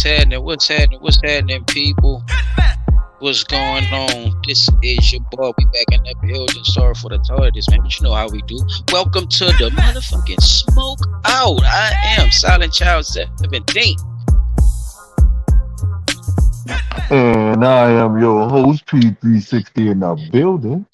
What's happening? What's happening? What's happening, people? What's going on? This is your boy. We back in the building. Sorry for the tardiness, man, but you know how we do. Welcome to the motherfucking smoke out. I am Silent Child 17. And I am your host, P360 in the building.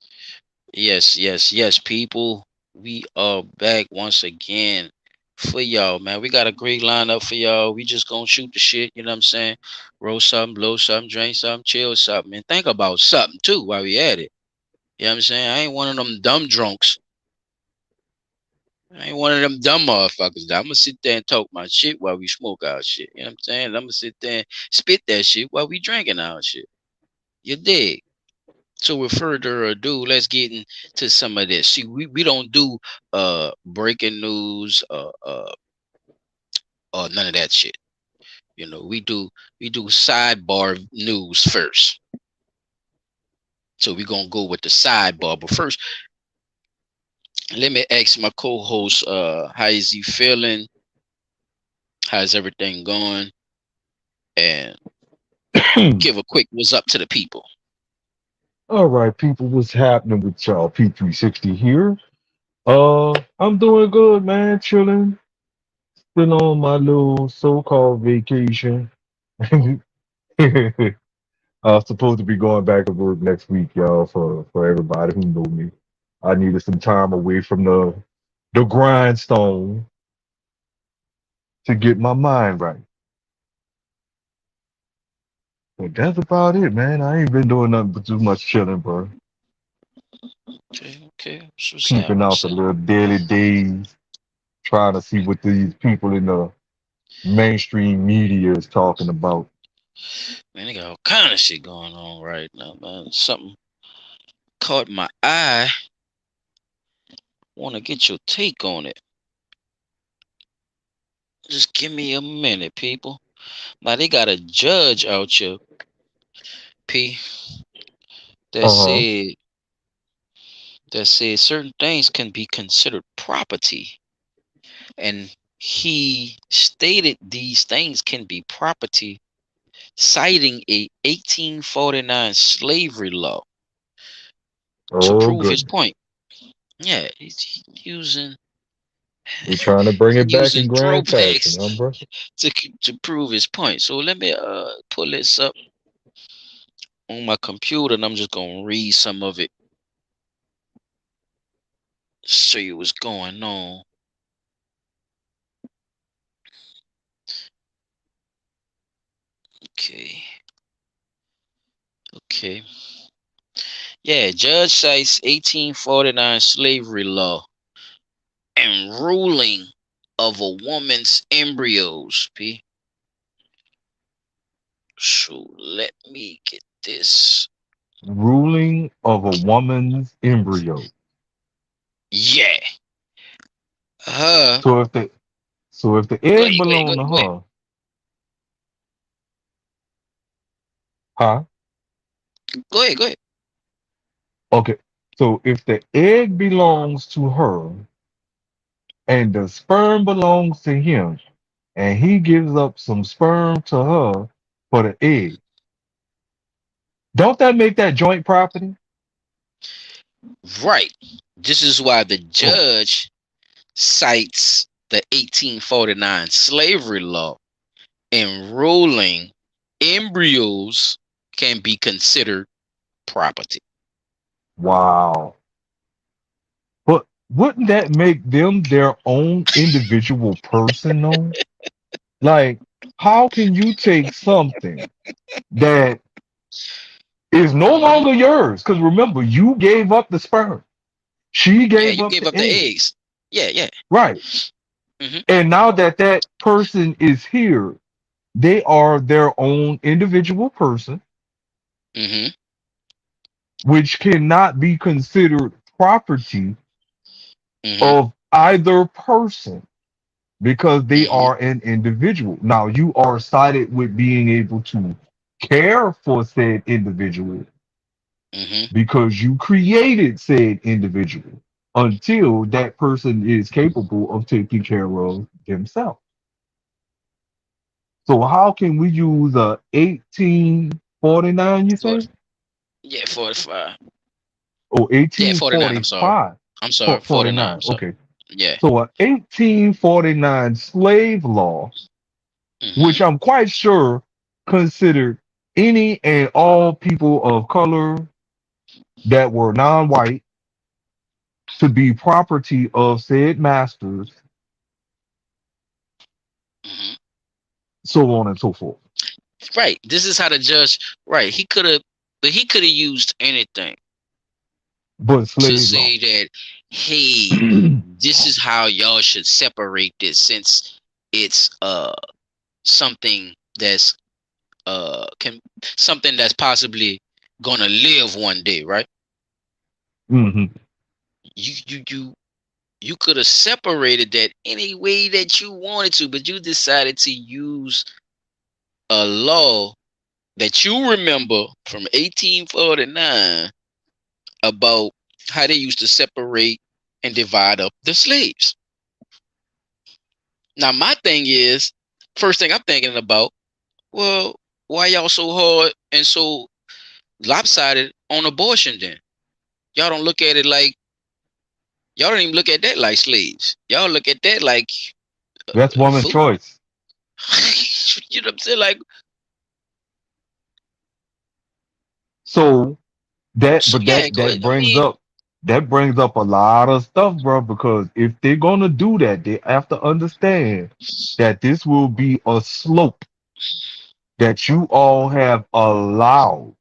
Yes, people. We are back once again for y'all, man. We got a great lineup for y'all. We just gonna shoot the shit, you know what I'm saying? Roll something, blow something, drink something, chill something, and think about something too while we at it. You know what I'm saying? I ain't one of them dumb drunks. I ain't one of them dumb motherfuckers. I'm gonna sit there and talk my shit while we smoke our shit. You know what I'm saying? I'm gonna sit there and spit that shit while we drinking our shit. You dig? So with further ado, let's get into some of this. See, we don't do breaking news or none of that shit. You know, we do sidebar news first. So we're gonna go with the sidebar. But first, let me ask my co-host, how is he feeling? How's everything going? And give a quick what's up to the people. All right, people, what's happening with y'all? P360 here. I'm doing good, man. Chilling. Still on my little so-called vacation. Supposed to be going back to work next week, y'all. For everybody who know me, I needed some time away from the grindstone to get my mind right. But that's about it, man. I ain't been doing nothing but too much chilling, bro. Okay. What's up? Keeping out What's the up? little daily days, trying to see what these people in the mainstream media is talking about. Man, they got all kind of shit going on right now, man. Something caught my eye. Want to get your take on it. Just give me a minute, people. Now they got a judge out here, P, that Uh-huh. said certain things can be considered property, and he stated these things can be property, citing a 1849 slavery law to Oh, prove his goodness. point. Yeah, he's using They trying to bring it back in using grand throwbacks fashion, huh, bro? to prove his point. So let me pull this up on my computer, and I'm just gonna read some of it, show you what's going on. Okay, okay. Yeah, judge cites 1849 slavery law and ruling of a woman's embryos. P. So let me get this. Ruling of a woman's embryo. Yeah, her. So if the so if the Go egg ahead, go ahead, belong to go ahead, her, huh? go ahead, go ahead. Okay. So if the egg belongs to her and the sperm belongs to him, and he gives up some sperm to her for the egg, don't that make that joint property? Right. This is why the Oh, judge cites the 1849 slavery law in ruling embryos can be considered property. wow. But wouldn't that make them their own individual person though? Like, how can you take something that is no longer yours? Because remember, you gave up the sperm. She Yeah, gave you up gave the up the egg. eggs. Yeah. Right. hmm And now that that person is here, they are their own individual person, hmm which cannot be considered property hmm of either person because they hmm are an individual. Now, you are cited with being able to care for said individual hmm because you created said individual until that person is capable of taking care of themselves. So how can we use a 1849, you For, say? yeah, 45. Or Yeah, 49. I'm sorry. 1845? I'm sorry. 49. 49. I'm sorry. Okay. Yeah. So a 1849 slave law, which Mm-hmm. I'm quite sure considered any and all people of color that were non-white to be property of said masters, Mm-hmm. so on and so forth. Right. This is how the judge. Right. He could have used anything But to slave law. say that, hey, this is how y'all should separate this, since it's something that's can something that's possibly gonna live one day, right? Hmm. You could have separated that any way that you wanted to, but you decided to use a law that you remember from 1849 about how they used to separate and divide up the slaves. Now, my thing is, first thing I'm thinking about, well, why y'all so hard and so lopsided on abortion then? Y'all don't look at it like, y'all don't even look at that like slaves. Y'all look at that like That's woman's food. choice. You know what I'm saying? Like, So that, so but yeah, that go ahead. that I brings mean, up a lot of stuff, bro. Because if they're gonna do that, they have to understand that this will be a slope that you all have allowed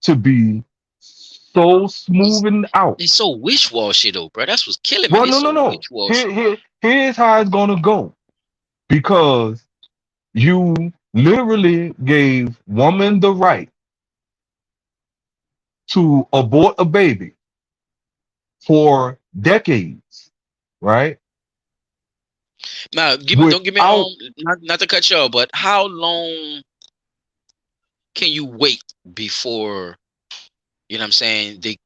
to be so it's, smoothing out. it's so wish-washy though, bro. That's what's killing me. Well, They no, no, so no. wish-washy. Here's how it's gonna go. Because you literally gave woman the right to abort a baby for decades, right? Now, don't give me Without not to cut you off, but how long can you wait before, you know what I'm saying? They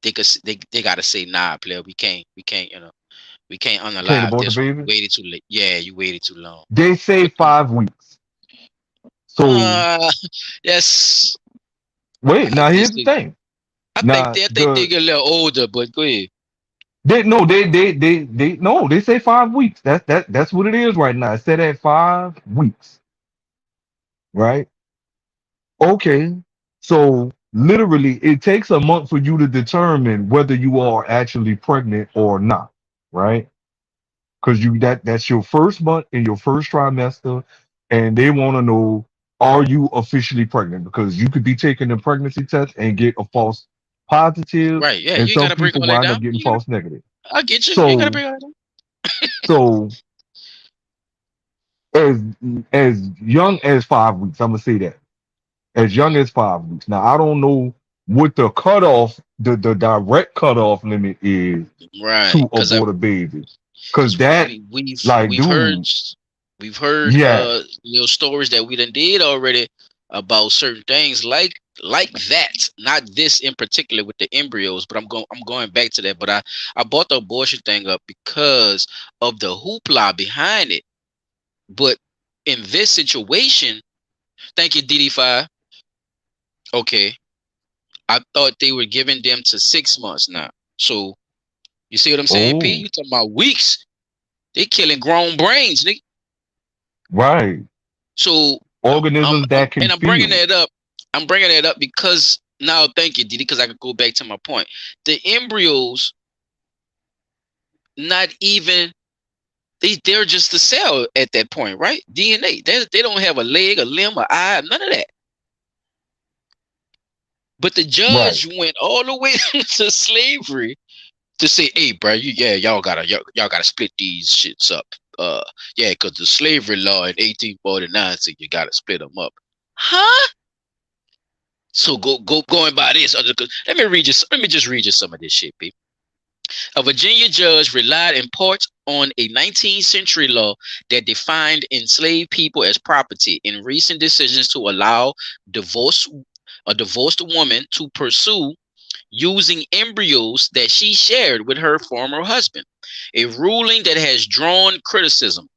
gotta say, nah, player, we can't, we can't can't unalive abort the this one. baby. You waited too late. Yeah, you waited too long. They say Quick one. 5 weeks. So Uh yes, wait, I now here's the disagree. thing. Now I think they the get a little older, but go ahead. they no they no they say 5 weeks. That's what it is right now. It's set at 5 weeks, right? Okay. So literally it takes a month for you to determine whether you are actually pregnant or not, right? Because that's your first month in your first trimester, and they want to know, are you officially pregnant? Because you could be taking a pregnancy test and get a false positive, Right, yeah, and you ain't some gotta break people all that wind up down. getting false negative. I get you. You ain't gotta So break all that down. so as as young as 5 weeks, I'm gonna say that as young as 5 weeks. Now I don't know what the cutoff, the direct cutoff limit is Right, to abort a baby, because because that, like, we've heard dude, yeah, stories that we done did already about certain things like that. Not this in particular with the embryos, but I'm going back to that. But I brought the abortion thing up because of the hoopla behind it. But in this situation, thank you, DD5. Okay, I thought they were giving them to 6 months now. So you see what I'm saying, P? oh, You talking about weeks? They killing grown brains, nigga. right. So Organisms that can and I'm bringing feel. that up. I'm bringing that up because now, thank you, Didi, because I could go back to my point. The embryos, not even they're just a cell at that point, right? DNA. They don't have a leg, a limb, a eye, none of that. But the Right. judge went all the way to slavery to say, "Hey, bro, y'all gotta split these shits up." Yeah, because the slavery law in 1849 said you gotta split them up. Huh? So going by this. Let me just read you some of this shit, people. A Virginia judge relied in part on a 19th century law that defined enslaved people as property in recent decisions to allow divorce a divorced woman to pursue using embryos that she shared with her former husband, a ruling that has drawn criticism.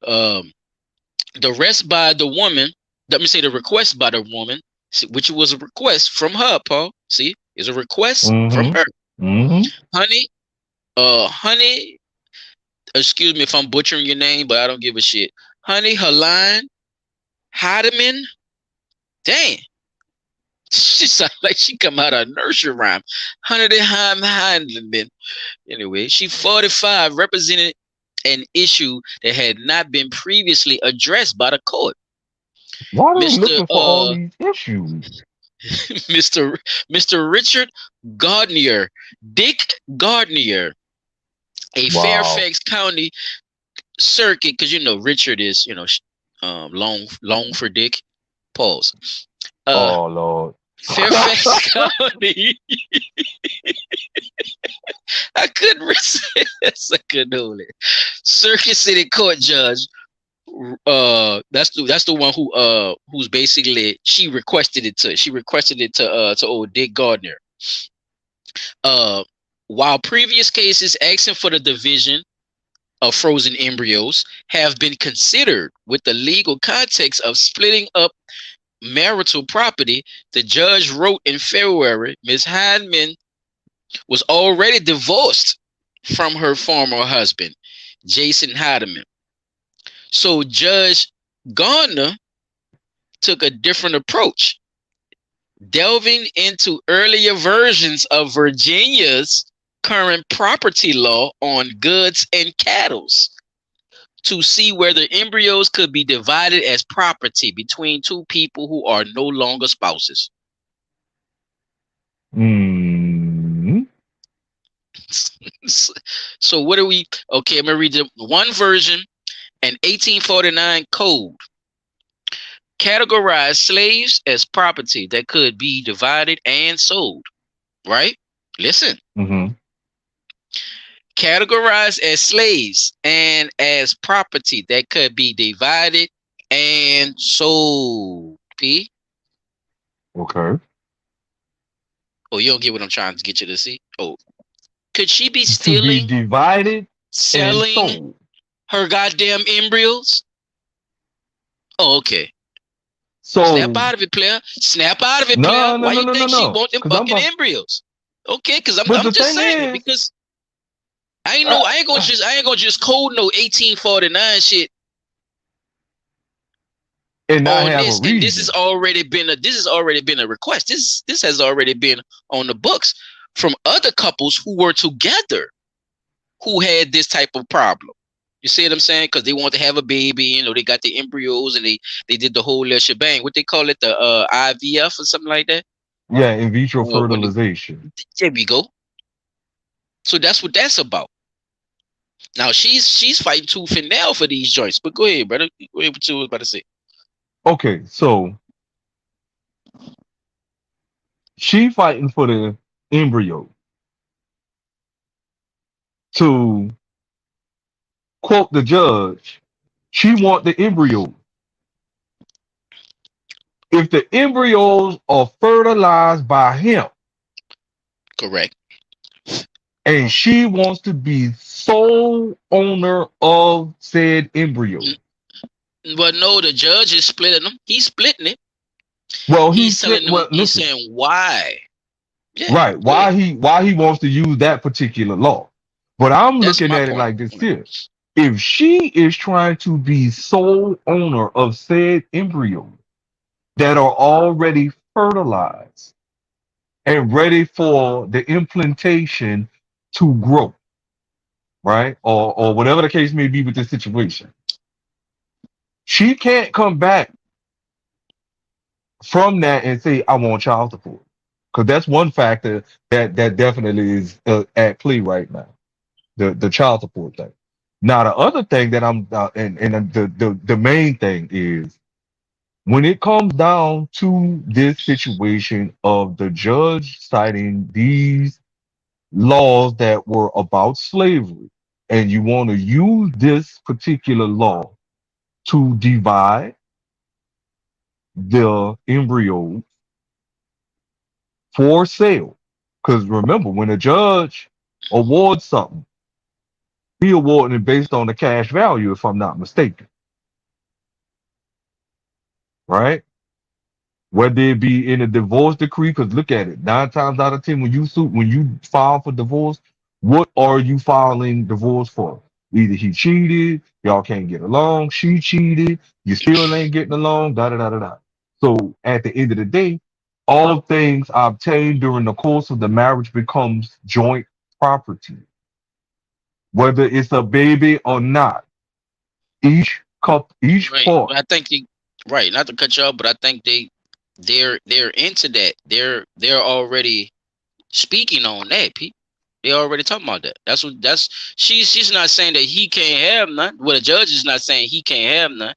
Um, The rest by the woman, let me say the request by the woman, which was a request from her, Paul. See, it's a request from Mm-hmm. her. Mm-hmm. Honey, honey, excuse me if I'm butchering your name, but I don't give a shit. Honey Haline Heidemann. Dang. She sounds like she come out of a nursery rhyme. Honey Heidemann. Anyway, she 45 represented an issue that had not been previously addressed by the court. Why are they Mr. looking for all these issues? Mr. Mr. Richard Gardner, Dick Gardner, a Wow. Fairfax County circuit, because you know Richard is long for Dick. Pause. Uh, Oh Lord. Fairfax County. I couldn't resist. I couldn't hold it. Circuit City Court Judge. That's the one who's basically she requested it to. She requested it to old Dick Gardner. Uh, while previous cases asking for the division of frozen embryos have been considered with the legal context of splitting up marital property, the judge wrote in February Ms. Heidemann was already divorced from her former husband, Jason Heidemann. So Judge Gardner took a different approach, delving into earlier versions of Virginia's current property law on goods and cattle to see whether embryos could be divided as property between two people who are no longer spouses. Mm-hmm. So what are we? Okay, I'm gonna read the one version. An 1849 code categorized slaves as property that could be divided and sold. Right? Listen. Mm-hmm. Categorized as slaves and as property that could be divided and sold. P. Okay. Oh, you don't get what I'm trying to get you to see? Oh, could she be To be stealing, divided and selling sold. her goddamn embryos? Oh, okay. Snap So out of it, player. Snap out of it, player. no, no, Why no, you no, no, think she no. want them Because I'm fucking about. embryos? Okay, because I'm But I'm the just thing saying is, because I uh, ain't gonna just code no 1849 shit and not on have a this, and this has reason. already been a request. This has already been on the books from other couples who were together who had this type of problem. You see what I'm saying? Because they want to have a baby, you know, they got the embryos and they did the whole shebang. What they call it, the IVF or something like that. Yeah, in vitro When fertilization. there we go. So that's what that's about. Now she's fighting tooth and nail for these joints. But go ahead, brother. Go ahead, what you was about to say. Okay, so she fighting for the embryo. To quote the judge, she want the embryo. If the embryos are fertilized by him Correct. and she wants to be sole owner of said embryo. But no, the judge is splitting them. He's splitting it. Well, He's telling them. well, He's listen, saying why. Yeah. right, Go ahead. why he wants to use that particular law. But I'm That's looking my at it point. like this here. If she is trying to be sole owner of said embryo that are already fertilized and ready for the implantation to grow, right? Or whatever the case may be with this situation. She can't come back from that and say, I want child support. Because that's one factor that definitely is at play right now, the child support thing. Now, the other thing that and the main thing is when it comes down to this situation of the judge citing these laws that were about slavery, and you want to use this particular law to divide the embryo for sale. Because remember, when a judge awards something, he awarding it based on the cash value, if I'm not mistaken. right? Whether it be in a divorce decree, because look at it, 9 times out of 10, when you file for divorce, what are you filing divorce for? Either he cheated, y'all can't get along, she cheated, you still ain't getting along, da da da da da. So at the end of the day, all things obtained during the course of the marriage becomes joint property, whether it's a baby or not. Each Right. part. But I think you right, not to cut you off, but I think they're into that. They're already speaking on that, Pete. They already talking about that. That's she's not saying that he can't have none. Well, the judge is not saying he can't have none.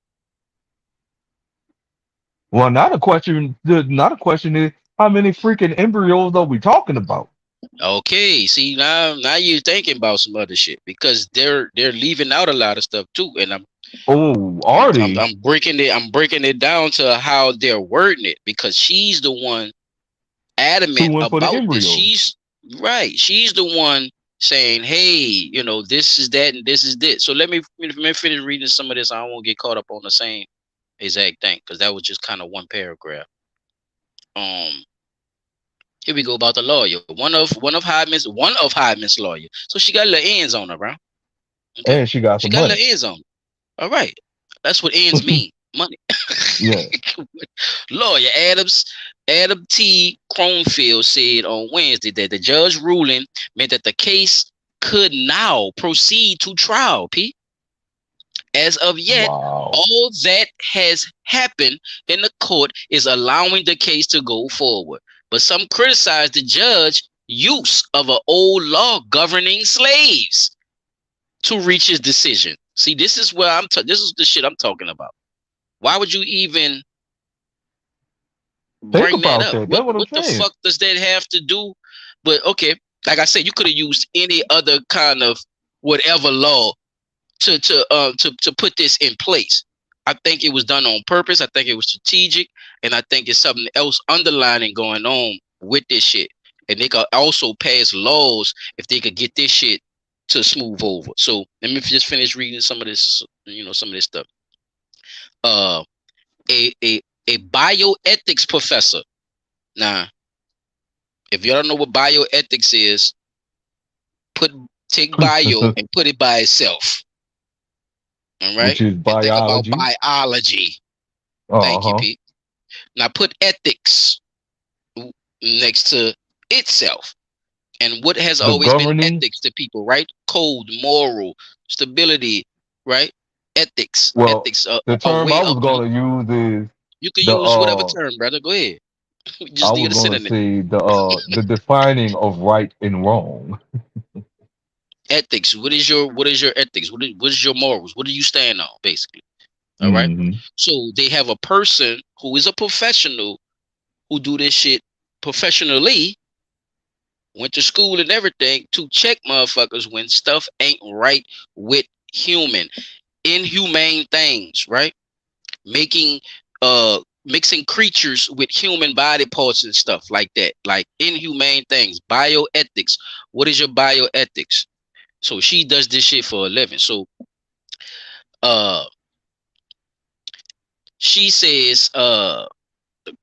Well, not a question is how many freaking embryos are we talking about? Okay, see now you're thinking about some other shit because they're leaving out a lot of stuff too, and Oh, I'm are I'm, they I'm breaking it down to how they're wording it because she's the one adamant suing for the about this. embryos? She's right. She's the one saying, "Hey, this is that and this is this." So let me finish reading some of this. I don't want to get caught up on the same exact thing because that was just kind of one paragraph. Um, Here we go about the lawyer. One of Hyman's lawyer. So she got little ends on her, bro. Okay, And she got she some got money. little ends on her. All right, that's what ends mean. Money. Yeah. Lawyer Adam T. Cronfield said on Wednesday that the judge ruling meant that the case could now proceed to trial. P. As of yet, Wow. all that has happened in the court is allowing the case to go forward. But some criticize the judge use of an old law governing slaves to reach his decision. See, this is where this is the shit I'm talking about. Why would you even Think bring that about up? that. What That's what I'm what the saying. fuck does that have to do? But okay, like I said, you could have used any other kind of whatever law to put this in place. I think it was done on purpose. I think it was strategic, and I think it's something else underlining going on with this shit. And they could also pass laws if they could get this shit to smooth over. So let me just finish reading some of this, some of this stuff. Uh, a a a bioethics professor. Now, if you don't know what bioethics is, put take bio and put it by itself. All right, Which is and think about biology. biology. Thank you, Uh-huh. Pete. Now put ethics next to itself. And what has The always been governing, ethics to people, right? Code, moral, stability, right? Ethics, well, ethics, the a term way I of was gonna use is you can the use whatever term, brother. Go ahead. We I just need was a gonna synonym. say the defining of right and wrong. Ethics. What is your ethics? What is your morals? What do you stand on, basically? All right. Hmm. So they have a person who is a professional who do this shit professionally, went to school and everything to check motherfuckers when stuff ain't right with human, inhumane things, right? Making mixing creatures with human body parts and stuff like that, like inhumane things, bioethics. What is your bioethics? So she does this shit for a living. So uh she says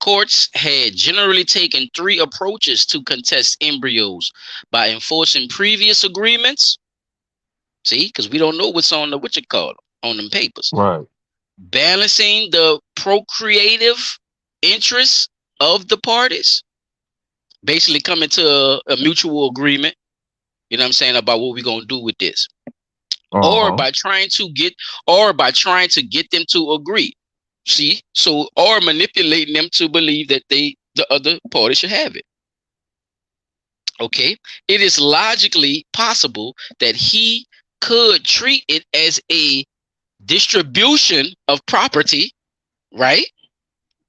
courts had generally taken three approaches to contest embryos by enforcing previous agreements. See, because we don't know what's on the what you call on them papers. Right. Balancing the procreative interests of the parties, basically coming to a mutual agreement. You know what I'm saying about what we're gonna do with this, or Uh-huh. by trying to get, or by trying to get them to agree. See, so or manipulating them to believe that the other party should have it. Okay, it is logically possible that he could treat it as a distribution of property, right?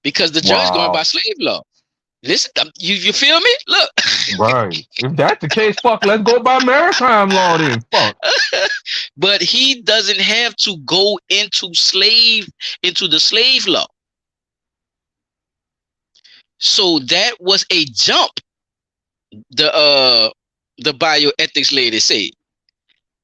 Because the judge going by Wow. slave law. Listen, you feel me? Look, Right. If that's the case, fuck, let's go by maritime law then. Fuck. but he doesn't have to go into the slave law. So that was a jump. The bioethics lady said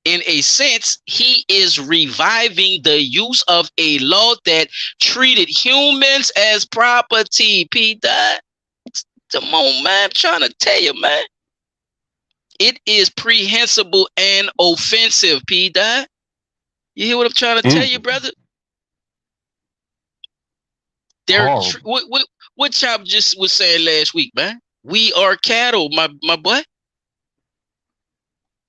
in a sense, he is reviving the use of a law that treated humans as property. P. Dot. Come on, man. I'm trying to tell you, man. It is prehensible and offensive, P. Dot. You hear what I'm trying to tell It's you, brother? They're horrible. what Chop just was saying last week, man. We are cattle, my boy.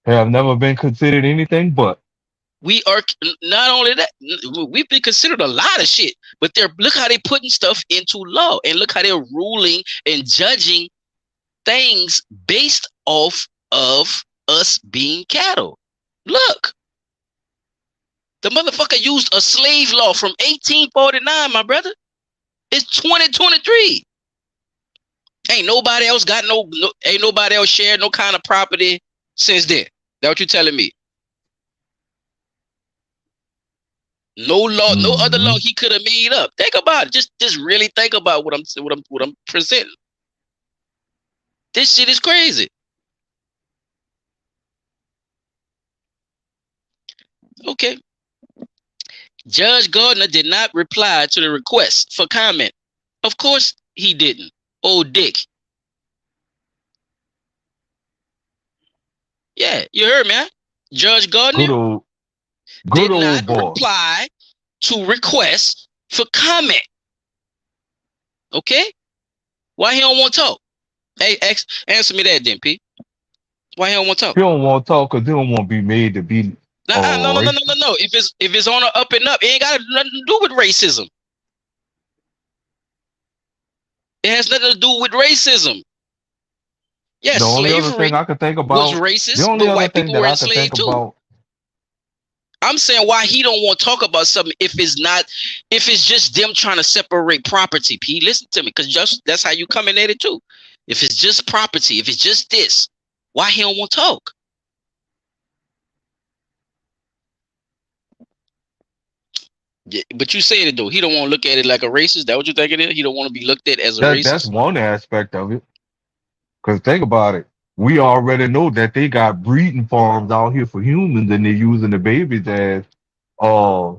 Have never been considered anything but. We are not only that, we've been considered a lot of shit, but they're look how they putting stuff into law and look how they're ruling and judging things based off of us being cattle. Look, the motherfucker used a slave law from 1849, my brother. It's 2023. Ain't nobody else got ain't nobody else shared no kind of property since then. That what you telling me? No law, no other law Mm-hmm. he could have made up. Think about it. Just really think about what I'm presenting. This shit is crazy. Okay. Judge Gardner did not reply to the request for comment. Of course he didn't. Old Dick. Yeah, you heard me, huh? Judge Gardner Good old, good did not old boss. reply to request for comment. Okay? Why he don't want to talk? Hey, answer me that then, P. Why he don't want to talk? He don't want to talk because he don't want to be made to be No, no, no, no, no, racist. no. If it's on a up and up, it ain't got nothing to do with racism. It has nothing to do with racism. Yes, The only other thing slavery I could think was about, the racist, only but other white thing people that were I could think enslaved too. about, I'm saying why he don't want to talk about something if it's just them trying to separate property. P, listen to me, because just that's how you coming at it too. If it's just property, if it's just this, why he don't want to talk? Yeah, but you saying it though, he don't want to look at it like a racist. That what you think it is? He don't want to be looked at as a that's racist. one aspect of it. Because think about it. We already know that they got breeding farms out here for humans and they're using the babies as uh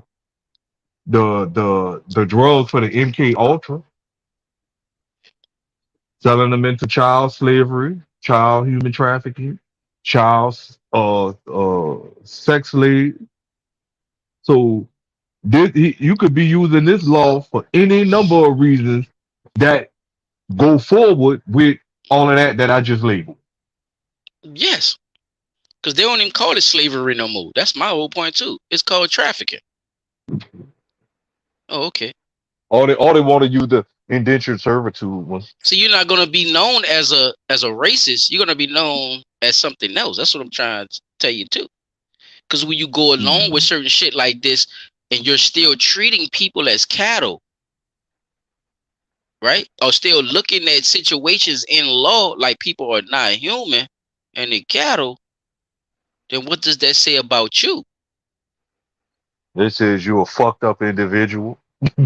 the drugs for the MK Ultra, selling them into child slavery, child human trafficking, child sex slave. So you could be using this law for any number of reasons that go forward with all of that I just labeled. Yes, because they don't even call it slavery no more. That's my whole point too. It's called trafficking. Oh, okay. All they want to use the indentured servitude one. So you're not gonna be known as a racist. You're gonna be known as something else. That's what I'm trying to tell you too. Because when you go along with Mm. certain shit like this, and you're still treating people as cattle, right? Or still looking at situations in law like people are not human and they cattle, then what does that say about you? It says you're a fucked up individual,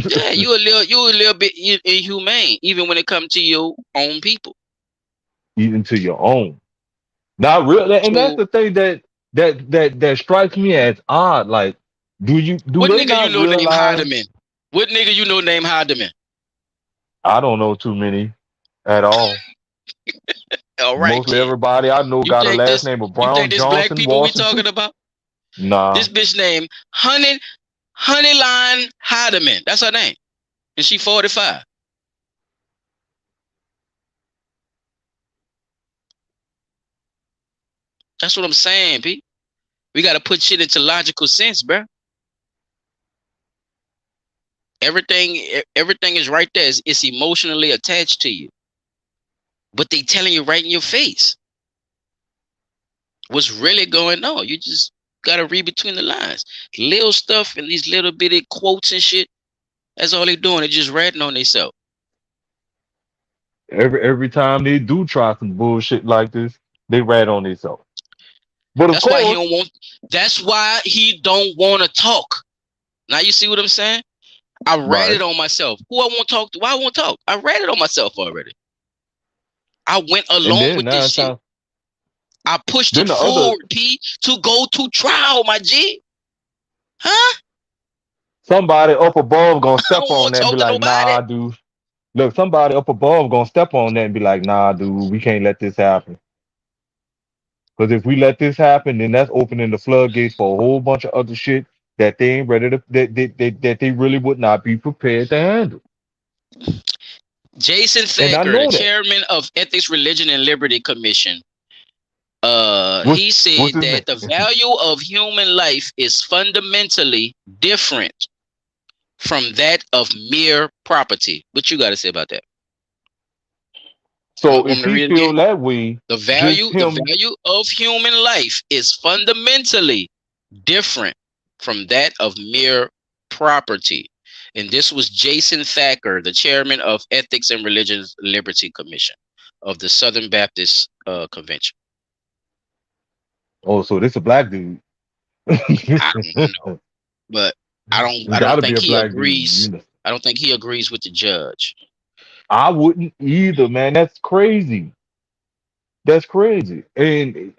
Yeah, you a little bit inhumane, even when it comes to your own people. even to your own. Not real, and that's So the thing that strikes me as odd. Like, do what they nigga you not know named realize? Hardeman? What nigga you know named Hardeman? I don't know too many at all. All right, Mostly kid. everybody I know You got a think last this? name of You think Brown, this black Johnson, people we talking Washington. about? This Nah, bitch named Honeyline Hardeman. That's her name, and she 45. That's what I'm saying, P. We got to put shit into logical sense, bro. Everything is right there. It's emotionally attached to you, but they telling you right in your face what's really going on. You just gotta read between the lines. Little stuff and these little bitty quotes and shit. That's all they doing. They just ratting on themselves. every time they do try some bullshit like this, they rat on themselves. But of That's why he course, don't want. That's why he don't want to talk. Now you see what I'm saying? I read right. it on myself. Who I want to talk to? Why I want to talk? I read it on myself already. I went And along then with this nine shit. times. I pushed Then it the other forward, P, to go to trial, my G. Huh? somebody up above gonna I step don't on want to that and be talk to like, nobody. nah, dude. Look, somebody up above gonna step on that and be like, nah, dude, we can't let this happen. Because if we let this happen, then that's opening the floodgates for a whole bunch of other shit that they ain't ready to that they really would not be prepared to handle. Jason And I Thacker, the know that. chairman of Ethics, Religion, and Liberty Commission, What's he what's said his name? that the value of human life is fundamentally different from that of mere property. What you got to say about that? So Want if me to he read it again? feel that way, The just value, the him. value of human life is fundamentally different from that of mere property. And this was Jason Thacker, the chairman of Ethics and Religious Liberty Commission of the Southern Baptist Convention. Oh, so this a black dude. I don't know, but It's I don't got to be think a he black dude. agrees. I don't think he agrees with the judge. I wouldn't either, man. That's crazy. That's crazy. And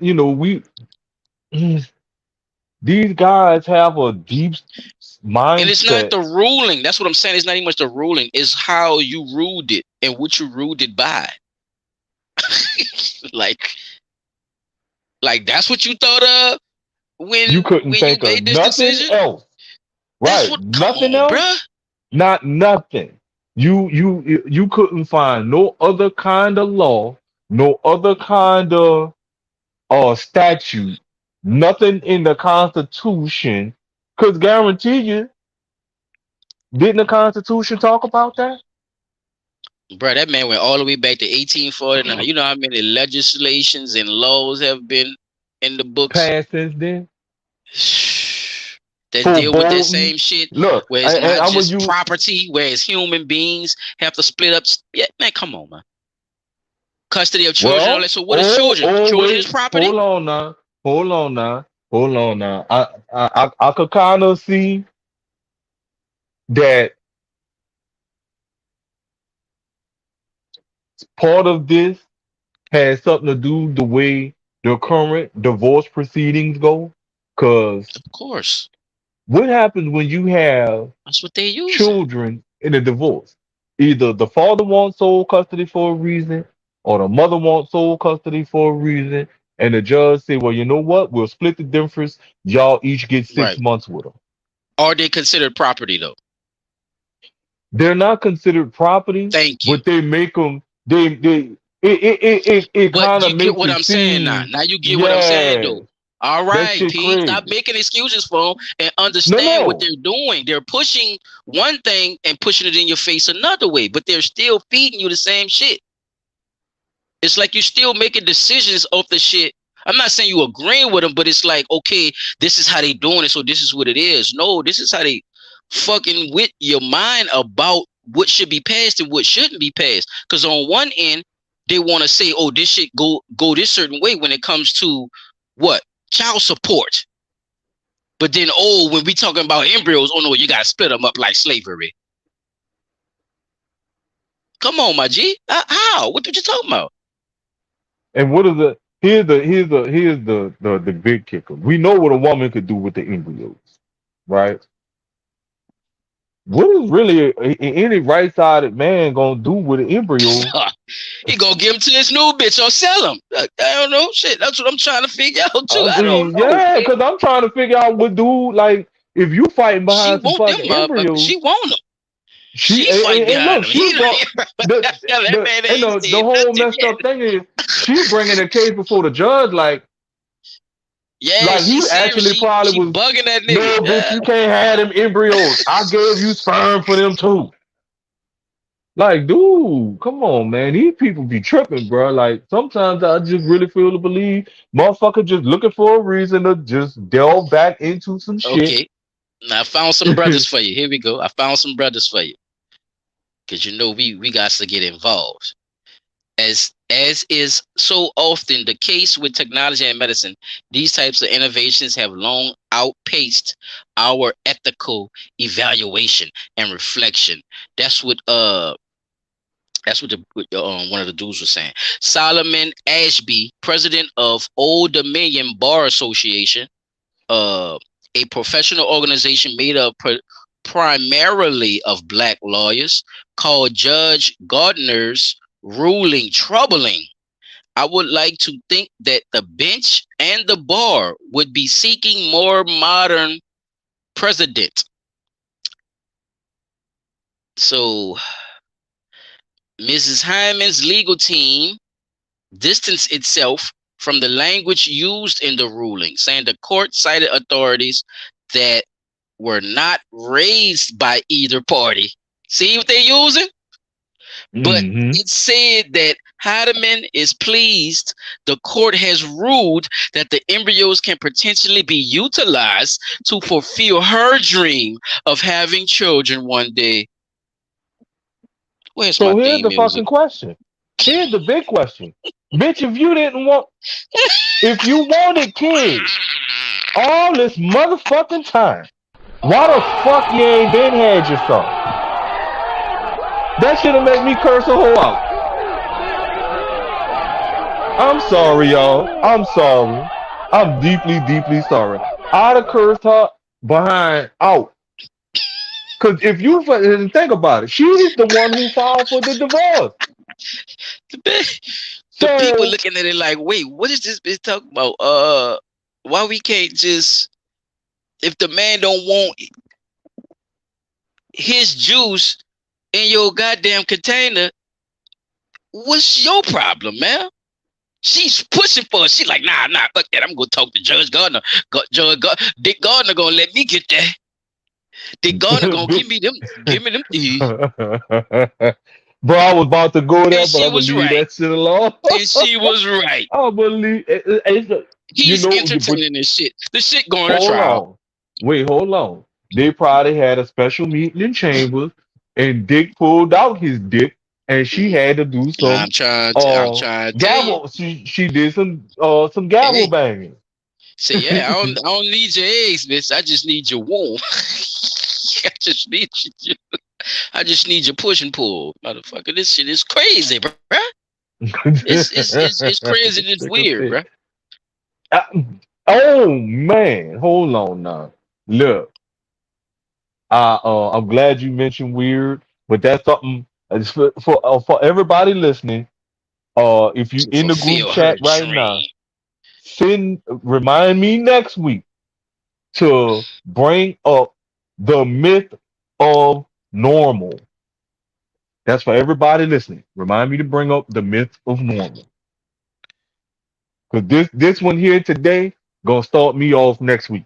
these guys have a deep And it's not mindset. the ruling. That's what I'm saying. It's not even much the ruling. It's how you ruled it and what you ruled it by. like, like that's what you thought of You couldn't when you think of made this nothing decision. else, That's right? what. Come Nothing on, else, bruh. not nothing. You couldn't find no other kind of law, no other kind of statute, nothing in the Constitution. Cause guarantee you, didn't the Constitution talk about that? Bruh, that man went all the way back to 1849. You know how many legislations and laws have been in the books Passed since then that for deal with that voting. same shit, Look, where it's and not I'm gonna just use. property, whereas human beings have to split up. Yeah, man, come on, man. Custody of children, all Well, that. So what is children? Children is wait, property. hold on now, hold on now. I could kind of see that part of this has something to do the way the current divorce proceedings go. Cause Of course, what happens when you have that's what they're using. children in a divorce? Either the father wants sole custody for a reason, or the mother wants sole custody for a reason, and the judge say, "Well, you know what? We'll split the difference. Y'all each get six Right. months with them." Are they considered property though? They're not considered property, Thank you. but they make them. It But kind of you get makes what it I'm saying now. seem, Now you get what I'm saying yeah, though. All that right, shit P. Stop crazy. making excuses for them and No, understand what no. they're doing. They're pushing one thing and pushing it in your face another way, but they're still feeding you the same shit. It's like you're still making decisions off the shit. I'm not saying you agreeing with them, but it's like, okay, this is how they doing it, so this is what it is. No, this is how they fucking with your mind about what should be passed and what shouldn't be passed. Because on one end, they want to say, oh, this shit go this certain way when it comes to what? Child support. But then, oh, when we talking about embryos, oh no, you gotta split them up like slavery. Come on, my G. How? What you talking about? And what is the here's the big kicker. We know what a woman could do with the embryos, right? What is really any right-sided man gonna do with an embryo? He gonna give him to his new bitch or sell him. I don't know. Shit, that's what I'm trying to figure out too. I I don't mean, know, yeah, man. because I'm trying to figure out what dude like if you fighting She behind some want them fucking motherfuckers. embryos. She want them. She She fight and behind look, him. He she brought the that man ain't the said whole nothing messed yet. up thing is she bringing a case before the judge Yeah, like she he serious. actually She probably she was. bugging that nigga. No, bitch, you can't have them embryos. I gave you sperm for them too. Like, dude, come on, man. These people be tripping, bro. Like, sometimes I just really feel to believe motherfucker just looking for a reason to just delve back into some shit. Okay, now I found some brothers for you. Here we go. I found some brothers for you because you know we got to get involved. As is so often the case with technology and medicine, these types of innovations have long outpaced our ethical evaluation and reflection. That's what That's what one of the dudes was saying. Solomon Ashby, president of Old Dominion Bar Association, uh, a professional organization made up primarily of black lawyers, called Judge Gardner's ruling troubling. I would like to think that the bench and the bar would be seeking more modern precedent. So Mrs. Hyman's legal team distanced itself from the language used in the ruling, saying the court cited authorities that were not raised by either party. See what they're using? But Mm-hmm. it said that Heidemann is pleased the court has ruled that the embryos can potentially be utilized to fulfill her dream of having children one day. Where's my So here's theme the music? fucking question. Here's the big question. Bitch, if you wanted kids all this motherfucking time, why the fuck you ain't been had your son? That shit'll make me curse a hoe out. I'm sorry, y'all. I'm sorry. I'm deeply, deeply sorry. I'd have cursed her behind out. Cause if you think about it, she's the one who filed for the divorce. The people So looking at it like, wait, what is this bitch talking about? Why we can't just, if the man don't want his juice in your goddamn container, what's your problem, man? She's pushing for it. She like, nah, fuck that. I'm gonna talk to Judge Gardner. Dick Gardner gonna let me get that. Dick Gardner gonna Bro, give me them things. I was about to go And there, but she I'm gonna was leave right. that shit alone. And she was right. I'm gonna leave. You He's know, but entertaining this shit. The shit going to hold trial. on. Wait, hold on. They probably had a special meeting in chambers, and Dick pulled out his dick, and she had to do some I'm trying to tell you. gavel. She did some gavel Hey, banging. say yeah, I don't need your eggs, bitch. I just need your womb. I just need you. I just need your push and pull, motherfucker. This shit is crazy, bruh. It's crazy. And it's Sick of weird, it. bruh. Uh, oh man, hold on now. Look, I'm glad you mentioned weird, but that's something for everybody listening. If you To in the group fulfill her chat right now, dream. remind me next week to bring up the myth of normal. That's for everybody listening. Remind me to bring up the myth of normal. Because this one here today gonna start me off next week.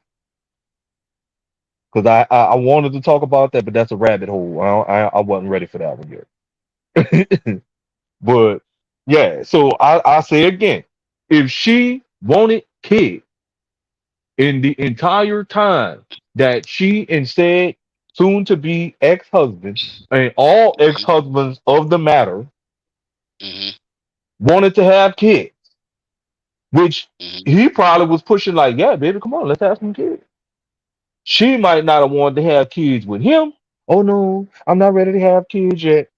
Because I wanted to talk about that, but that's a rabbit hole. I wasn't ready for that one yet. But yeah, so I say again, if she wanted kids in the entire time that she and said soon to be ex-husband and all Mm-hmm, ex-husbands of the matter mm-hmm, wanted to have kids, which mm-hmm. he probably was pushing like, yeah, baby, come on, let's have some kids. She might not have wanted to have kids with him. Oh no, I'm not ready to have kids yet.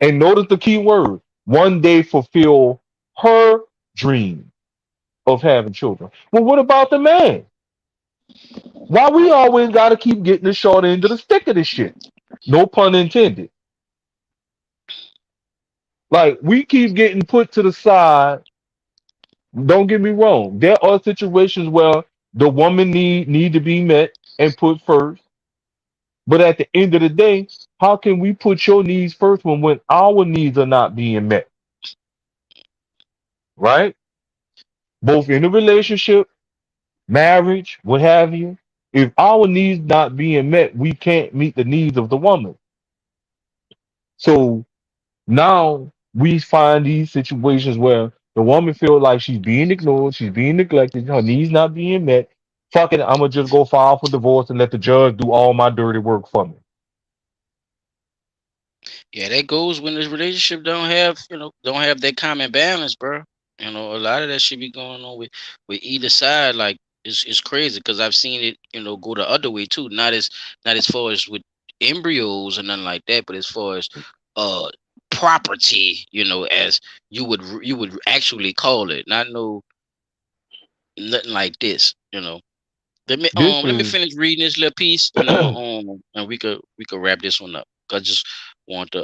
And notice the key word: one day fulfill her dream of having children. Well, what about the man? Why we always got to keep getting the short end of the stick of this shit? No pun intended. Like we keep getting put to the side. Don't get me wrong. There are situations where the woman need to be met and put first. But at the end of the day, how can we put your needs first when our needs are not being met? Right? Both in a relationship, marriage, what have you. If our needs not being met, we can't meet the needs of the woman. So now we find these situations where the woman feels like she's being ignored, she's being neglected, her needs not being met. Fuck it, I'm gonna just go file for divorce and let the judge do all my dirty work for me. Yeah, that goes when the relationship don't have that common balance, bro. A lot of that should be going on with either side. Like it's crazy because I've seen it, go the other way too. Not as far as with embryos or nothing like that, but as far as uh property, as you would actually call it, not no nothing like this. This Let me is finish reading this little piece, and we could wrap this one up. I just want to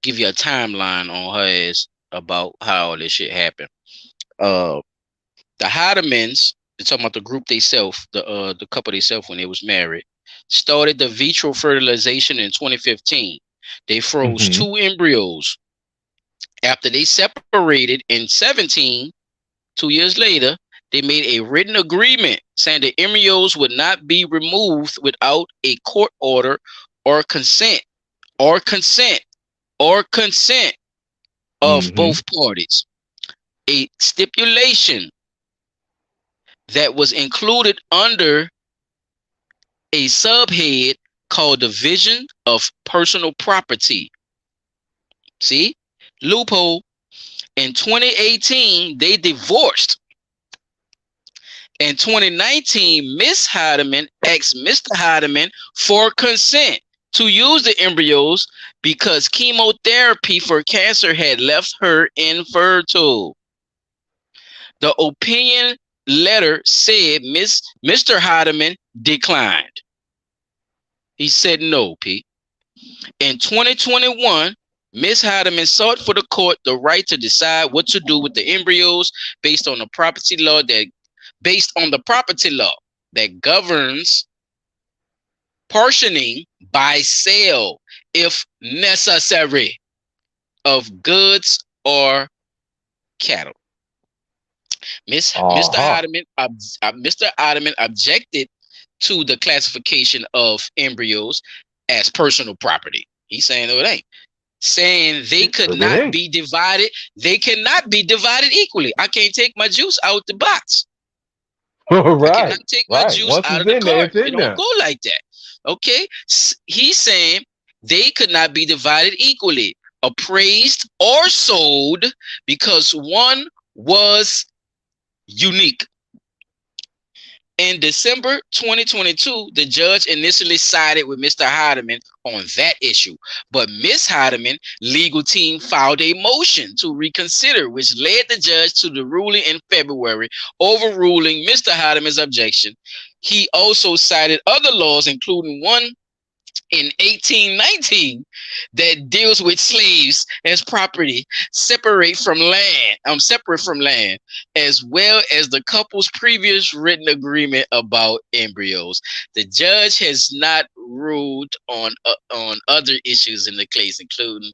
give you a timeline on her ass about how all this shit happened. Uh, the Hardemans, they're talking about the group they self, the couple they self when they was married, started the vitro fertilization in 2015. They froze hmm two embryos. After they separated in 17, 2 years later, they made a written agreement saying the embryos would not be removed without a court order or consent, or consent, or consent of hmm both parties. A stipulation that was included under a subhead called Division of Personal Property. See? Loophole. In 2018, they divorced. In 2019, Miss Heidemann asked Mr. Heidemann for consent to use the embryos because chemotherapy for cancer had left her infertile. The opinion letter said Mr. Heidemann declined. He said no, Pete. In 2021, Ms. Heidemann sought for the court the right to decide what to do with the embryos based on the property law that governs portioning by sale, if necessary, of goods or cattle. Mr. uh-huh. Heidemann objected to the classification of embryos as personal property. He's saying no, it ain't. Saying they could Because it not ain't. be divided. They cannot be divided equally. I can't take my juice out the box. I cannot Right, take my right. juice Once out it's of the in there, cart. it's It in don't there. go like that. Okay? He's saying they could not be divided equally, appraised or sold, because one was unique. In December 2022, the judge initially sided with Mr. Heidemann on that issue, but Ms. Heidemann legal team filed a motion to reconsider, which led the judge to the ruling in February, overruling Mr. Heidemann's objection. He also cited other laws, including one in 1819 that deals with slaves as property separate from land, as well as the couple's previous written agreement about embryos. The judge has not ruled on other issues in the case, including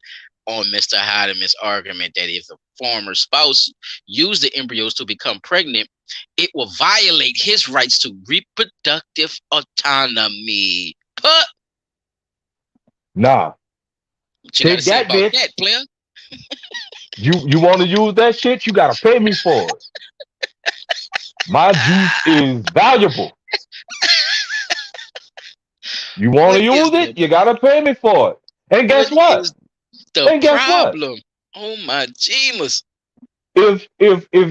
on Mr. Heidemann's argument that if the former spouse used the embryos to become pregnant, it will violate his rights to reproductive autonomy. But Nah. what you got to Take say that, about bitch. that, player? You want to use that shit? You gotta pay me for it. My juice is valuable. You want What to use is it? the You gotta pay me for it. And what guess what? is the And guess what? problem? Oh my James. If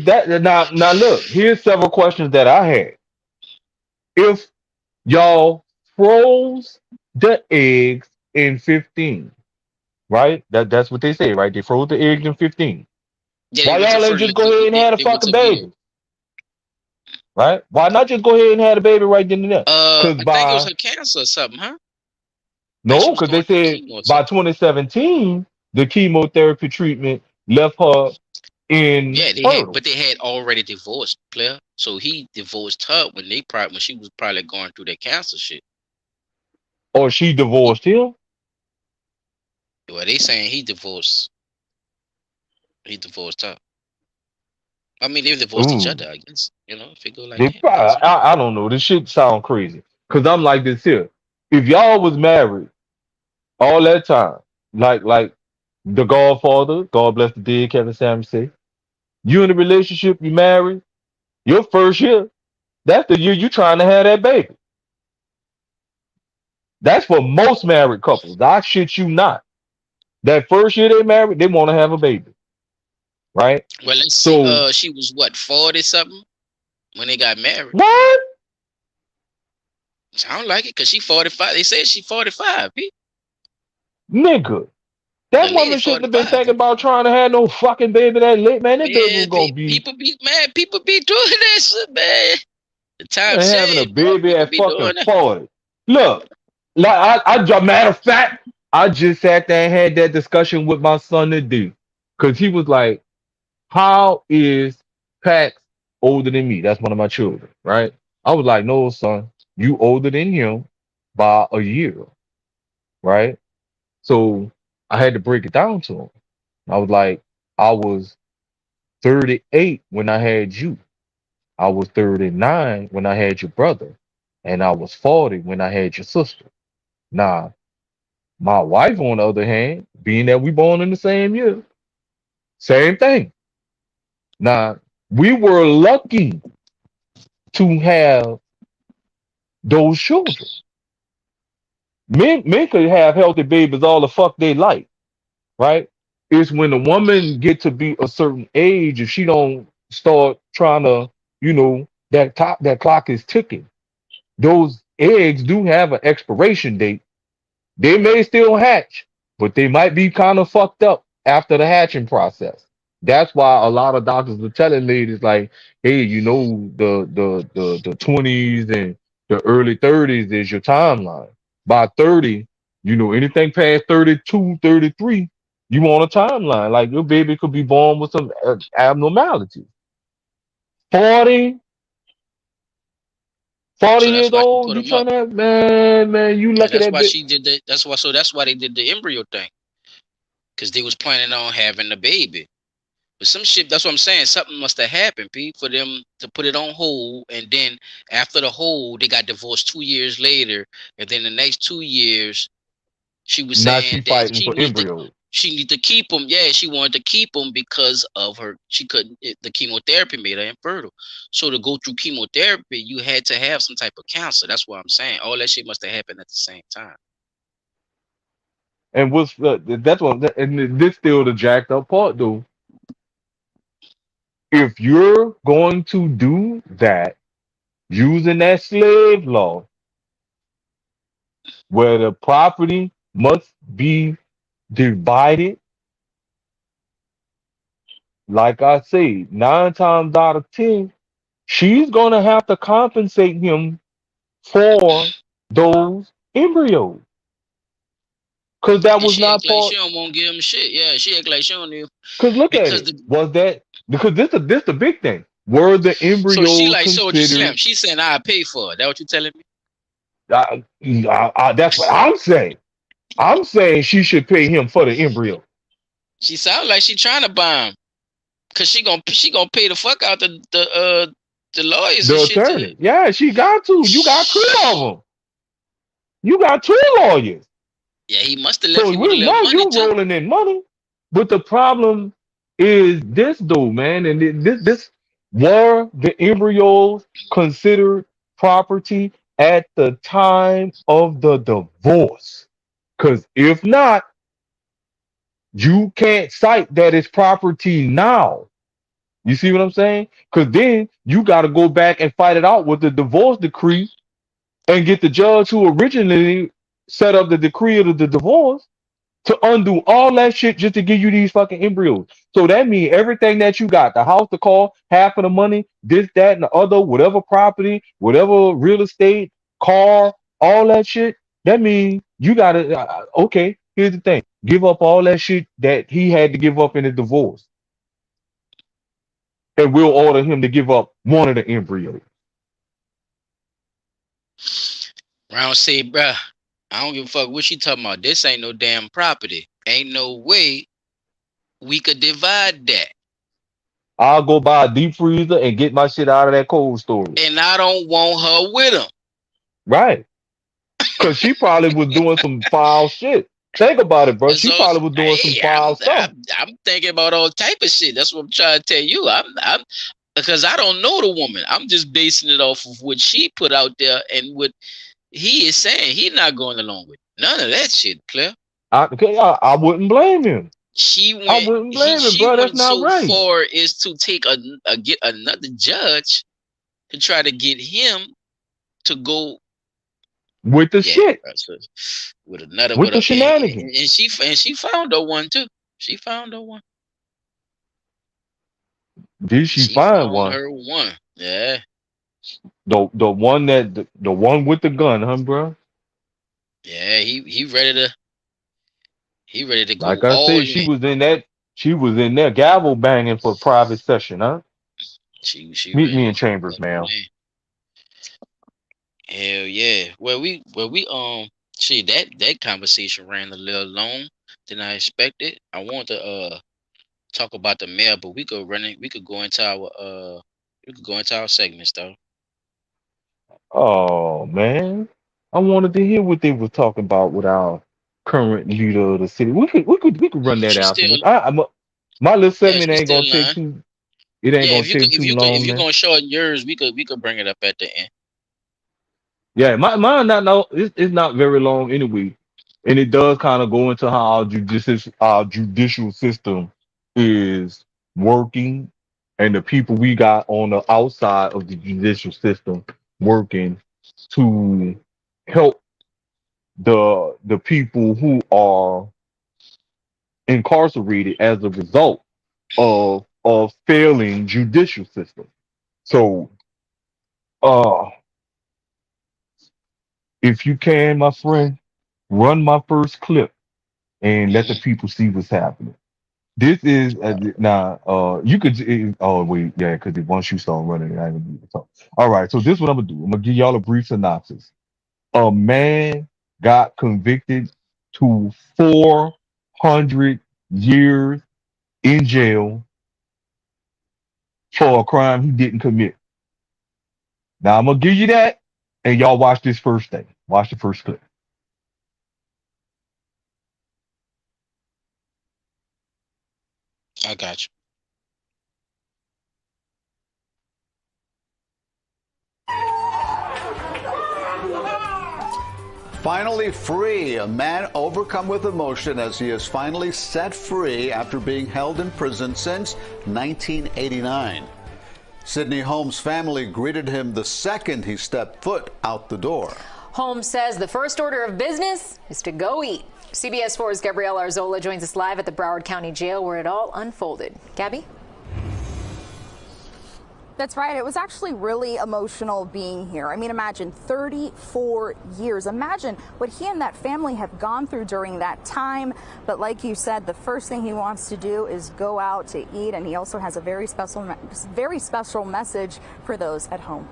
that now look, here's several questions that I had. If y'all froze the eggs in 15, right? That's what they say, right? They froze the eggs in 15. Yeah, they Why went to y'all ain't fertile. just go ahead and have a They went fucking to veto. baby? Right? Why not just go ahead and have a baby right then and there? Cause I think it was by her cancer or something, huh? I think she no, was because they going through said chemo or by something. 2017 the chemotherapy treatment left her Yeah, infertile. they had already divorced, player. So he divorced her when she was probably going through that cancer shit. Or she He, divorced him. well, they saying he divorced her. I mean, they divorced each Ooh. other, I guess. If it go like They that, I guess. probably, I don't know. This shit sound crazy. Cause I'm like this here. If y'all was married all that time, like the Godfather, God bless the dead, Kevin Samuels say, you in a relationship, you married, your first year, that's the year you trying to have that baby. That's for most married couples. I shit you not. That first year they married, they want to have a baby, right? Well, let's see. So She was what, 40 something when they got married. what, Sound like it, cause she 45. They said she 45. Pete. nigga? That lady woman shouldn't have been 45. thinking about trying to have no fucking baby that late, man. That baby was Man, gonna be people be mad. People be doing that shit, man. The time having a saved, bro. baby People at be fucking doing that. 40. Look, like matter of fact, I just sat there and had that discussion with my son today. Cause he was like, how is Pax older than me? That's one of my children, right? I was like, no, son, you older than him by a year, right? So I had to break it down to him. I was like, I was 38 when I had you. I was 39 when I had your brother. And I was 40 when I had your sister. Now, my wife, on the other hand, being that we born in the same year, same thing. Now, we were lucky to have those children. Men could have healthy babies all the fuck they like, right? It's when the woman get to be a certain age, if she don't start trying to, that clock is ticking. Those eggs do have an expiration date. They may still hatch, but they might be kind of fucked up after the hatching process. That's why a lot of doctors are telling ladies like, hey, the 20s and the early 30s is your timeline. By 30, anything past 32, 33, you want a timeline. Like your baby could be born with some abnormalities. 40, So 40 that's years why she old, put you him up. trying to have, man, you Yeah, lucky that's that why bit. she did that. That's why. So that's why they did the embryo thing, because they was planning on having the baby. But some shit. That's what I'm saying. Something must have happened, Pete, for them to put it on hold. And then after the hold, they got divorced 2 years later. And then the next 2 years, she was Now she saying that fighting for embryos. she need to keep him. Yeah, she wanted to keep him because of her. She couldn't. The chemotherapy made her infertile. So to go through chemotherapy, you had to have some type of cancer. That's what I'm saying. All that shit must have happened at the same time. And that's what, and this still the jacked up part though. If you're going to do that using that slave law, where the property must be divided, like I say, 9 times out of 10, she's gonna have to compensate him for those embryos, because that And was she act not like she part. don't want to give him shit. Yeah, she act like she don't even Because look at because it, the was that because this the big thing? Were the so she embryos like Soldier Slim. considered? She saying I pay for it. That what you telling me? That's what I'm saying. I'm saying she should pay him for the embryo. She sound like she trying to buy him because she gonna pay the fuck out the lawyers and The shit to. attorney. Yeah, she got to. You got two of them. You got two lawyers. Yeah, he must have left So you with a we little know money you too. rolling in money. But the problem is this though, man. And this were the embryos considered property at the time of the divorce? Because if not, you can't cite that it's property now. You see what I'm saying? Because then you got to go back and fight it out with the divorce decree and get the judge who originally set up the decree of the divorce to undo all that shit just to give you these fucking embryos. So that means everything that you got, the house, the car, half of the money, this, that, and the other, whatever property, whatever real estate, car, all that shit. That means you gotta, okay, here's the thing. Give up all that shit that he had to give up in the divorce. And we'll order him to give up one of the embryos. Round say, bruh, I don't give a fuck what she talking about. This ain't no damn property. Ain't no way we could divide that. I'll go buy a deep freezer and get my shit out of that cold storage. And I don't want her with him. Right. Because she probably was doing some foul shit. Think about it, bro. And She so, probably was doing some hey, foul stuff. I'm thinking about all type of shit. That's what I'm trying to tell you. I'm because I don't know the woman. I'm just basing it off of what she put out there and what he is saying. He's not going along with none of that shit, Claire. I wouldn't blame him. She I went wouldn't he blame him, she bro. That's went not so right. far as to take a get another judge to try to get him to go with the Yeah, shit, bro. So with another with with the a shenanigans. and she found her one too. She found her one. Did she She find found one? her one. Yeah, The one that the one with the gun, huh, bro? yeah. He ready to go Like I all said, in. she was in there gavel banging for private session, huh? She Meet ready me to in go chambers, all man. in. Hell yeah. Well we see that conversation ran a little long than I expected. I want to talk about the mail, but we could go into our segments though. Oh man, I wanted to hear what they were talking about with our current leader of the city. We could run that She's still afterwards. My little yeah, segment she's ain't still gonna take lying. too. It ain't Yeah, gonna take too if long, you're man. gonna shorten yours, we could bring it up at the end. Yeah, mine not no. It's not very long anyway, and it does kind of go into how our judicial system is working, and the people we got on the outside of the judicial system working to help the people who are incarcerated as a result of failing judicial system. So, uh, if you can, my friend, run my first clip and let the Hmm. people see what's happening. This is now. You could. Oh wait, yeah, because once you start running, I ain't gonna be able to talk. All right, so this is what I'm gonna do. I'm gonna give y'all a brief synopsis. A man got convicted to 400 years in jail for a crime he didn't commit. Now I'm gonna give you that, and y'all watch this first thing. Watch the first clip. I got you. Finally free. A man overcome with emotion as he is finally set free after being held in prison since 1989. Sidney Holmes' family greeted him the second he stepped foot out the door. Holmes says the first order of business is to go eat. CBS 4's Gabrielle Arzola joins us live at the Broward County Jail where it all unfolded. Gabby? That's right. It was actually really emotional being here. I mean, imagine 34 years. Imagine what he and that family have gone through during that time. But like you said, the first thing he wants to do is go out to eat. And he also has a very special message for those at home.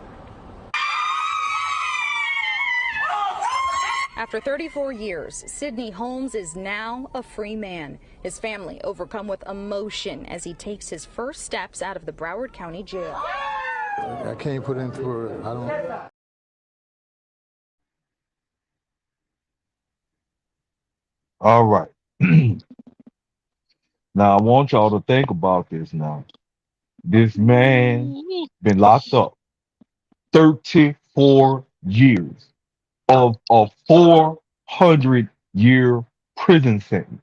After 34 years, Sidney Holmes is now a free man. His family overcome with emotion as he takes his first steps out of the Broward County Jail. I can't put into it. I don't. All right. Now I want y'all to think about this now. This man Ooh. been locked up 34 years of a 400-year prison sentence.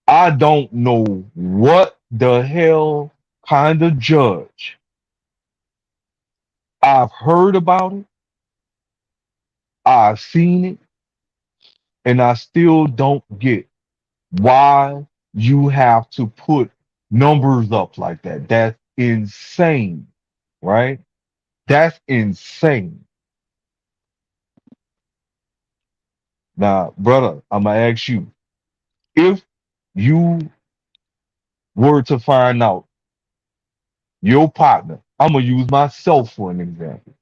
I don't know what the hell kind of judge. I've heard about it, I've seen it, and I still don't get why you have to put numbers up like that. That's insane, right? That's insane. Now, brother, I'm gonna ask you, if you were to find out your partner, I'm gonna use myself for an example,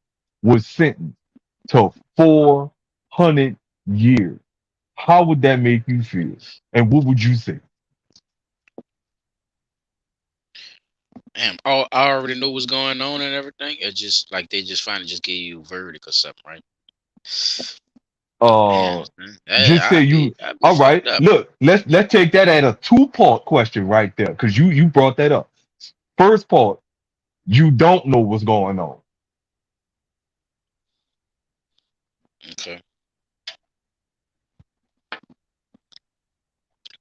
was sentenced to 400 years, how would that make you feel? And what would you say? Damn, I already know what's going on and everything. It's just like they just finally just gave you a verdict or something, right? Uh, Damn, man. just say you. I'd be All fucked right, up. look, let's take that at a two-part question right there, because you brought that up. First part, you don't know what's going on. Okay.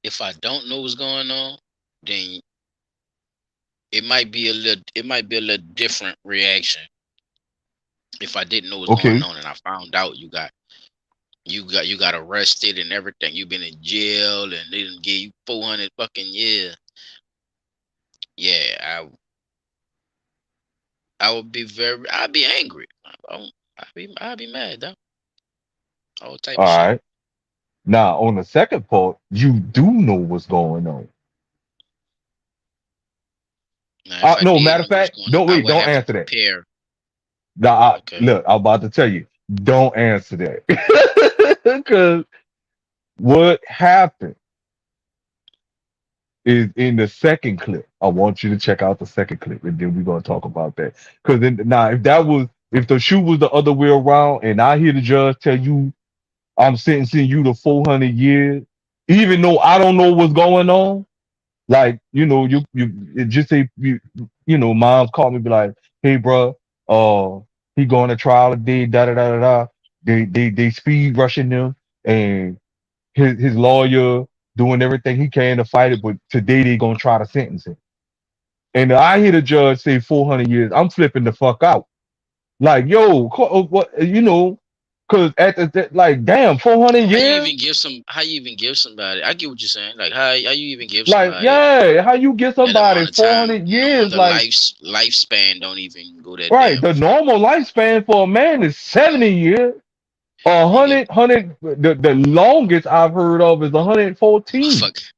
If I don't know what's going on, then it might be a little different reaction. If I didn't know what's going Okay. on and I found out you got arrested and everything, you've been in jail and they didn't give you 400 fucking years. Yeah, I would be I'd be angry. I'd be mad though. All type All of shit. right. Now, on the second part, you do know what's going on. Now, if I No, did matter know of what's fact, going on, don't I wait, would don't have to answer that. prepare. Now, Okay. look, I'm about to tell you, don't answer that. Because what happened is in the second clip. I want you to check out the second clip, and then we're gonna talk about that. Because now, if the shoe was the other way around, and I hear the judge tell you I'm sentencing you to 400 years, even though I don't know what's going on. Like, it just say moms call me, be like, hey, bro, he going to trial today, da da da da da. They speed rushing them, and his lawyer doing everything he can to fight it, but today they gonna try to sentence him. And I hear the judge say 400 years. I'm flipping the fuck out. Like, yo, what, because like, damn, 400 years. How you even give somebody? I get what you're saying. Like how you even give Like, somebody yeah, how you get that amount somebody of time 400 knowing years? the Like, lifespan don't even go that right, damn the far. normal lifespan for a man is 70 years. Nigga, 100, the longest I've heard of is 114, motherfucker,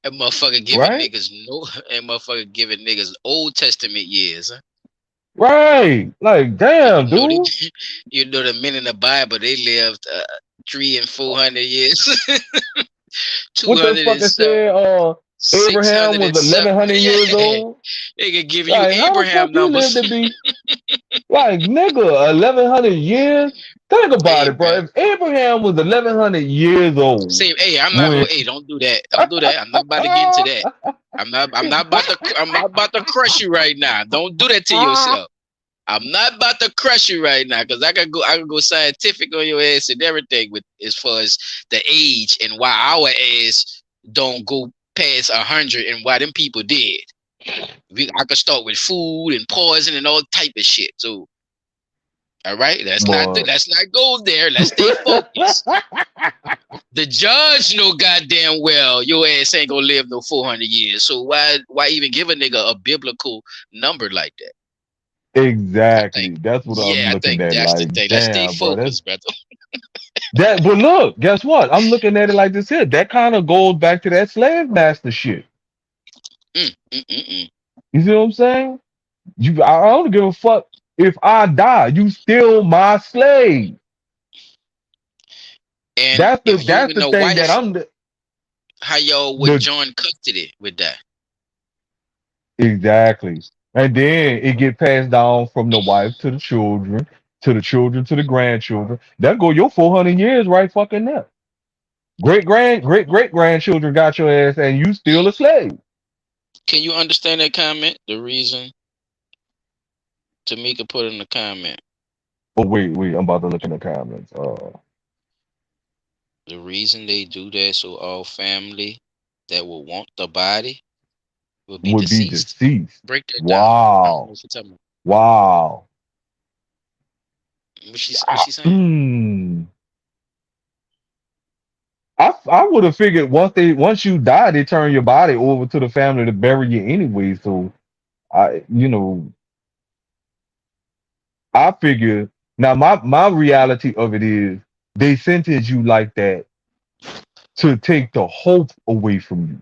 that motherfucker giving right? niggas no, that motherfucker giving niggas Old Testament years. Huh? Right. Like, And damn, dude. you know the men in the Bible they lived 300 and 400 years, two What the hundred fuck and I seven, said? six Abraham hundred was and seven. 1100 years Yeah, old. they can give you Like, how the fuck Abraham you live numbers. to be like, nigga, 1100 years? Think about Hey it, bro. man, If Abraham was 1100 years old say hey, I'm not gonna. when Hey, don't do that. Don't do that. I'm not about to get into that. I'm not about to crush you right now. Don't do that to yourself. I'm not about to crush you right now because I can go scientific on your ass and everything with as far as the age and why our ass don't go past 100 and why them people did. I could start with food and poison and all type of shit. So all right, boy. let's not go there. Let's stay focused. The judge know goddamn well your ass ain't gonna live no 400 years. So why even give a nigga a biblical number like that? I think, Exactly. That's what I'm yeah, I looking think at. that's the Like, thing. Let's stay damn, bro. That's focused, brother. that. But look, guess what? I'm looking at it like this here. That kind of goes back to that slave master shit. Mm, mm, mm, mm. You see what I'm saying? I don't give a fuck if I die. You still my slave. And That's the if you that's even the know thing that wife, I'm how y'all would the join custody with that? exactly. And then it get passed down from the wife to the children, to the children to the grandchildren. That go your 400 years right fucking there. Great great grandchildren got your ass, and you still a slave. Can you understand that comment? The reason Tamika put in the comment. Oh wait, I'm about to look in the comments. The reason they do that so all family that will want the body will be Would be deceased. deceased. Break that down. I don't know Wow, what you're talking about. wow. What she saying? Hmm. I would have figured once you die, they turn your body over to the family to bury you anyway. So I figure now my reality of it is they sentence you like that to take the hope away from you,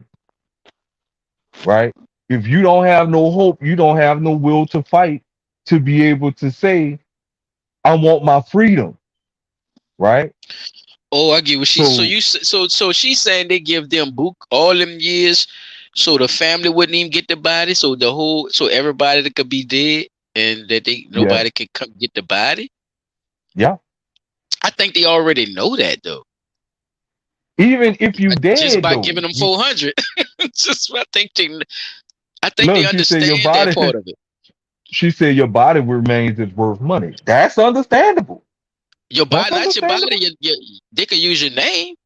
right? If you don't have no hope, you don't have no will to fight to be able to say, I want my freedom, right? Oh, I get what she. So So you so she's saying they give them book all them years, so the family wouldn't even get the body. So everybody that could be dead and that they yeah, nobody can come get the body. yeah. I think they already know that though. Even if you Just dead by though, giving them 400. Just I think they look, she said your understand that body. part of it. She said your body remains is worth money. That's understandable. Your That's body, not your body. understandable. They could use your name.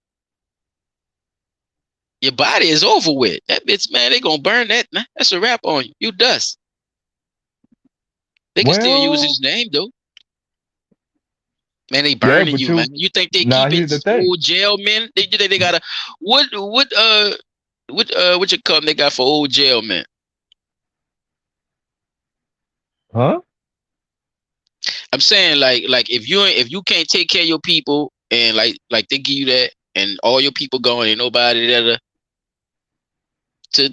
Your body is over with. That bitch, man, they gonna burn that. Man. That's a wrap on you. You dust. They can still use Well, his name though. Man, they Yeah, burning but you, man. You think they now keeping here's the thing, old jail men? They think they got a what you call them they got for old jail men? huh? I'm saying like if you can't take care of your people and like they give you that and all your people going and nobody there to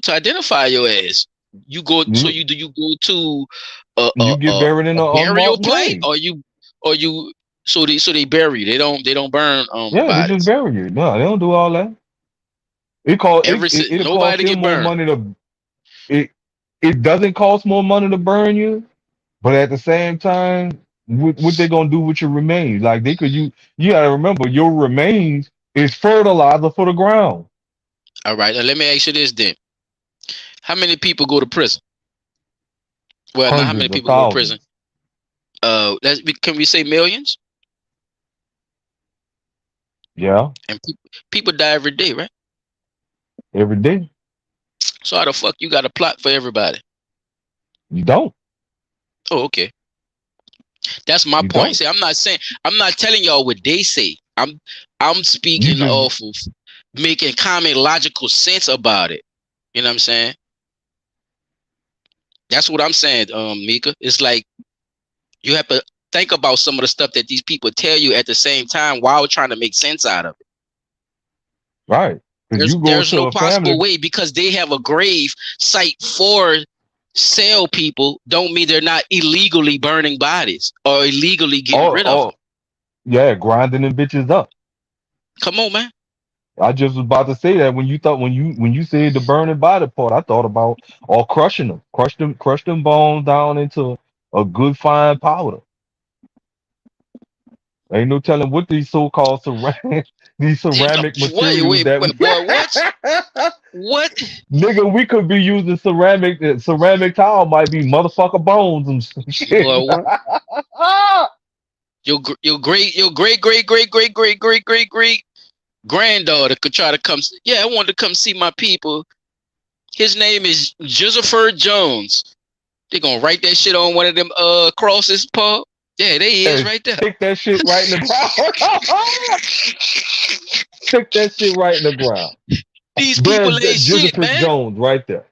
to identify your ass. You go so You you go to a a, you get a, buried in a an burial unmarked plate grave. or you so they bury. They don't burn Yeah, they just bodies. bury you. No, they don't do all that. It'll cost Nobody them get more burned. money to it. It doesn't cost more money to burn you, but at the same time, what they gonna do with your remains? Like you gotta remember your remains is fertilizer for the ground. All right, now let me ask you this then. How many people go to prison? Well, not how many Hundreds of people go to prison. thousands. Can we say millions? Yeah, And people die every day, right? every day. So how the fuck you got a plot for everybody? You don't. Oh, okay. That's my You point. don't. See, I'm not telling y'all what they say. I'm You speaking just off of making common logical sense about it. You know what I'm saying? That's what I'm saying, Mika. It's like you have to think about some of the stuff that these people tell you at the same time while trying to make sense out of it. right. Because you go There's to no a possible family. way because they have a grave site for sale people don't mean they're not illegally burning bodies or illegally getting Oh, rid of them. oh, yeah, grinding them bitches up. Come on, man. I just was about to say that when you said the burning body part, I thought about or crushing them, crush them bones down into a good fine powder. Ain't no telling what these so-called ceramic these ceramic materials that we Wait, boy, what? What? nigga we could be using ceramic tile might be motherfucker bones and some shit. Boy, what? Your great granddaughter could try to come. Yeah, I wanted to come see my people. His name is Josepher Jones. They gonna write that shit on one of them crosses, Paul. Yeah, there he is And right there. stick that shit right in the ground. Stick that shit right in the ground. These people There's ain't shit, Joseph man. Jones right there.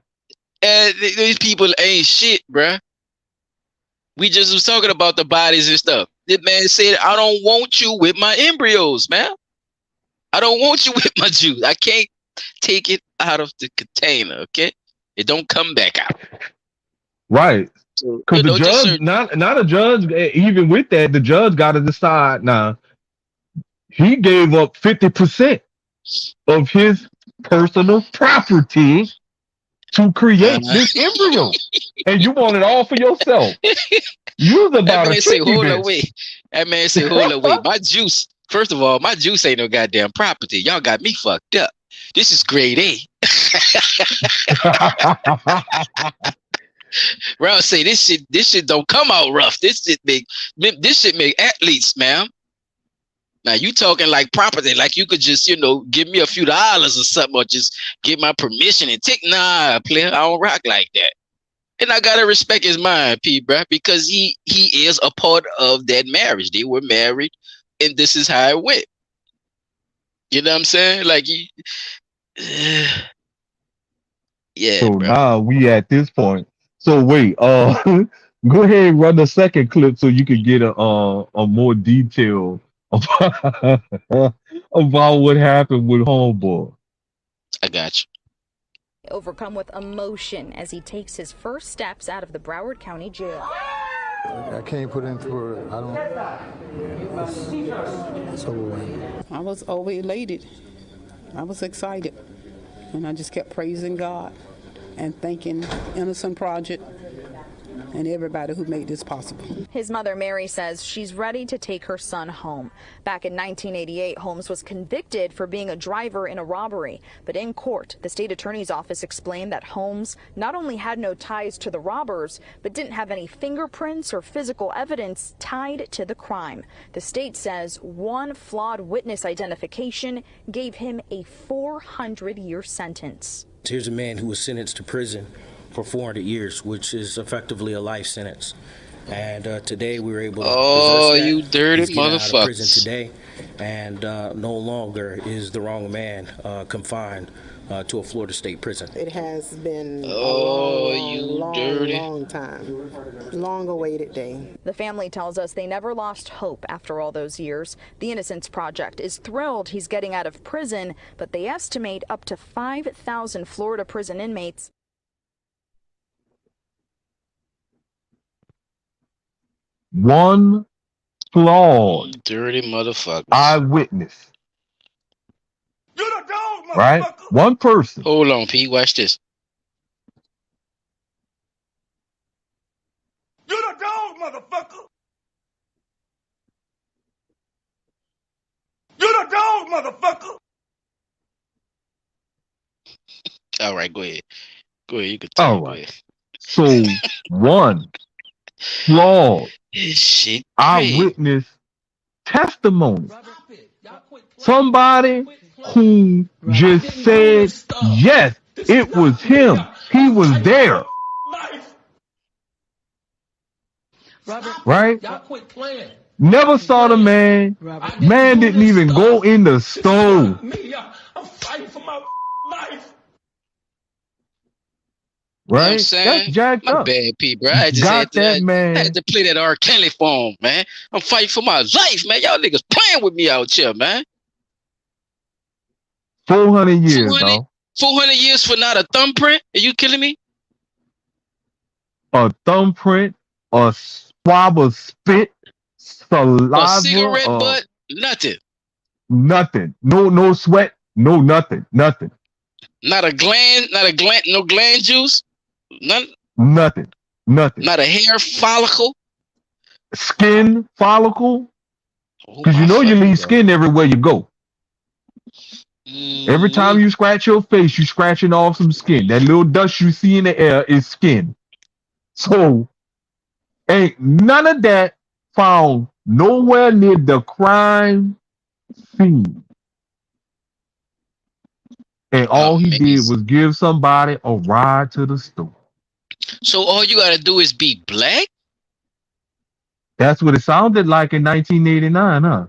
And these people ain't shit, bruh. We just was talking about the bodies and stuff. This man said, I don't want you with my embryos, man. I don't want you with my juice. I can't take it out of the container, okay? It don't come back out. Right. So, Because the just judge, certain. not a judge, even with that, the judge got to decide. Now, he gave up 50% of his personal property to create Uh, this embryo. And you want it all for yourself. You's that about a man say, tricky hold bitch. away. That man say, hold away. My juice, first of all, my juice ain't no goddamn property. Y'all got me fucked up. This is grade A. Round say this shit don't come out rough. This shit make athletes, man. Now you talking like property, like you could just, give me a few dollars or something, or just give my permission and take. Nah, player, I don't rock like that. And I gotta respect his mind, P, bruh, because he is a part of that marriage. They were married, and this is how it went. You know what I'm saying? Like, yeah, So bro. now we at this point. So wait, go ahead and run the second clip so you can get a more detail about, about what happened with Homeboy. I got you. Overcome with emotion as he takes his first steps out of the Broward County Jail. I can't put into words. I don't. It's overwhelming. I was over elated. I was excited. And I just kept praising God and thanking Innocent Project and everybody who made this possible. His mother, Mary, says she's ready to take her son home. Back in 1988, Holmes was convicted for being a driver in a robbery. But in court, the state attorney's office explained that Holmes not only had no ties to the robbers, but didn't have any fingerprints or physical evidence tied to the crime. The state says one flawed witness identification gave him a 400-year sentence. Here's a man who was sentenced to prison for 400 years, which is effectively a life sentence. And today we were able to reverse Oh, that. you dirty He's getting out of prison motherfuckers. today, and no longer is the wrong man confined to a Florida state prison. It has been a Oh, you dirty. long time, long awaited day. The family tells us they never lost hope after all those years. The Innocence Project is thrilled he's getting out of prison, but they estimate up to 5,000 Florida prison inmates. One flawed You dirty motherfuckers. eyewitness, right? One person. Hold on, Pete. Watch this. All right, go ahead. Go ahead. You can All talk. Go right. ahead. So one flawed This shit crazy. eyewitness testimony. Somebody who just said, yes, it was him. He was there. Right? Never saw the man. Man didn't even go in the stove. You know what I'm Right? That's saying? jacked My up. bad, Pete, bro. I just Got that I had man to play that R. Kelly phone, man. I'm fighting for my life, man. Y'all niggas playing with me out here, man. 400 years, 400, though. 400 years for not a thumbprint? Are you killing me? A thumbprint, a swab of spit, A saliva, cigarette butt? Nothing. nothing. No sweat, no nothing. Not a gland, no gland juice. None. Nothing. Not a hair follicle. Skin follicle, Oh because my you know you fucking leave God. skin everywhere you go. Every time Mm, you scratch your face, you scratching off some skin. That little dust you see in the air is skin. So ain't none of that found nowhere near the crime scene. And all he did amazing. was give somebody a ride to the store. So all you gotta do is be black? That's what it sounded like in 1989, huh?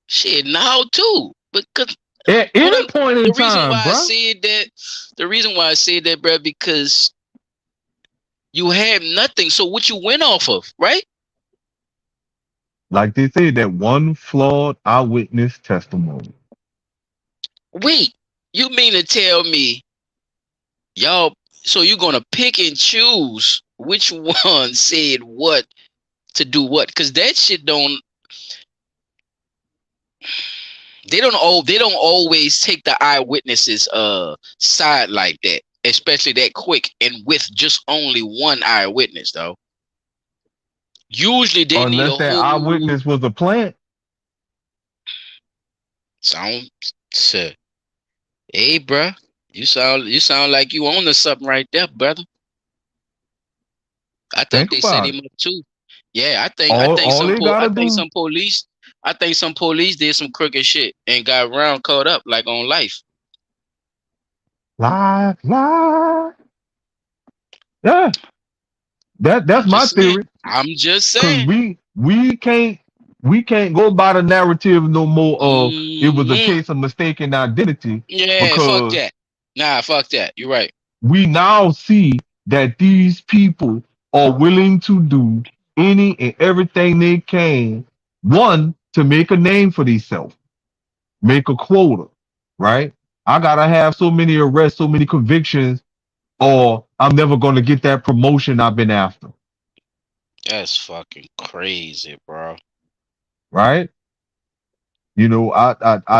Shit, now too. Because At what any I'm point in the reason time, why I bruh. said that, bro, because you have nothing. So what you went off of, right? Like they said, that one flawed eyewitness testimony. Wait, you mean to tell me y'all? So you're gonna pick and choose which one said what to do what? Because that shit don't. They don't always take the eyewitnesses side like that, especially that quick and with just only one eyewitness though. Usually they need a Unless that whole eyewitness was a plant. sound. Shit. Hey, bruh, you sound like you own to something right there, brother. I think Think they set about it. him up too. Yeah, All they gotta do, I think some police did some crooked shit and got around caught up like on life. lie. Yeah, I'm that's my just saying. theory. I'm just Cause saying. we can't go by the narrative no more of it was a Hmm. case of mistaken identity, Yeah, fuck because that. Nah, fuck that. You're right. we now see that these people are willing to do any and everything they can, one, to make a name for themselves, make a quota, right? I gotta have so many arrests, so many convictions, or I'm never gonna get that promotion I've been after, That's fucking crazy, bro. right?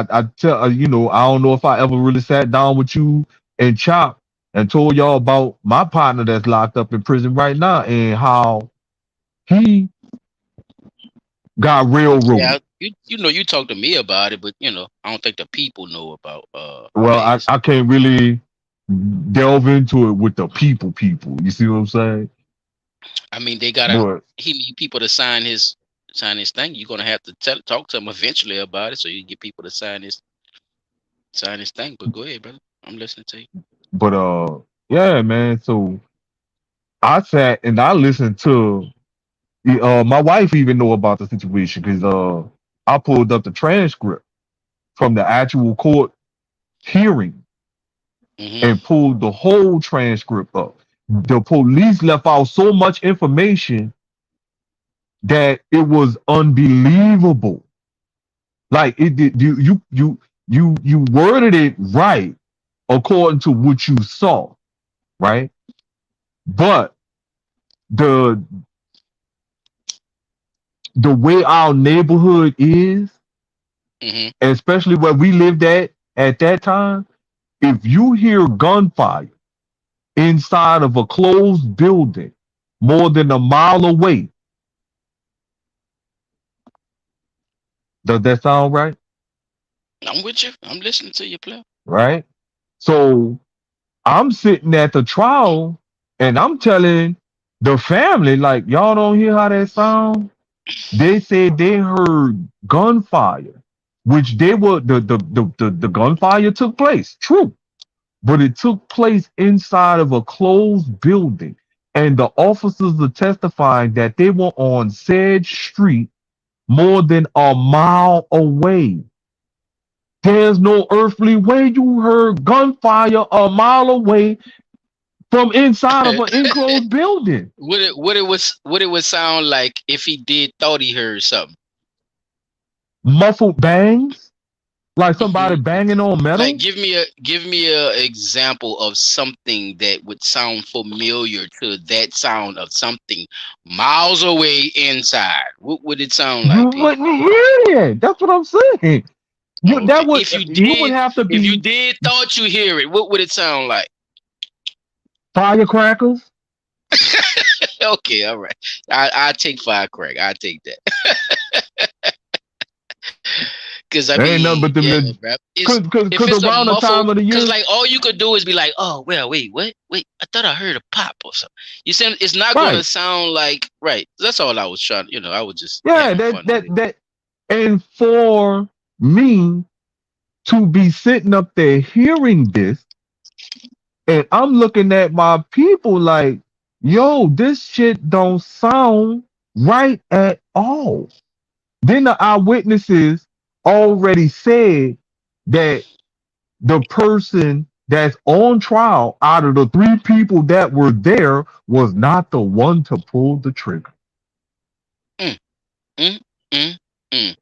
I tell I don't know if I ever really sat down with you and Chop and told y'all about my partner that's locked up in prison right now and how he got Yeah, railroaded. you talked to me about it, but I don't think the people know about Well, Vegas. I can't really delve into it with the people. You see what I'm saying? I mean, they gotta But he need people to sign his thing. You're gonna have to talk to him eventually about it, so you get people to sign his thing. But go ahead, brother. I'm listening to you. but yeah, man. So I sat and I listened to My wife even know about the situation because I pulled up the transcript from the actual court hearing Mm-hmm. and pulled the whole transcript up. The police left out so much information that it was unbelievable. Like it did you worded it right according to what you saw, right? But the the way our neighborhood is, Mm-hmm. especially where we lived at that time, if you hear gunfire inside of a closed building more than a mile away, does that sound right? I'm with you. I'm listening to you, play. Right? So I'm sitting at the trial and I'm telling the family, like, y'all don't hear how that sound? They said they heard gunfire, which they were the gunfire took place. True. But it took place inside of a closed building. And the officers are testifying that they were on said street more than a mile away. There's no earthly way you heard gunfire a mile away from inside of an enclosed building. What it would sound like if he did thought he heard something. Muffled bangs, like somebody Hmm. banging on Like metal. give me a example of something that would sound familiar to that sound of something miles away inside. What would it sound You like, P? wouldn't hear it. That's what I'm saying. Okay. You would have to If you be did thought you hear it, what would it sound like? firecrackers. Okay, all right. I take firecracker. I take that. Cause I There ain't nothing mean, but them. yeah, bro. It's if Cause it's a around the muffled, time of the cause year, like all you could do is be like, oh well, wait, what? Wait, I thought I heard a pop or something. You said it's not gonna right? sound like right. That's all I was trying. I was just Yeah, having that fun with that it. that. And for me to be sitting up there hearing this, and I'm looking at my people like, yo, this shit don't sound right at all. Then the eyewitnesses already said that the person that's on trial out of the three people that were there was not the one to pull the trigger. Mm, mm, mm, mm.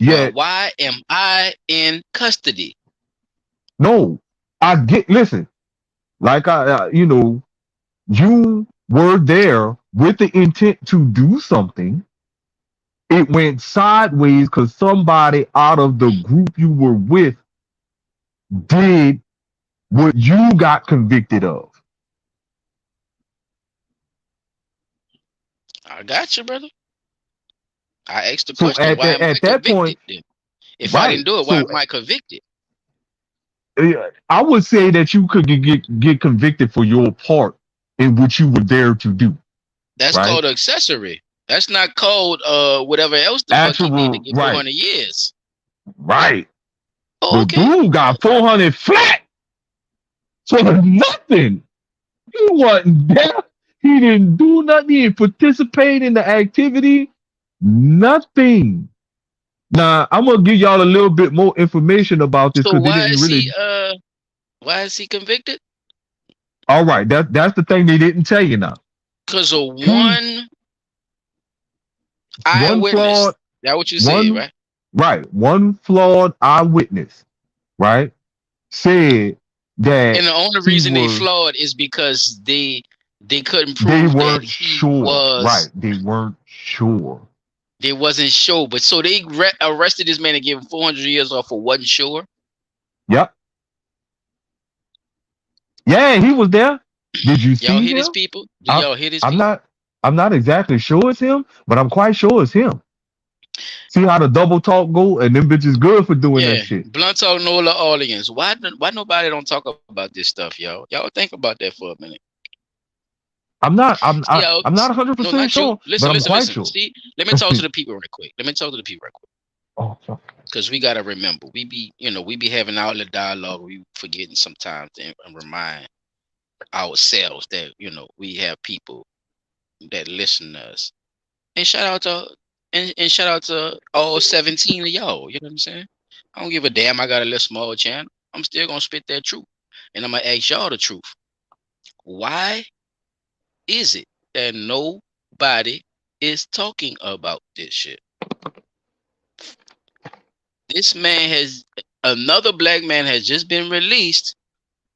Well, Yet, why am I in custody? no, listen, like you were there with the intent to do something. It went sideways because somebody out of the group you were with did what you got convicted of. I got you, brother. I asked the So question, why am I at that point, convicted then? If I didn't right? do it, why So am I convicted? I would say that you could get convicted for your part in what you were there to do, That's right? called accessory. That's not called whatever else the fuck he did to Actual, get right, 400 years. right. Oh, The okay. dude got 400 flat for nothing. He wasn't there. He didn't do nothing. He didn't participate in the activity. Nothing. Now I'm gonna give y'all a little bit more information about this So because they didn't really. why is he convicted? All right, that's the thing they didn't tell you now. Because of He one one eyewitness. flawed That what you said, one right? right one flawed eyewitness, right, said And that the only he reason they was flawed is because they couldn't they prove that weren't he sure, was right? They weren't sure. they wasn't sure. But so they arrested this man and gave him 400 years off for wasn't sure. Yep. Yeah, he was there. Did you Y'all see hear this, him? people? Do I, y'all hear this, I'm people? not. I'm not exactly sure it's him, but I'm quite sure it's him. See how the double talk go, and them bitches good for doing that Yeah, shit. blunt talk, Nola audience. Why nobody don't talk about this stuff, y'all? Y'all think about that for a minute. I'm not. I'm. See, y'all, I'm not 100 no, percent not you. sure, but Listen, I'm listen, quite listen. sure. See, let me talk to the people right quick. Let me talk to the people right quick. Oh, fuck. Because we gotta remember, we be having outlet dialogue. We forgetting sometimes and remind ourselves that we have people that listen to us. And shout out to all 17 of y'all. You know what I'm saying? I don't give a damn. I got a little small channel. I'm still gonna spit that truth, and I'm gonna ask y'all the truth. Why is it that nobody is talking about this shit? This man has Another black man has just been released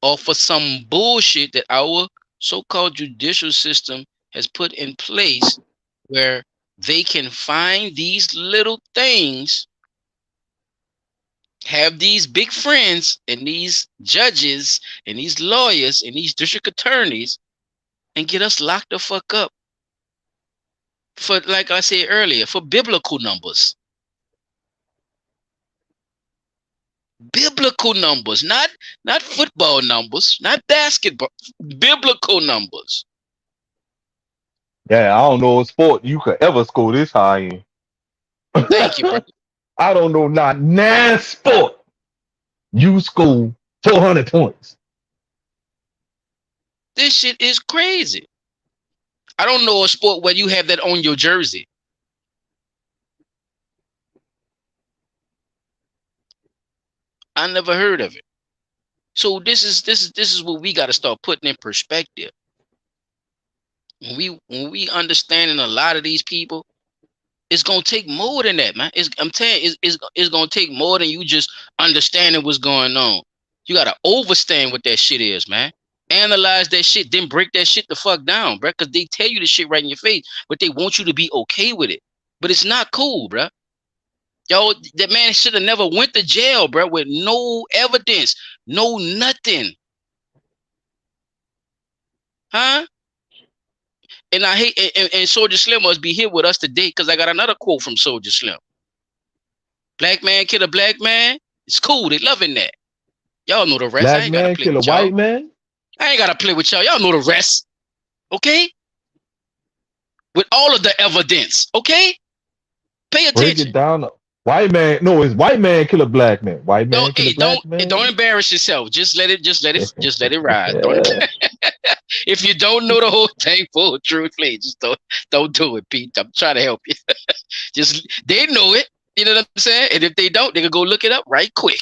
off of some bullshit that our so-called judicial system has put in place, where they can find these little things, have these big friends and these judges and these lawyers and these district attorneys, and get us locked the fuck up for, like I said earlier, for biblical numbers. Biblical numbers, not football numbers, not basketball, biblical numbers. Yeah, I don't know a sport you could ever score this high in. Thank you, brother. I don't know not nan sport you score 400 points. This shit is crazy. I don't know a sport where you have that on your jersey. I never heard of it. So this is what we got to start putting in perspective. When we understanding a lot of these people, it's gonna take more than that, man. I'm telling you, it's gonna take more than you just understanding what's going on. You gotta understand what that shit is, man. Analyze that shit, then break that shit the fuck down, bro. Because they tell you the shit right in your face, but they want you to be okay with it. But it's not cool, bro. Yo, that man should have never went to jail, bro, with no evidence, no nothing. Huh? And I hate, and Soldier Slim must be here with us today, because I got another quote from Soldier Slim. Black man kill a black man. It's cool. They loving that. Y'all know the rest. I Black ain't gotta man play kill a with y'all. white man. I ain't gotta play with y'all. Y'all know the rest. Okay? With all of the evidence. Okay? Pay Break it attention. down. White man, no, it's white man kill a black man. White man Don't kill a hey, don't black don't man. embarrass yourself. Just let it ride. Don't if you don't know the whole thing full truthfully, just don't do it, Pete. I'm trying to help you. Just they know it. You know what I'm saying? And if they don't, they can go look it up right quick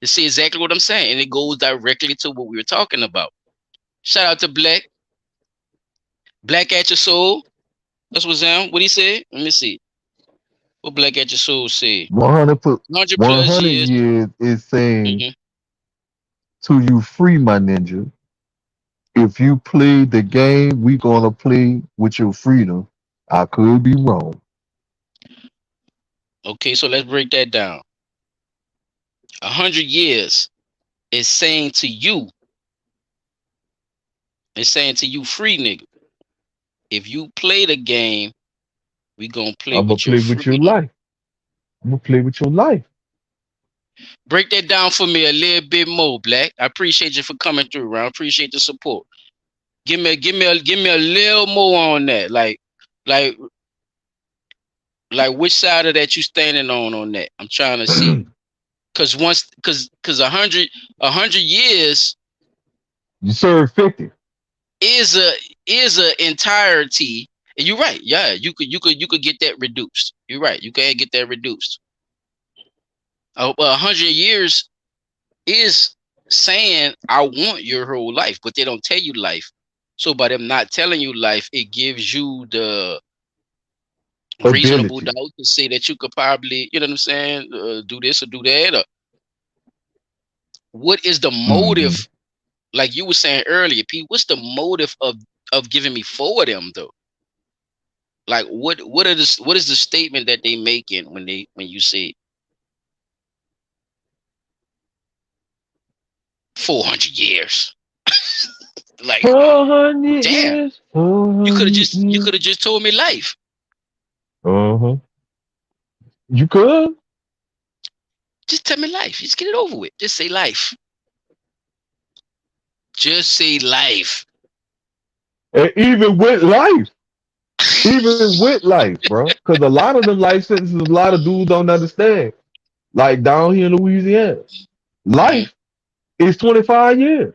to see exactly what I'm saying. And it goes directly to what we were talking about. Shout out to Black. Black at your soul. That's what's down. What he said? Let me see. What Black at your soul said? 100 put 100 plus 100 years. years is saying Hmm. to you free, my ninja. If you play the game, we gonna play with your freedom. I could be wrong. Okay, so let's break that down. 100 years is saying to you, free nigga. If you play the game, we gonna play I'm gonna with your play with your freedom. life. I'm gonna play with your life. Break that down for me a little bit more, Black. I appreciate you for coming through, Ron. I appreciate the support. Give me a little more on that. Like like which side of that you standing on that? I'm trying to see. Cause 100 years You serve 50. is a entirety. And you're right. Yeah, you could get that reduced. You're right. You can get that reduced. 100 years is saying I want your whole life, but they don't tell you life. So by them not telling you life, it gives you the reasonable Ability. doubt to say that you could probably, you know what I'm saying, do this or do that. Or what is the Hmm. motive? Like you were saying earlier, Pete, what's the motive of giving me four of them though? Like what is the statement that they making when you say 400 years? Like, 400 damn, years. 400 you years. could have just told me life. Uh-huh. You could. Just tell me life. Just get it over with. Just say life. Just say life. And even with life. Even with life, bro. Because a lot of them life sentences, a lot of dudes don't understand. Like down here in Louisiana. Hmm. Life is 25 years.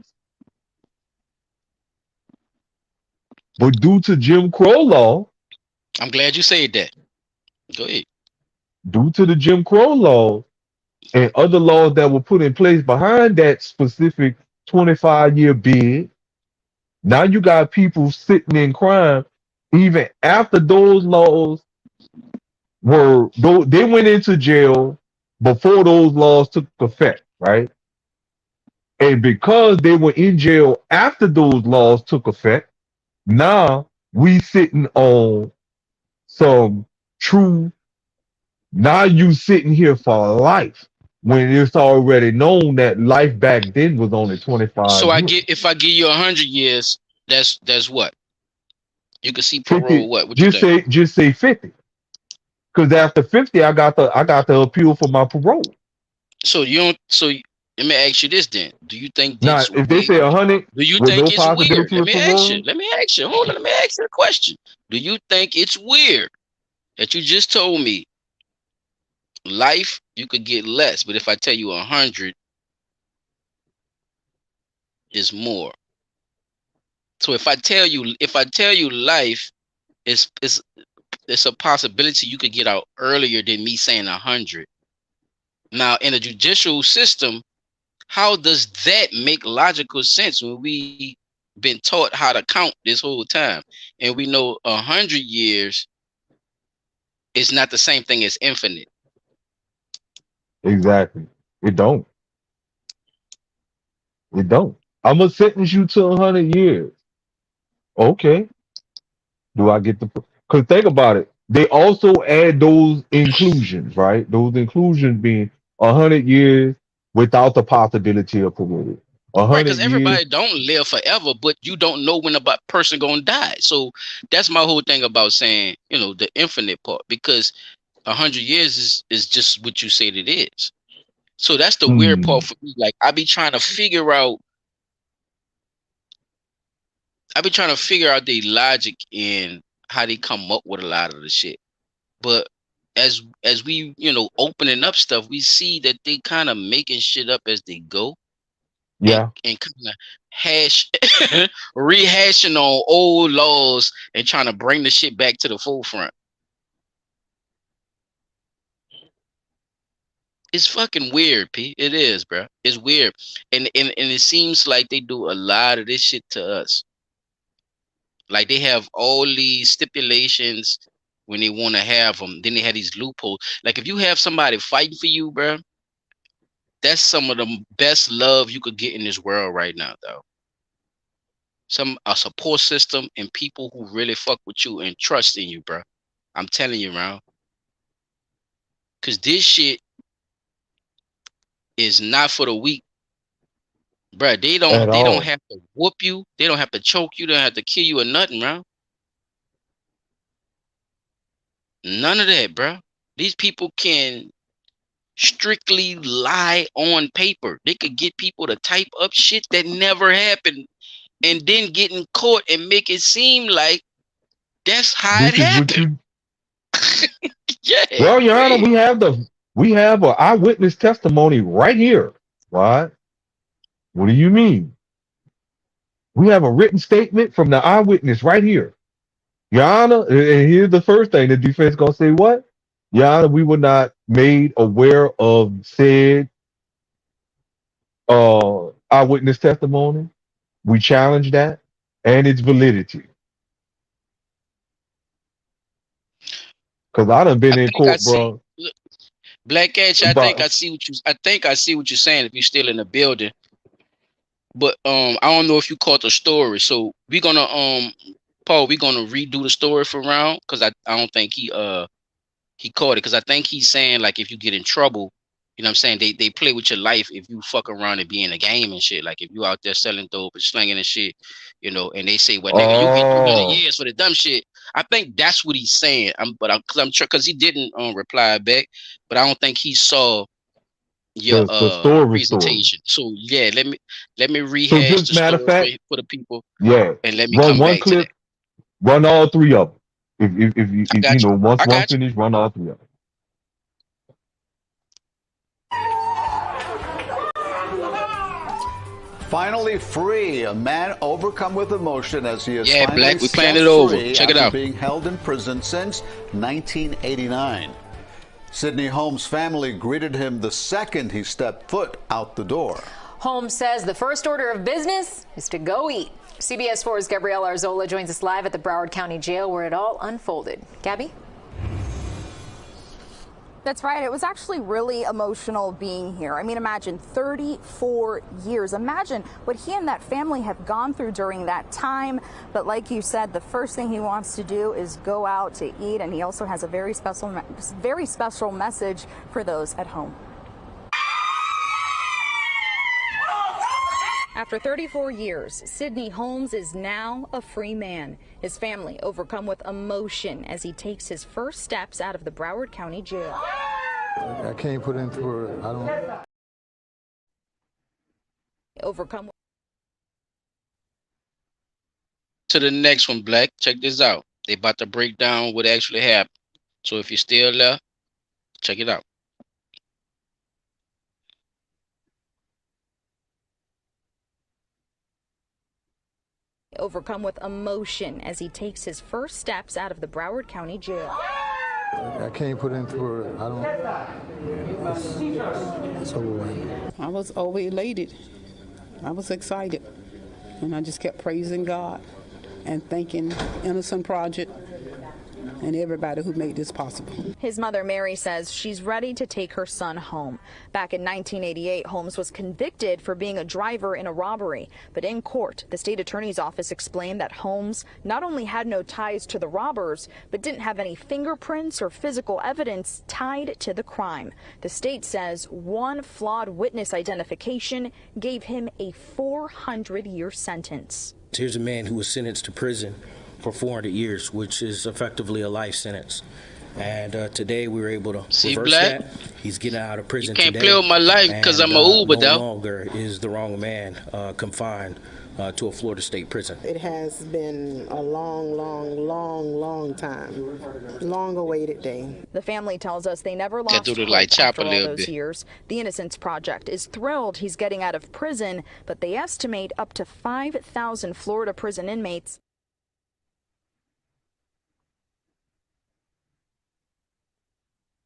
But due to Jim Crow law, I'm glad you said that. Go ahead. due to the Jim Crow law and other laws that were put in place behind that specific 25-year bid, now you got people sitting in crime even after those laws they went into jail before those laws took effect, right? And because they were in jail after those laws took effect, now we sitting on some true. Now you sitting here for life when it's already known that life back then was only So 25 years. if I give you 100 years, that's what you can see 50, parole. What you think? just say 50. Because after 50, I got the appeal for my parole. So you don't. Let me ask you this then. Do you think Now, that's if they say weird? 100 Do you with think no it's weird? possibility Let of me ask you. parole, Let me ask you. Hold on. Let me ask you a question. Do you think it's weird that you just told me life you could get less, but if I tell you 100 is more? So if I tell you life is it's a possibility you could get out earlier than me saying 100. Now in a judicial system, how does that make logical sense when we been taught how to count this whole time and we know 100 years is not the same thing as infinite? exactly. It don't. It don't. I'm gonna sentence you to 100 years. Okay. Do I get the? Because think about it. They also add those inclusions, right? Those inclusions being 100 years without the possibility of parole. A Right, hundred because years. everybody don't live forever, but you don't know when a person gonna die. So that's my whole thing about saying, the infinite part, because 100 years is just what you said it is. So that's the weird part Hmm. for me. Like I be trying to figure out the logic in how they come up with a lot of the shit. But as we, opening up stuff, we see that they kind of making shit up as they go, and Yeah. kind of hash rehashing on old laws and trying to bring the shit back to the forefront. It's fucking weird, P. It is, bro. It's weird. And it seems like they do a lot of this shit to us. Like they have all these stipulations when they want to have them. Then they have these loopholes. Like if you have somebody fighting for you, bro, that's some of the best love you could get in this world right now, though. A support system and people who really fuck with you and trust in you, bro. I'm telling you, bro. Cause this shit is not for the weak, bro. They don't At they don't all. have to whoop you. They don't have to choke you. They don't have to kill you or nothing, bro. None of that, bro. These people can strictly lie on paper. They could get people to type up shit that never happened and then get in court and make it seem like that's how it This is what happened. you. Yeah, Well, Your go Honor, ahead. we have an eyewitness testimony right here. What? What do you mean? We have a written statement from the eyewitness right here. Your Honor, and here's the first thing the defense gonna say: what? Your Honor, we were not made aware of said eyewitness testimony. We challenge that and its validity. Cause I done been I in think I court, see. bro. Look, Black Edge, I think But I see what you I think I see what you're saying if you're still in the building. But I don't know if you caught the story. So we're gonna Paul, we're gonna redo the story for round because I don't think he caught it, because I think he's saying like if you get in trouble, what I'm saying, they play with your life if you fuck around and be in a game and shit. Like if you out there selling dope and slinging and shit, and they say, well, nigga, you get 300 oh, years for the dumb shit. I think that's what he's saying. Because he didn't reply back, but I don't think he saw your the story. presentation. So yeah, let me So rehash just the matter of story fact, for the people, yeah, and let me run come one back to that. clip, run all three of them. If you I got you. once I one got you. finish, run all three of them. finally free. A man overcome with emotion as he is Yeah, finally Black, we playing set it over. free Check it after out. being held in prison since 1989. Sidney Holmes' family greeted him the second he stepped foot out the door. Holmes says the first order of business is to go eat. CBS 4's Gabrielle Arzola joins us live at the Broward County Jail where it all unfolded. Gabby? That's right. It was actually really emotional being here. I mean, imagine 34 years. Imagine what he and that family have gone through during that time. But like you said, the first thing he wants to do is go out to eat. And he also has a very special message for those at home. After 34 years, Sidney Holmes is now a free man. His family overcome with emotion as he takes his first steps out of the Broward County Jail. I can't put into it. I don't. Overcome. To the next one, Black. Check this out. They about to break down what actually happened. So if you're still there, check it out. Overcome with emotion as he takes his first steps out of the Broward County Jail. I can't put into it. I don't. It's overwhelming. I was overelated. I was excited. And I just kept praising God and thanking Innocent Project and everybody who made this possible. His mother, Mary, says she's ready to take her son home. Back in 1988, Holmes was convicted for being a driver in a robbery. But in court, the state attorney's office explained that Holmes not only had no ties to the robbers, but didn't have any fingerprints or physical evidence tied to the crime. The state says one flawed witness identification gave him a 400-year sentence. Here's a man who was sentenced to prison for 400 years, which is effectively a life sentence. And today we were able to See, reverse Black? that. He's getting out of prison You can't today. play with my life because I'm a Uber, no though. longer is the wrong man confined to a Florida state prison. It has been a long time. Long awaited day. The family tells us they never lost dude hope look like Chop after a all little those bit. years. The Innocence Project is thrilled he's getting out of prison, but they estimate up to 5,000 Florida prison inmates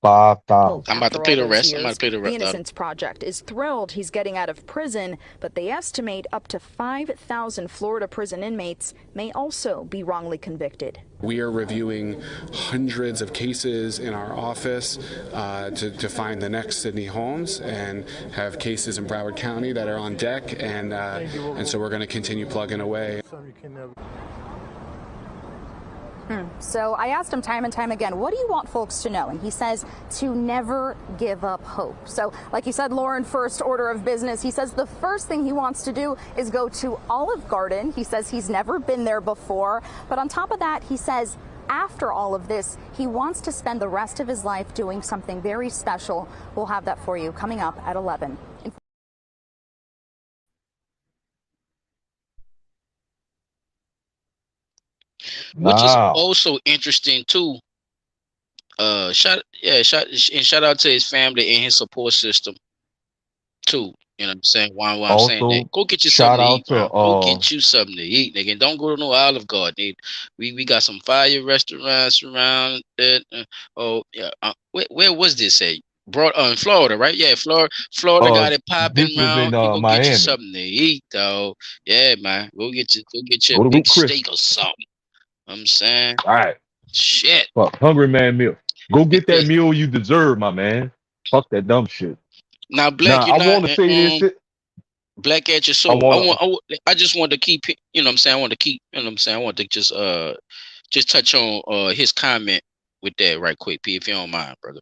5,000. I'm about to after play all the those rest. I'm years. about to play the The rest. Innocence Project is thrilled he's getting out of prison, but they estimate up to 5,000 Florida prison inmates may also be wrongly convicted. We are reviewing hundreds of cases in our office to find the next Sidney Holmes, and have cases in Broward County that are on deck, and so we're going to continue plugging away. So I asked him time and time again, what do you want folks to know? And he says to never give up hope. So like you said, Lauren, first order of business, he says the first thing he wants to do is go to Olive Garden. He says he's never been there before. But on top of that, he says after all of this, he wants to spend the rest of his life doing something very special. We'll have that for you coming up at 11. Which is Wow. also interesting too. Shout out to his family and his support system too. You know what I'm saying? Why I'm saying Also, that. Go get you shout something to out eat, to bro. Go get you something to eat, nigga. And don't go to no Olive Garden. We got some fire restaurants around it. Where was this at? Brought in Florida, right? Yeah, Florida got it popping this was around. in You go get you Miami. something to eat, though. Yeah, man. Go get you Go a to big Root Chris. steak or something. I'm saying, All right. shit. Fuck, hungry man meal. Go get that meal you deserve, my man. Fuck that dumb shit. Now, Black, Now, you're I not want to say this shit. Black at your I soul. want to. I just wanted to keep, you know what I'm saying? I wanted to keep, you know what I'm saying? I want to just touch on his comment with that right quick, P, if you don't mind, brother.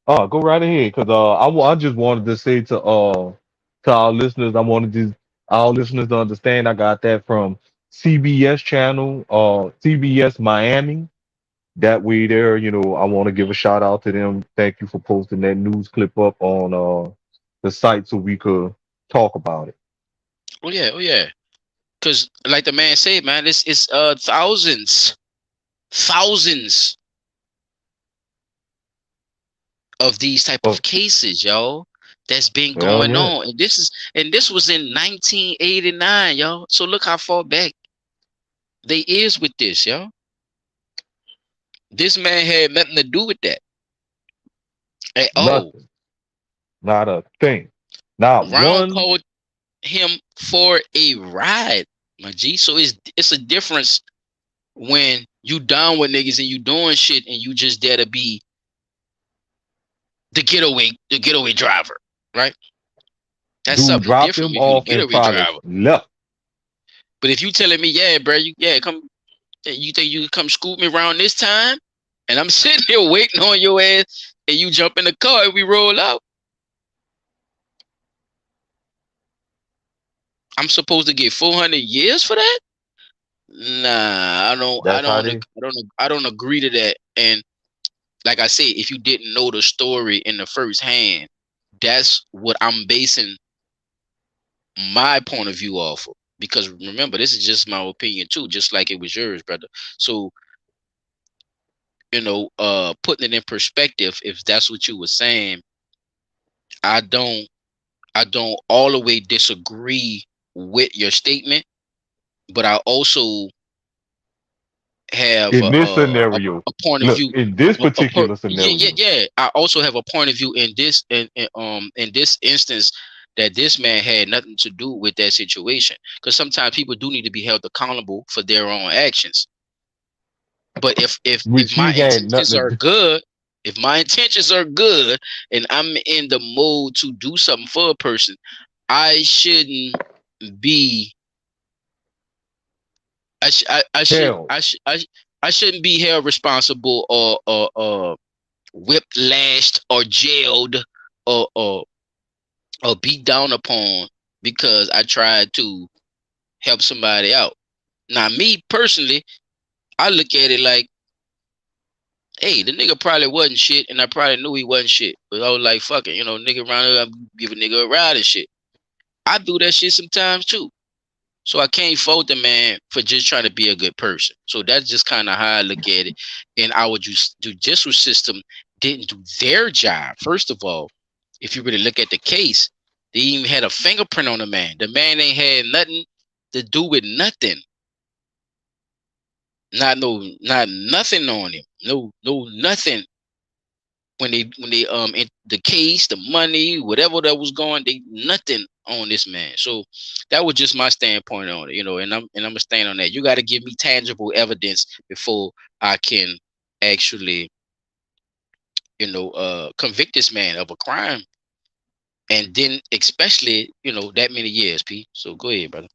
Oh, go right ahead, cause I just wanted to say to our listeners, I wanted our listeners to understand. I got that from CBS channel, CBS Miami. That way, there, I want to give a shout out to them. Thank you for posting that news clip up on the site so we could talk about it. Oh yeah. Cause like the man said, man, it's thousands of these type of cases, yo. that's been Hell going yeah. on. And this was in 1989, y'all. So look how far back they is with this, y'all. This man had nothing to do with that at all. Nothing. Not a thing. Not Brown one. called him for a ride, my G. So it's a difference when you down with niggas and you doing shit and you just there to be the getaway driver, right? That's Dude something dropped different him if you the off and getaway probably driver. left. But if you telling me, yeah, bro, come, you think you can come scoop me around this time, and I'm sitting here waiting on your ass, and you jump in the car and we roll out, I'm supposed to get 400 years for that? Nah, That's how they. I don't agree to that. And like I said, if you didn't know the story in the first hand, that's what I'm basing my point of view off of. Because remember, this is just my opinion too, just like it was yours, brother. So, putting it in perspective, if that's what you were saying, I don't I don't all the way disagree with your statement, but I also have In this scenario, a point of look, view. in this particular Yeah, yeah, scenario, yeah. I also have a point of view in this instance that this man had nothing to do with that situation. Because sometimes people do need to be held accountable for their own actions. But if which my he had nothing intentions to are do. good, if my intentions are good, and I'm in the mode to do something for a person, I shouldn't be I sh- I should Hell, I sh- I shouldn't be held responsible or whipped, lashed, or jailed or beat down upon because I tried to help somebody out. Now, me personally, I look at it like, hey, the nigga probably wasn't shit, and I probably knew he wasn't shit. But I was like, fuck it, nigga around here, I give a nigga a ride and shit. I do that shit sometimes too. So I can't fault the man for just trying to be a good person. So that's just kind of how I look at it. And our judicial system didn't do their job. First of all, if you really look at the case, they even had a fingerprint on the man. The man ain't had nothing to do with nothing. Not nothing on him. No nothing. When they in the case, the money, whatever that was going, they nothing on this man. So that was just my standpoint on it, and I'm gonna stand on that. You got to give me tangible evidence before I can actually, convict this man of a crime, and then especially, that many years, P. So go ahead, brother.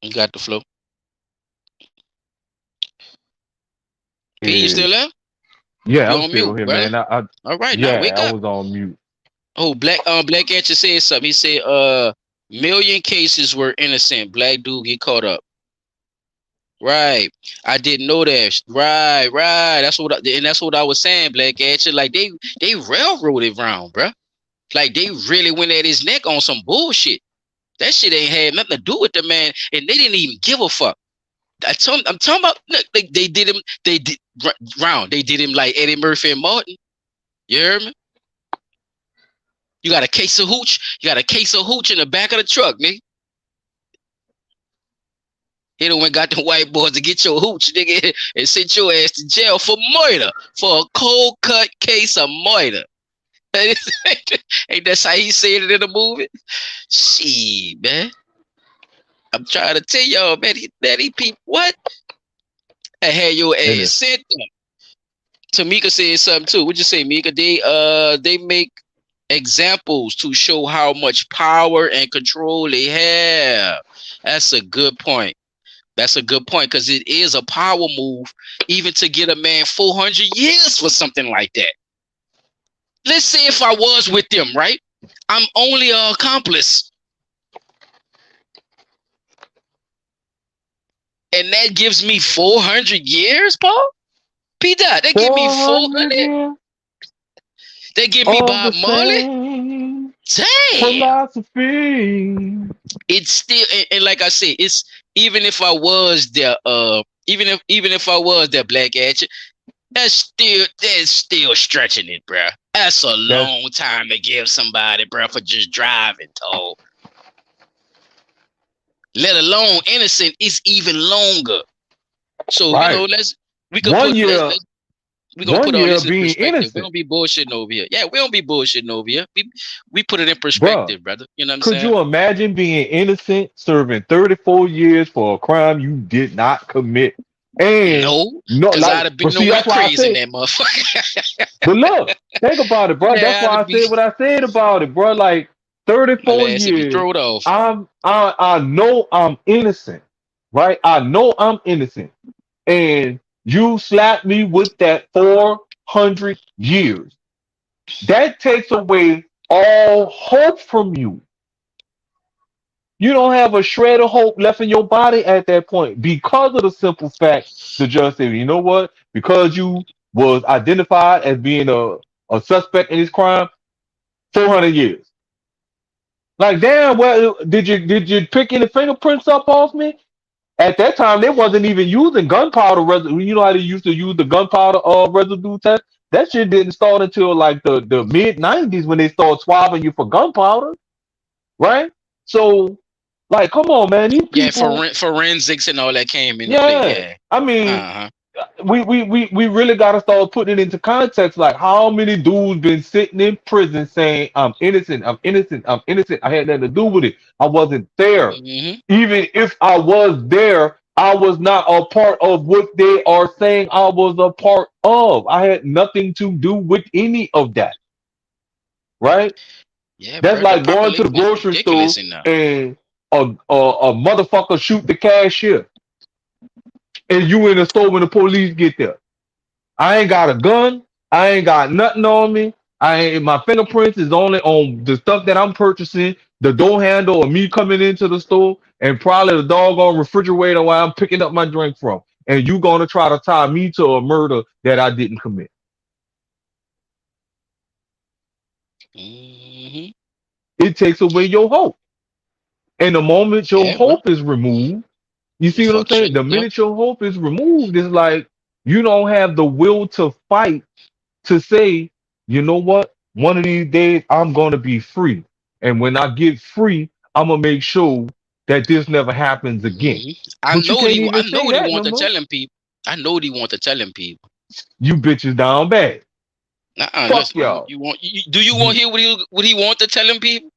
You got the flow. P, you still is there? yeah, You I'm on still mute, here, brother? man. All right, now Yeah, wake I up. was on mute. Oh, Black Ancher said something. He said, million cases were innocent. Black dude get caught up. Right. I didn't know that. Right. And that's what I was saying, Black Ancher. Like they railroaded round, bruh. Like they really went at his neck on some bullshit. That shit ain't had nothing to do with the man, and they didn't even give a fuck. I'm talking about. Look, they did him. They did round. They did him like Eddie Murphy and Martin. You heard me? You got a case of hooch. You got a case of hooch in the back of the truck, nigga. He done went got the white boys to get your hooch, nigga, and sent your ass to jail for murder, for a cold cut case of murder. Ain't that how he said it in the movie? Shit, man. I'm trying to tell y'all, man, he people, what? I had your And ass sent them. Tamika said something too. What'd you say, Mika? They make examples to show how much power and control they have. That's a good point. That's a good point, because it is a power move, even to get a man 400 years for something like that. Let's say if I was with them, right? I'm only an accomplice. And that gives me 400 years, Paul? P-Dot, they give me 400 400? years They give me of the Bob Marley? same Damn. philosophy. It's still, and like I said, it's even if I was there, even if I was there, Black Hatchet, That's still stretching it, bro. That's a That's long time to give somebody, bro, for just driving, told. Let alone innocent is even longer. So right. we could One put year, we gonna one put all year this in being perspective. We innocent, don't be bullshitting over here. Yeah, we don't be bullshitting over here. We put it in bruh. perspective, brother. You know what I'm Could saying? you imagine being innocent, serving 34 years for a crime you did not commit? And No, no, because like, I'd have been but see, nowhere that's why I crazy in say, that motherfucker. but look, think about it, bro. That's Man, why I said what I said about it, bro. Like my 34 ass would be years, thrown off. I know I'm innocent, right? I know I'm innocent. And you slap me with that 400 years. That takes away all hope from you. You don't have a shred of hope left in your body at that point because of the simple fact the judge said, you know what? Because you was identified as being a suspect in this crime, 400 years. Like, damn, well, did you pick any fingerprints up off me? At that time, they wasn't even using gunpowder residue. You know how they used to use the gunpowder residue test? That shit didn't start until like the mid 90s when they started swabbing you for gunpowder, right? So, like, come on, man, these Yeah, people, forensics and all that came into play. yeah. Yeah. I mean, Uh-huh. we really got to start putting it into context. Like, how many dudes been sitting in prison saying, "I'm innocent, I'm innocent, I'm innocent. I had nothing to do with it. I wasn't there. Hmm. Even if I was there, I was not a part of what they are saying I was a part of. I had nothing to do with any of that. Right? Yeah, That's bro. The like going to the population is grocery store ridiculous in now. and a motherfucker shoot the cashier, and you in the store when the police get there. I ain't got a gun. I ain't got nothing on me. I ain't, my fingerprints is only on the stuff that I'm purchasing, the door handle, or me coming into the store, and probably the doggone refrigerator where I'm picking up my drink from. And you gonna try to tie me to a murder that I didn't commit. Hmm. It takes away your hope. And the moment your Yeah, bro. hope is removed, you You see what I'm fuck saying? shit The up. minute your hope is removed, it's like you don't have the will to fight to say, you know what? One of these days I'm gonna be free. And when I get free, I'm gonna make sure that this never happens again. Hmm. But you can't I even know say what he that want no to more. tell him people. I know what he want to tell him people. You bitches down bad. Fuck Listen. y'all. Do you want to hear what he want to tell him people?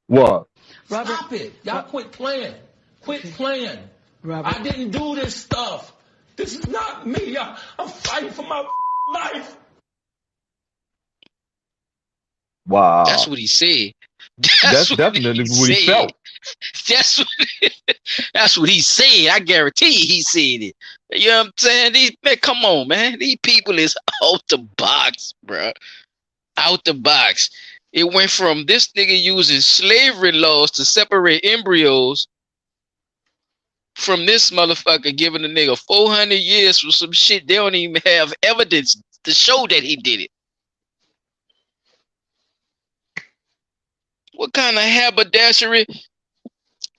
What? Robert, stop it. Y'all quit playing. Quit playing. Robert. I didn't do this stuff. This is not me. I'm fighting for my life. That's Wow. what he said. That's That's what he definitely what he said. felt. That's what that's what he said. I guarantee he said it. You know what I'm saying? Man, come on, man. These people is out the box, bro. Out the box. It went from this nigga using slavery laws to separate embryos from this motherfucker giving a nigga 400 years for some shit they don't even have evidence to show that he did it. What kind of haberdashery?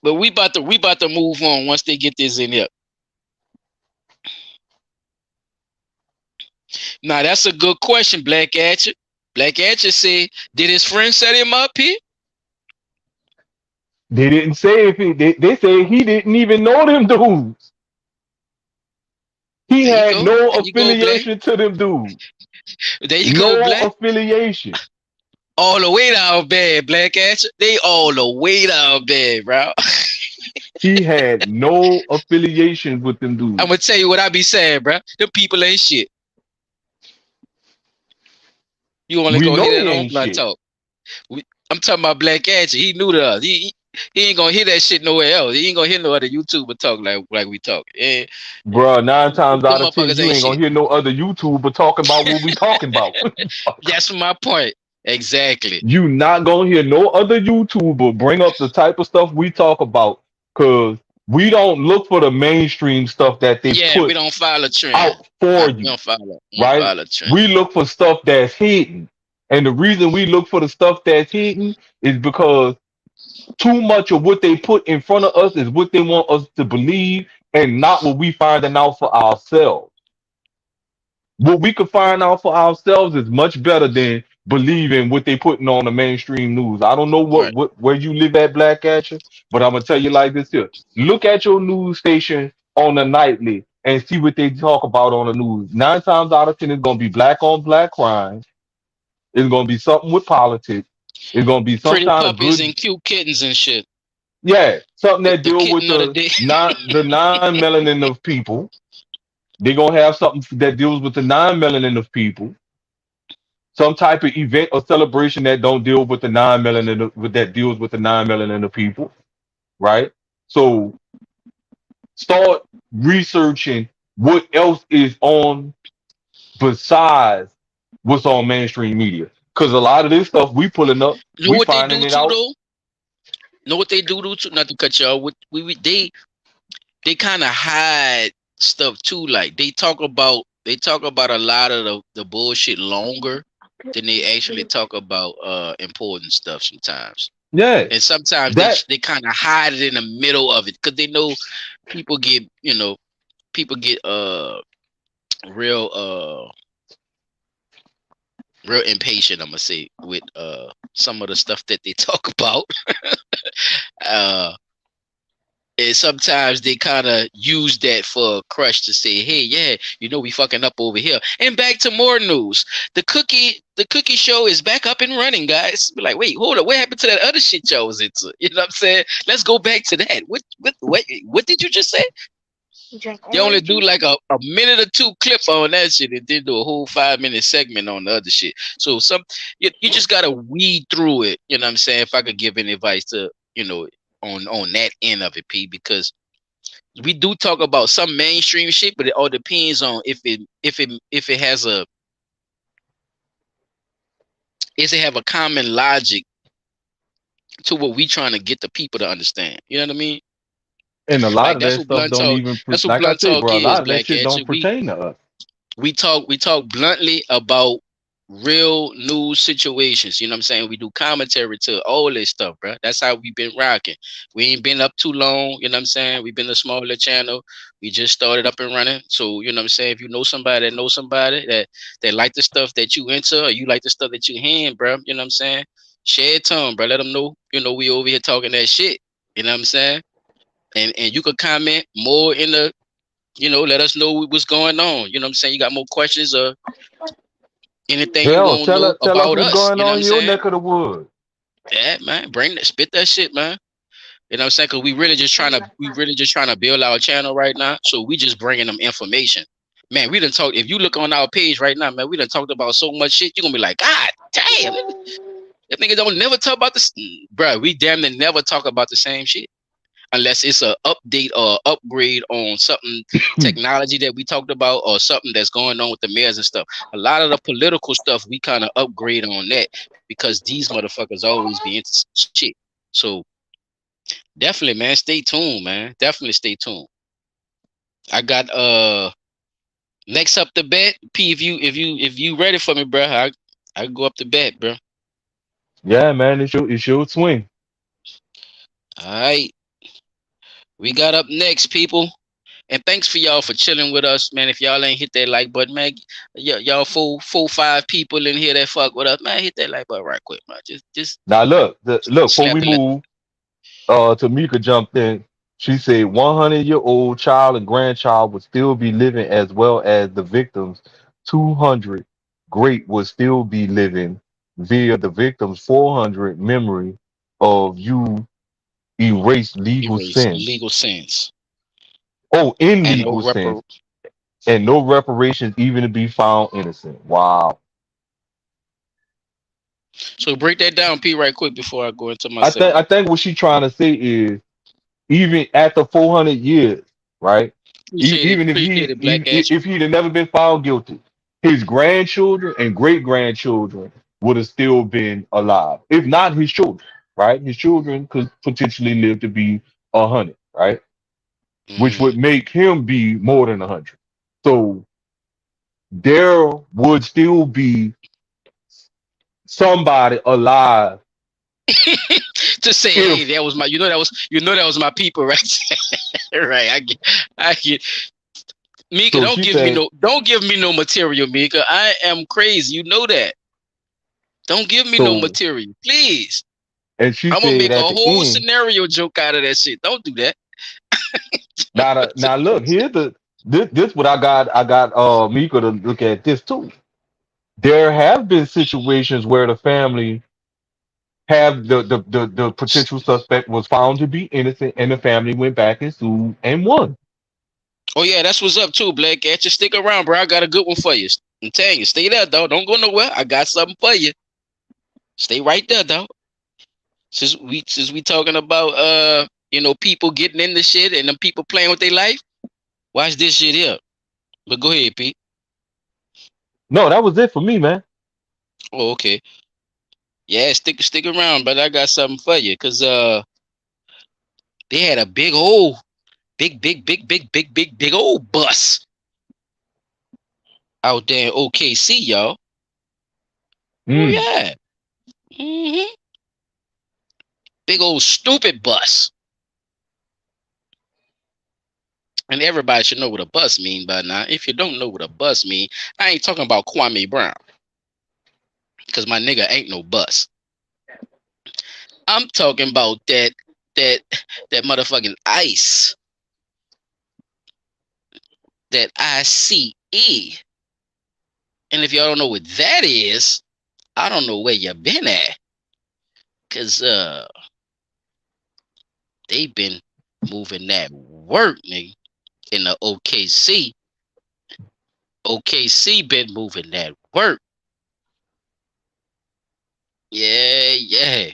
But we about to move on once they get this in here. Now that's a good question, Black Atcher. Black Atcher said, did his friend set him up here? They didn't say if he they say he didn't even know them dudes. He There you had go. no There you go, Black. affiliation to them dudes. There you go, No Black. affiliation. All the way down bad, Black Atcher. They all the way down bad, bro. He had no affiliation with them I'm dudes. gonna tell you what I be saying, bro. Them people ain't shit. You only We gonna know hear he that on ain't Blood shit. Talk. I'm talking about Black Atcher. He knew to us. He ain't gonna hear that shit nowhere else. He ain't gonna hear no other YouTuber talk like we talk. And Bruh, nine times them out of ten, motherfuckers you ain't ain't gonna shit. hear no other YouTuber talking about what we talking about. That's my point. Exactly. You not gonna hear no other YouTuber bring up the type of stuff we talk about because we don't look for the mainstream stuff that they Yeah, we put don't follow trend. out for We you, don't follow. We don't right? follow trend. We look for stuff that's hidden. And the reason we look for the stuff that's hidden is because too much of what they put in front of us is what they want us to believe and not what we finding out for ourselves. What we could find out for ourselves is much better than believing what they putting on the mainstream news. I don't know Right. what where you live at, Black Action, but I'm gonna tell you like this here. Look at your news station on the nightly and see what they talk about on the news. 9 times out of 10, it's gonna be black on black crime. It's gonna be something with politics. It's gonna be some Pretty kind of puppies good, and cute kittens and shit. yeah, something that The deal with kitten of the the day. non-melanin of people. They're gonna have something that deals with the non-melanin of people, some type of event or celebration that don't deal with the non-melanin with that deals with the non-melanin of people, right? So start researching what else is on besides what's on mainstream media. Because a lot of this stuff we pulling up, You know we what they finding do it too out. though? Know what they do too? Not to cut y'all. What they kind of hide stuff too. Like they talk about a lot of the bullshit longer than they actually talk about important stuff sometimes. Yeah, And sometimes they that they kind of hide it in the middle of it because they know people get people get real real impatient. I'm gonna say with some of the stuff that they talk about. uh And sometimes they kind of use that for a crush to say, "Hey, yeah, we fucking up over here." And back to more news. The cookie show is back up and running, guys. Be like, wait, hold up, what happened to that other shit y'all was into? You know what I'm saying? Let's go back to that. What did you just say? They only do like a minute or two clip on that shit, and then do a whole 5 minute segment on the other shit. So you just gotta weed through it. You know what I'm saying? If I could give any advice to on that end of it, P, because we do talk about some mainstream shit, but it all depends on if it has a is it have a common logic to what we trying to get the people to understand. You know what I mean? and a lot Like of that stuff don't even that's what like I blunt said, talk bro. A is, lot of that Black shit Cat. don't pertain to us. We talk bluntly about real news situations. You know what I'm saying? We do commentary to all this stuff, bro. That's how we been rocking. We ain't been up too long. You know what I'm saying? We've been a smaller channel. We just started up and running. So you know what I'm saying? If you know somebody that knows somebody that like the stuff that you into, or you like the stuff that you hand, bro. You know what I'm saying? Share it to them, bro. Let them know. We over here talking that shit. You know what I'm saying? And you could comment more in the let us know what's going on. You know what I'm saying? You got more questions or anything you Hell, want to know tell us about what's us. going You know what on I'm in your saying? neck of the woods. Yeah, man. Spit that shit, man. You know what I'm saying? Cause we really just trying to build our channel right now. So we just bringing them information. Man, we done talk. If you look on our page right now, man, we done talked about so much shit. You're gonna be like, God damn, that nigga don't never talk about this. Bro, we damn near never talk about the same shit. Unless it's a update or upgrade on something technology that we talked about or something that's going on with the mayors and stuff. A lot of the political stuff we kind of upgrade on that because these motherfuckers always be into some shit. So definitely, man, stay tuned, man. Definitely stay tuned. I got next up the bet. P, if you ready for me, bro, I go up the bet, bro. Yeah, man, it's your swing. All right, we got up next, people. And thanks for y'all for chilling with us, man. If y'all ain't hit that like button, man, y'all four, 5 people in here that fuck with us, man, hit that like button right quick, man. Just Now look, before slap we the lip. move, Tamika jumped in. She said 100-year-old child and grandchild would still be living as well as the victims. 200 great would still be living via the victims 400 memory of you erased legal Erase sense. legal sense Oh, in and no legal sense, and no reparations even to be found innocent. Wow. So break that down, P, right quick before I go into my I think segment. I think what she's trying to say is even after 400 years, right? Even if Appreciate it, Black Action. if he'd have never been found guilty, his grandchildren and great grandchildren would have still been alive. If not his children, right? His children could potentially live to be 100, right? Which Mm. would make him be more than 100. So there would still be somebody alive To say, hey, if that was my, that was my people, right? Right. I get. Mika, So she said, don't give me no material, Mika. I am crazy. You know that. Don't give me no so, material, please. and she I'm gonna said make a at the whole end, scenario joke out of that shit. Don't do that. now look, here's this what I got Mika to look at this too. There have been situations where the family have the potential suspect was found to be innocent and the family went back and sued and won. Oh yeah, that's what's up too, Black Cat. Just stick around, bro. I got a good one for you. I'm telling you, stay there, dog. Don't go nowhere. I got something for you. Stay right there, dog. Since we talking about people getting into shit and them people playing with their life, watch this shit here. But go ahead, Pete. No, that was it for me, man. Oh, okay. Yeah, stick around, but I got something for you. Cause they had a big old bus out there in OKC, y'all. Oh Mm. yeah. Big old stupid bus. And everybody should know what a bus mean by now. If you don't know what a bus mean, I ain't talking about Kwame Brown. Cause my nigga ain't no bus. I'm talking about that motherfucking ice. That ICE. And if y'all don't know what that is, I don't know where you been at. Cause they been moving that work, nigga, in the OKC. OKC been moving that work. Yeah.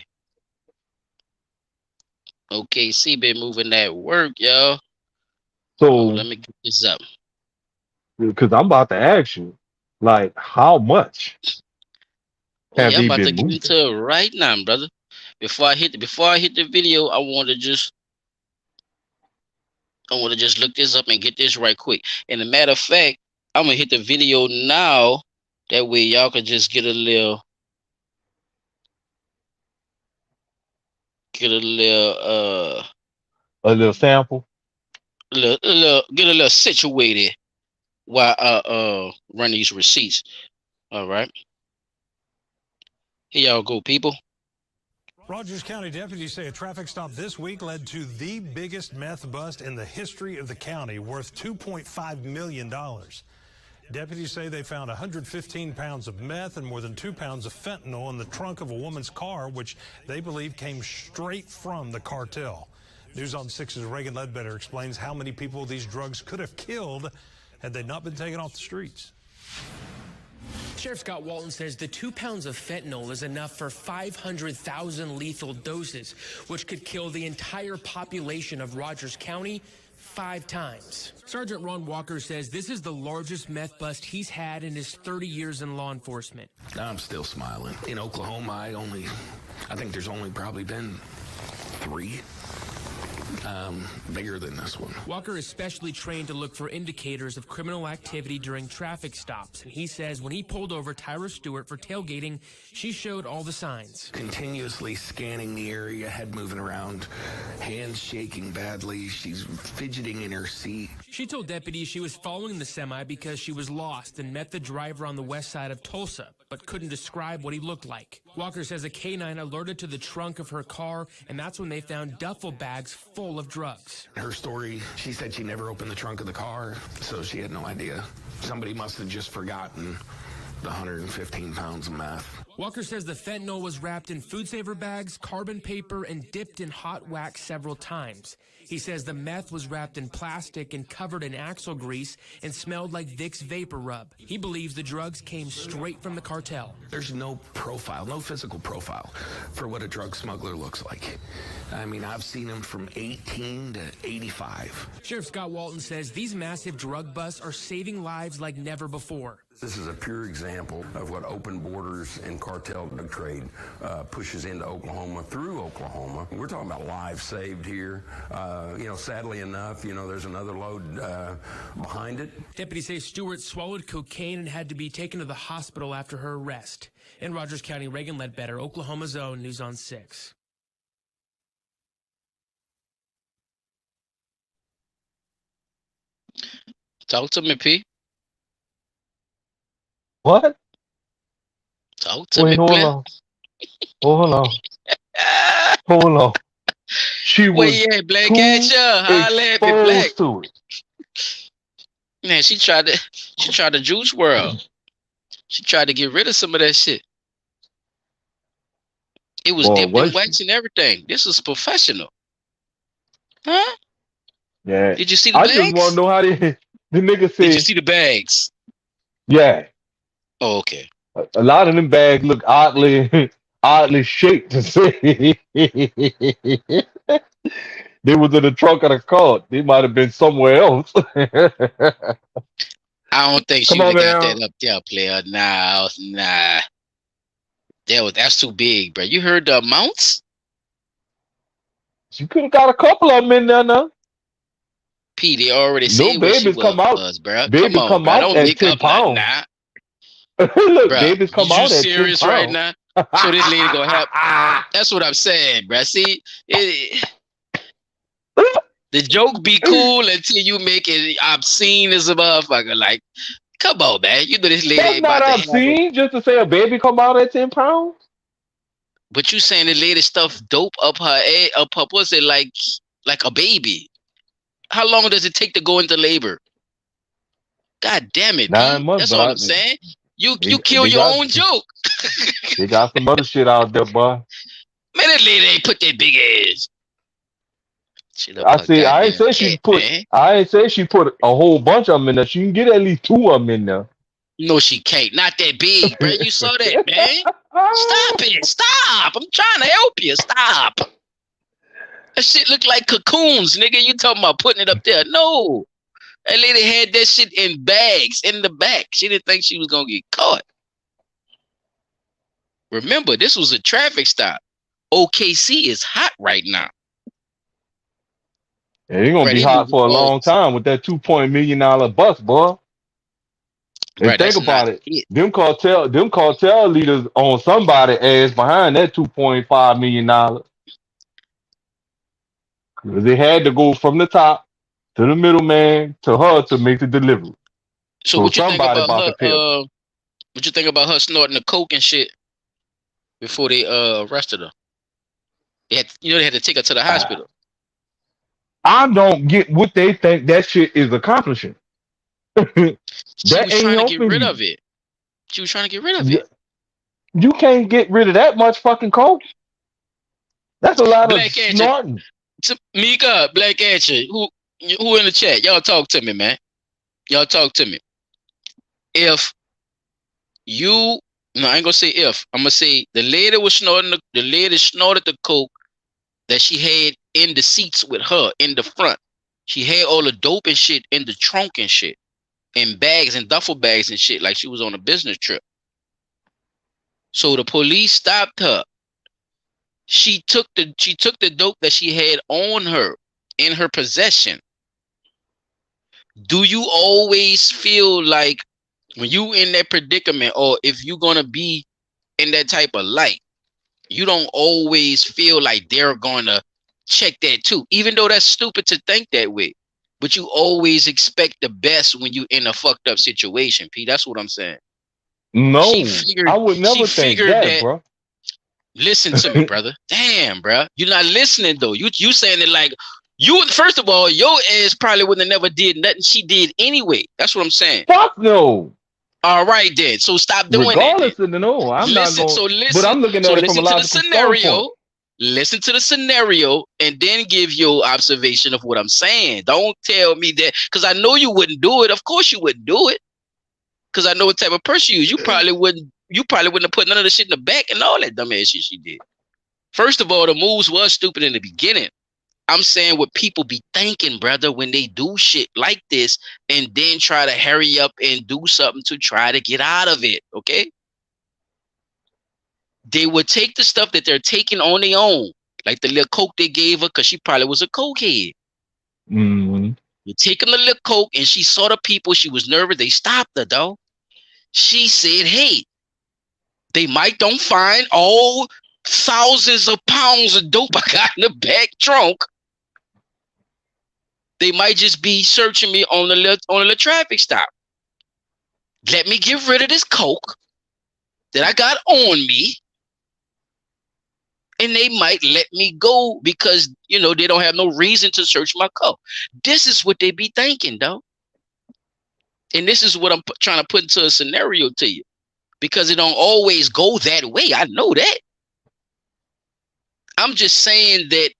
OKC been moving that work, y'all. Oh, So, let me get this up. because I'm about to ask you, like, how much Oh have yeah, I'm they about to been get moving? into it right now, brother. Before I hit the video, I want to just look this up and get this right quick. And a matter of fact, I'm gonna hit the video now. That way y'all can just get a little A little sample. get a little situated while run these receipts. All right. Here y'all go, people. Rogers County deputies say a traffic stop this week led to the biggest meth bust in the history of the county, worth $2.5 million. Deputies say they found 115 pounds of meth and more than 2 pounds of fentanyl in the trunk of a woman's car, which they believe came straight from the cartel. News on 6's Reagan Ledbetter explains how many people these drugs could have killed had they not been taken off the streets. Sheriff Scott Walton says the 2 pounds of fentanyl is enough for 500,000 lethal doses, which could kill the entire population of Rogers County 5 times. Sergeant Ron Walker says this is the largest meth bust he's had in his 30 years in law enforcement. I'm still smiling. In Oklahoma, I think there's only probably been 3 bigger than this one. Walker is specially trained to look for indicators of criminal activity during traffic stops, and he says when he pulled over Tyra Stewart for tailgating, she showed all the signs. Continuously scanning the area, head moving around, hands shaking badly. She's fidgeting in her seat. She told deputies she was following the semi because she was lost and met the driver on the west side of Tulsa, but couldn't describe what he looked like. Walker says a K-9 alerted to the trunk of her car, and that's when they found duffel bags full of drugs. Her story, she said she never opened the trunk of the car, so she had no idea. Somebody must have just forgotten the 115 pounds of meth. Walker says the fentanyl was wrapped in food saver bags, carbon paper, and dipped in hot wax several times. He says the meth was wrapped in plastic and covered in axle grease and smelled like Vicks Vapor Rub. He believes the drugs came straight from the cartel. There's no profile, no physical profile for what a drug smuggler looks like. I mean, I've seen them from 18 to 85. Sheriff Scott Walton says these massive drug busts are saving lives like never before. This is a pure example of what open borders and cartel drug trade pushes into Oklahoma, through Oklahoma. We're talking about lives saved here. Sadly enough, there's another load behind it. Deputies say Stewart swallowed cocaine and had to be taken to the hospital after her arrest. In Rogers County, Reagan Ledbetter, Oklahoma's own News on 6. Talk to me, P. What? Talk to Wait, me, hold player. on. Hold on. Hold on. She Where was you at, Black too Catcher? Holla at me, Black. exposed to it. Man, she tried to juice world. She tried to get rid of some of that shit. It was Boy, dipped in was she? wax and everything. This is professional. Huh? Yeah. Did you see the I just want to bags? know how the nigga Did you said, see the bags? yeah. Oh, okay. A lot of them bags look oddly shaped to say. They was in the trunk of the car. They might have been somewhere else. I don't think she Come would on, have got man. that up there, player. Nah. That's too big, bro. You heard the amounts? She could have got a couple of them in there now. P, they already No said what she babies come out. was, bro. Come Babies on, come bro. out Don't at make 10 up nothing pounds. now. Look, Bruh, babies come you out at 10 serious right pounds. now? So this lady gonna have. That's what I'm saying, bruh. See, the joke be cool until you make it obscene as a motherfucker. Like, come on, man. You know this lady That's ain't not about to have it. obscene just to say a baby come out at 10 pounds. But you saying the lady stuff dope up her pussy like a baby. How long does it take to go into labor? God damn it, 9 P. months, That's all but I'm saying. You they, kill they your got own joke. they got some other shit out there, boy. Man, that lady ain't put that big ass shit up I her see. I ain't goddamn say cat, she put. man. I ain't say she put a whole bunch of them in there. She can get at least 2 of them in there. No, she can't. Not that big, bro. You saw that, man. Stop it. Stop. I'm trying to help you. Stop. That shit look like cocoons, nigga. You talking about putting it up there. No. That lady had that shit in bags in the back. She didn't think she was going to get caught. Remember, this was a traffic stop. OKC is hot right now. Yeah, you're gonna Bro, be they hot moving for a all. long time with that $2 million bus, boy. And Bro, think that's not about it. it. Them cartel leaders on somebody ass behind that $2.5 million. They had to go from the top to the middleman to her to make the delivery. So So what you think somebody about about her? to pay. What you think about her snorting the coke and shit before they arrested her? They had to take her to the hospital. I don't get what they think that shit is accomplishing. She That was ain't trying to get helping rid you. of it. She was trying to get rid of it. You can't get rid of that much fucking coke. That's a lot of Black Angel, snorting. Mika, Black Angel, who in the chat? Y'all talk to me, man. Y'all talk to me. If you, no, I ain't gonna say if. I'm gonna say the lady was snorting. The lady snorted the coke that she had in the seats with her in the front. She had all the dope and shit in the trunk and shit, in bags and duffel bags and shit, like she was on a business trip. So the police stopped her. She took the dope that she had on her in her possession. Do you always feel like when you in that predicament, or if you're gonna be in that type of light, you don't always feel like they're gonna check that too, even though that's stupid to think that way, but you always expect the best when you in a fucked up situation, P. That's what I'm saying. she No, I figured would she never think figured that, that. bro. Listen to me, brother. Damn, bro. You're not listening though. You saying it like you. First of all, your ass probably wouldn't have never did nothing she did anyway. That's what I'm saying. Fuck no. All right, then. So stop doing that then. Regardless of the no, I'm not Listen. going. So But listen. I'm looking So at it from a listen to the logical standpoint. scenario. Listen to the scenario, and then give your observation of what I'm saying. Don't tell me that, because I know you wouldn't do it. Of course you wouldn't do it, because I know what type of person you is. You probably wouldn't. You probably wouldn't have put none of the shit in the back and all that dumb ass shit she did. First of all, the moves was stupid in the beginning. I'm saying what people be thinking, brother, when they do shit like this and then try to hurry up and do something to try to get out of it, okay? They would take the stuff that they're taking on their own, like the little coke they gave her, because she probably was a cokehead. Mm-hmm. You're taking the little coke, and she saw the people. She was nervous. They stopped her, though. She said, hey, they might don't find all thousands of pounds of dope I got in the back trunk. They might just be searching me on the traffic stop. Let me get rid of this coke that I got on me, and they might let me go because, you know, they don't have no reason to search my car. This is what they be thinking, though. And this is what I'm trying to put into a scenario to you, because it don't always go that way. I know that. I'm just saying that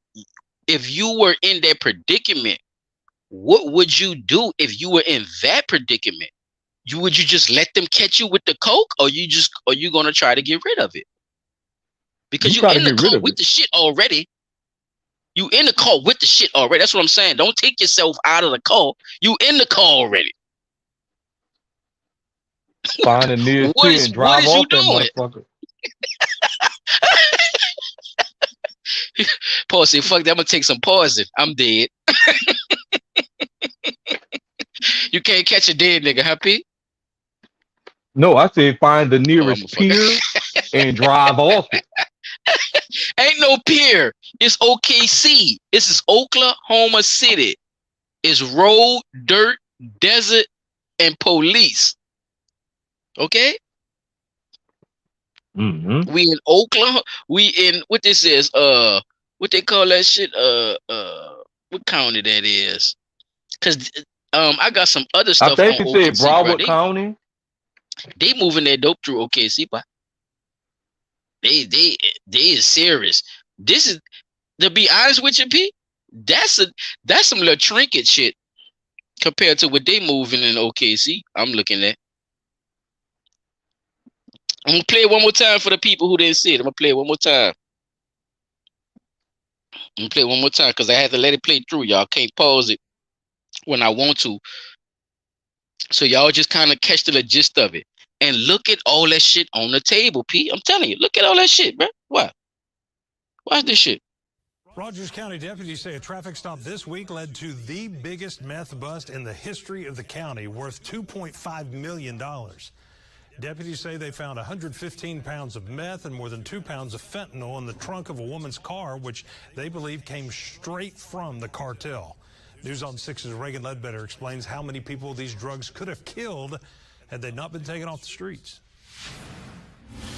if you were in that predicament, what would you do if you were in that predicament? Would you just let them catch you with the coke, or you gonna try to get rid of it? Because You you try to in the get rid car of with it. the shit already. You in the car with the shit already. That's what I'm saying. Don't take yourself out of the car. You in the car already. Find the nearest pier and What drive is you off that doing? motherfucker. Paul said, fuck that, I'm gonna take some poison. I'm dead. You can't catch a dead nigga, huh, P? No, I said find the Oh, I'm a nearest fuck. pier and drive off it. Ain't no pier. It's OKC. This is Oklahoma City. It's road, dirt, desert, and police. Okay? Mm-hmm. We in Oklahoma. We in what this is, what they call that shit? What county that is? Cause I got some other I stuff on think it said OKC, bro. Broward County. They moving their dope through OKC, but they is serious. This is, to be honest with you, P. That's some little trinket shit compared to what they moving in OKC. I'm looking at. I'm gonna play it one more time for the people who didn't see it. I'm gonna play it one more time. I'm gonna play it one more time because I had to let it play through. Y'all can't pause it when I want to. So y'all just kind of catch the gist of it. And look at all that shit on the table, P. I'm telling you, look at all that shit, bro. What? Watch this shit. Rogers County deputies say a traffic stop this week led to the biggest meth bust in the history of the county, worth $2.5 million. Deputies say they found 115 pounds of meth and more than 2 pounds of fentanyl in the trunk of a woman's car, which they believe came straight from the cartel. News on 6's Reagan Ledbetter explains how many people these drugs could have killed had they not been taken off the streets.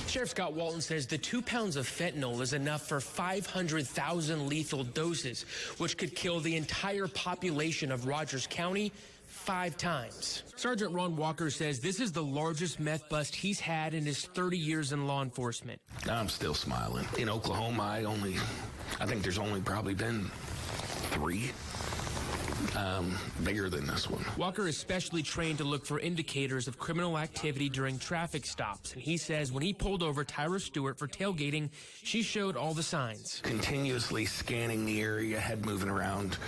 Sheriff Scott Walton says the 2 pounds of fentanyl is enough for 500,000 lethal doses, which could kill the entire population of Rogers County 5 times. Sergeant Ron Walker says this is the largest meth bust he's had in his 30 years in law enforcement. I'm still smiling. In Oklahoma, I think there's only probably been 3 bigger than this one. Walker is specially trained to look for indicators of criminal activity during traffic stops, and he says when he pulled over Tyra Stewart for tailgating, she showed all the signs. Continuously scanning the area, head moving around,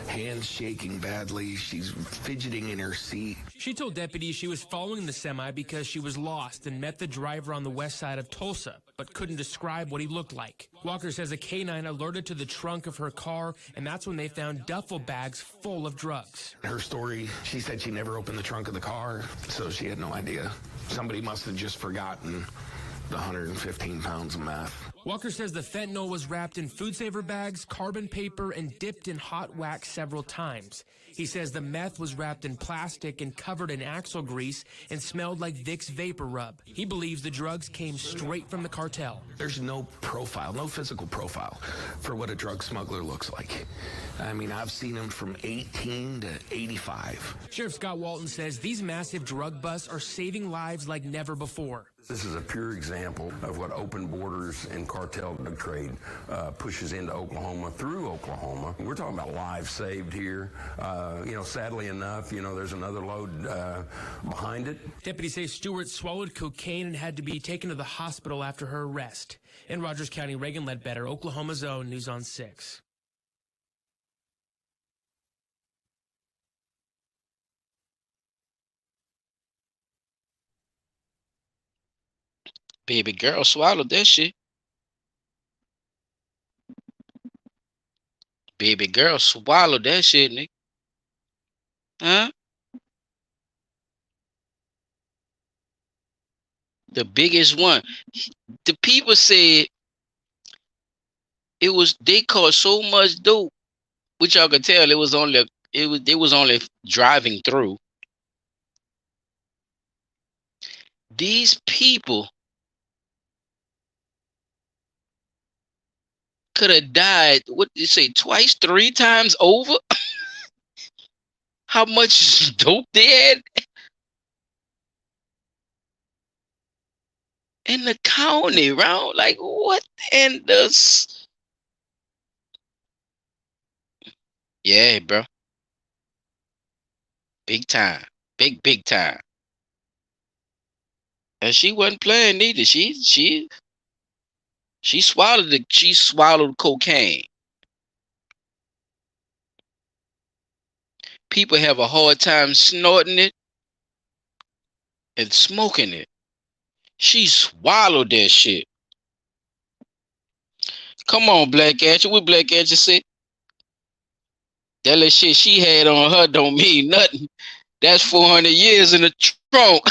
hands shaking badly. She's fidgeting in her seat. She told deputies she was following the semi because she was lost and met the driver on the west side of Tulsa, but couldn't describe what he looked like. Walker says a K-9 alerted to the trunk of her car, and that's when they found duffel bags full of drugs. Her story, she said she never opened the trunk of the car, so she had no idea. Somebody must have just forgotten the 115 pounds of meth. Walker says the fentanyl was wrapped in food saver bags, carbon paper, and dipped in hot wax several times. He says the meth was wrapped in plastic and covered in axle grease and smelled like Vicks Vapor Rub. He believes the drugs came straight from the cartel. There's no profile, no physical profile for what a drug smuggler looks like. I mean, I've seen them from 18 to 85. Sheriff Scott Walton says these massive drug busts are saving lives like never before. This is a pure example of what open borders and cartel drug trade pushes into Oklahoma, through Oklahoma. We're talking about lives saved here. Sadly enough, there's another load behind it. Deputies say Stewart swallowed cocaine and had to be taken to the hospital after her arrest. In Rogers County, Reagan Ledbetter, Oklahoma's own News on 6. Baby girl swallowed that shit. Baby girl swallowed that shit, nigga. Huh? The biggest one. The people said they caught so much dope, which y'all could tell it was only It was only driving through. These people could have died, what did you say, twice, 3 times over? How much dope they had in the county, around? Like, what in the... Yeah, bro. Big time. Big time. And she wasn't playing either. She swallowed cocaine. People have a hard time snorting it and smoking it. She swallowed that shit. Come on, Black Angel. What Black Angel said? That little shit she had on her don't mean nothing. That's 400 years in the trunk.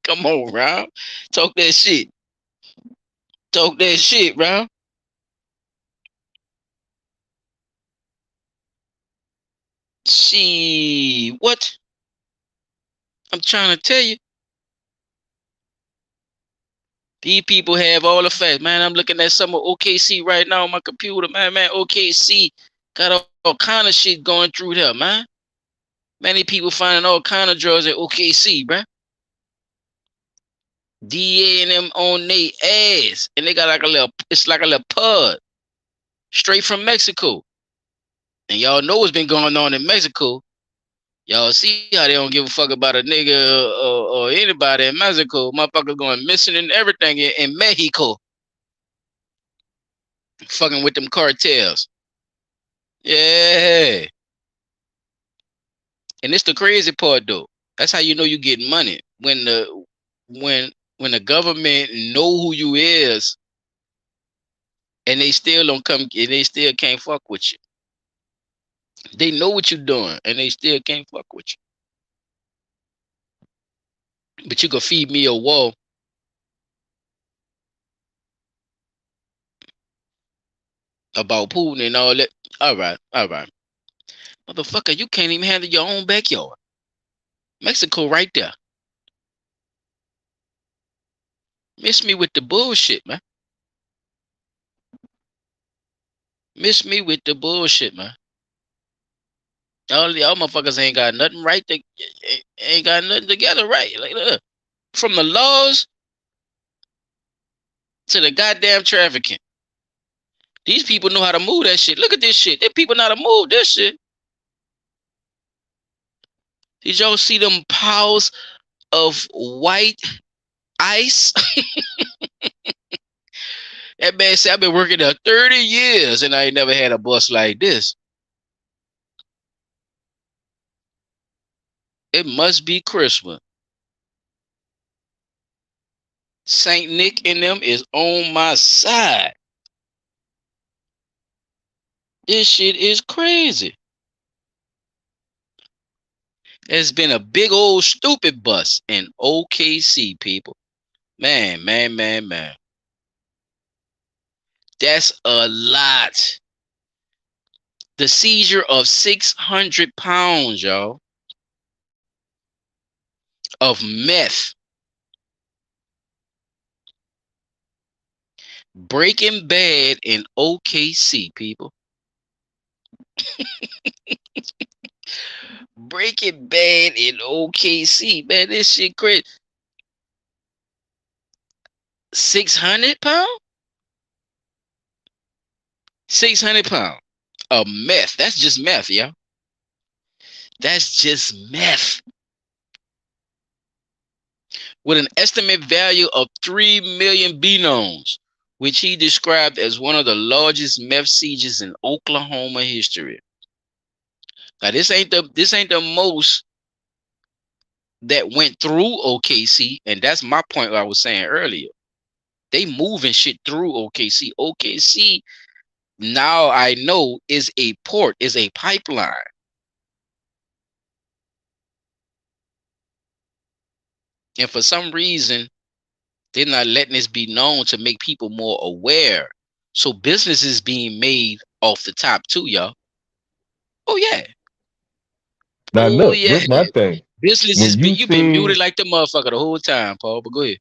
Come on, Rob. Talk that shit. Talk that shit, Rob. See, what? I'm trying to tell you. These people have all the facts, man. I'm looking at some of OKC right now on my computer, man. OKC got all kind of shit going through there, man. Many people finding all kind of drugs at OKC, bruh. DA and them on their ass, and they got like a little, it's like a little pud, straight from Mexico. And y'all know what's been going on in Mexico. Y'all see how they don't give a fuck about a nigga or anybody in Mexico. Motherfuckers going missing and everything in Mexico. Fucking with them cartels. Yeah. And it's the crazy part though. That's how you know you getting money. When the government know who you is and they still don't come, and they still can't fuck with you. They know what you're doing and they still can't fuck with you. But you can feed me a wall. About Putin and all that. All right. Motherfucker, you can't even handle your own backyard. Mexico right there. Miss me with the bullshit, man. Miss me with the bullshit, man. All motherfuckers ain't got nothing right. They ain't got nothing together right. Like, look, from the laws to the goddamn trafficking. These people know how to move that shit. Look at this shit. They people know how to move this shit. Did y'all see them piles of white ice? That man said, I've been working there 30 years and I ain't never had a bus like this. It must be Christmas. Saint Nick and them is on my side. This shit is crazy. There's been a big old stupid bus in OKC, people. Man. That's a lot. The seizure of 600 pounds, y'all, of meth. Breaking Bad in OKC, people. Breaking Bad in OKC, man. This shit crazy. 600 pounds? 600 pounds of meth. That's just meth, y'all. That's just meth. With an estimated value of 3 million B-nones, which he described as one of the largest meth seizures in Oklahoma history. Now this ain't the most that went through OKC, and that's my point I was saying earlier. They moving shit through OKC. OKC, now I know, is a port, is a pipeline. And for some reason, they're not letting this be known to make people more aware. So business is being made off the top too, y'all. Oh yeah. Now Oh look, yeah. this my thing. Business is When you you've been seen, muted like the motherfucker the whole time, Paul. But go ahead.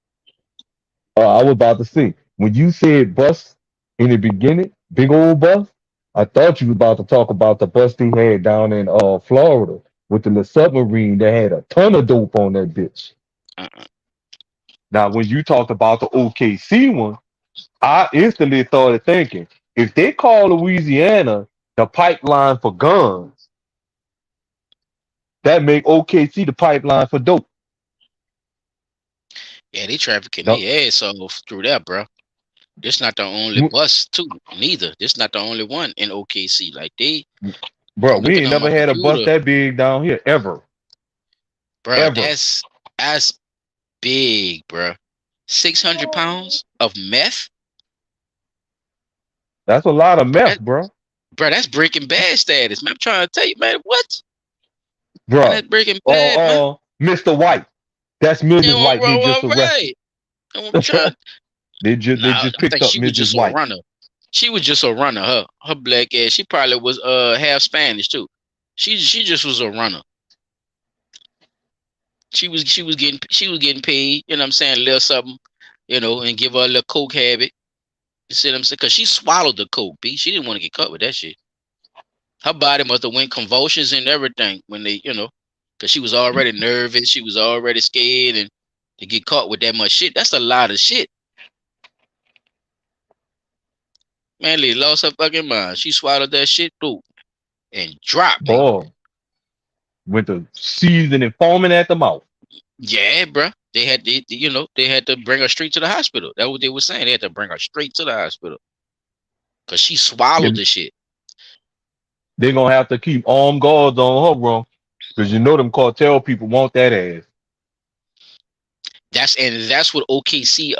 I was about to say, when you said bus in the beginning, big old bus, I thought you was about to talk about the bus they had down in Florida with the little submarine that had a ton of dope on that bitch. Uh-uh. Now, when you talked about the OKC one, I instantly started thinking, if they call Louisiana the pipeline for guns, that make OKC the pipeline for dope. Yeah, they trafficking No, their ass off through that, bro. This not the only bus too. Neither. This not the only one in OKC. Like bro, I'm we looking ain't on my never had a bus computer, that big down here ever, bro. ever. That's big, bro. 600 pounds of meth, That's a lot of meth, that, bro. bro. That's Breaking Bad status, man. I'm trying to tell you, man. What? Man, Bro. that's Breaking Bad, man. Mr. White. That's You Mrs. know, White they just right. arrested. I'm trying. They Nah, just I picked think up she was Mrs. just a White. runner. She was just a runner. Her black ass. She probably was half Spanish too. She just was a runner. She was getting paid. You know what I'm saying? A little something. You know, and give her a little coke habit. You see what I'm saying? Because she swallowed the coke, B. She didn't want to get caught with that shit. Her body must have went convulsions and everything when they, because she was already nervous. She was already scared, and to get caught with that much shit, that's a lot of shit. Man, Lee lost her fucking mind. She swallowed that shit through and dropped, B. Boy, went to season and foaming at the mouth. Yeah, bro. They had to bring her straight to the hospital. That's what they were saying. They had to bring her straight to the hospital because she swallowed They, the shit. they gonna have to keep armed guards on her, bro. Because you know them cartel people want that ass. That's what OKC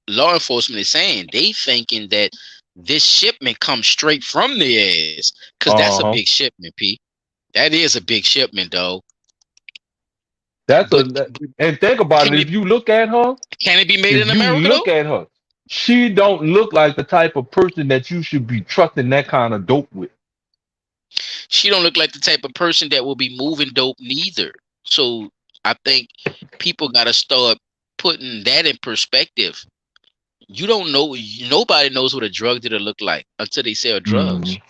law enforcement is saying. They thinking that this shipment comes straight from the ass because that's a Uh-huh. big shipment, P. That is a big shipment, though. That's But and think about can it. it If you look at her, can it be made if in you America look though? at her, she don't look like the type of person that you should be trusting that kind of dope with. She don't look like the type of person that will be moving dope neither. So I think people gotta start putting that in perspective. You don't know. Nobody knows what a drug dealer look like until they sell drugs. Mhm.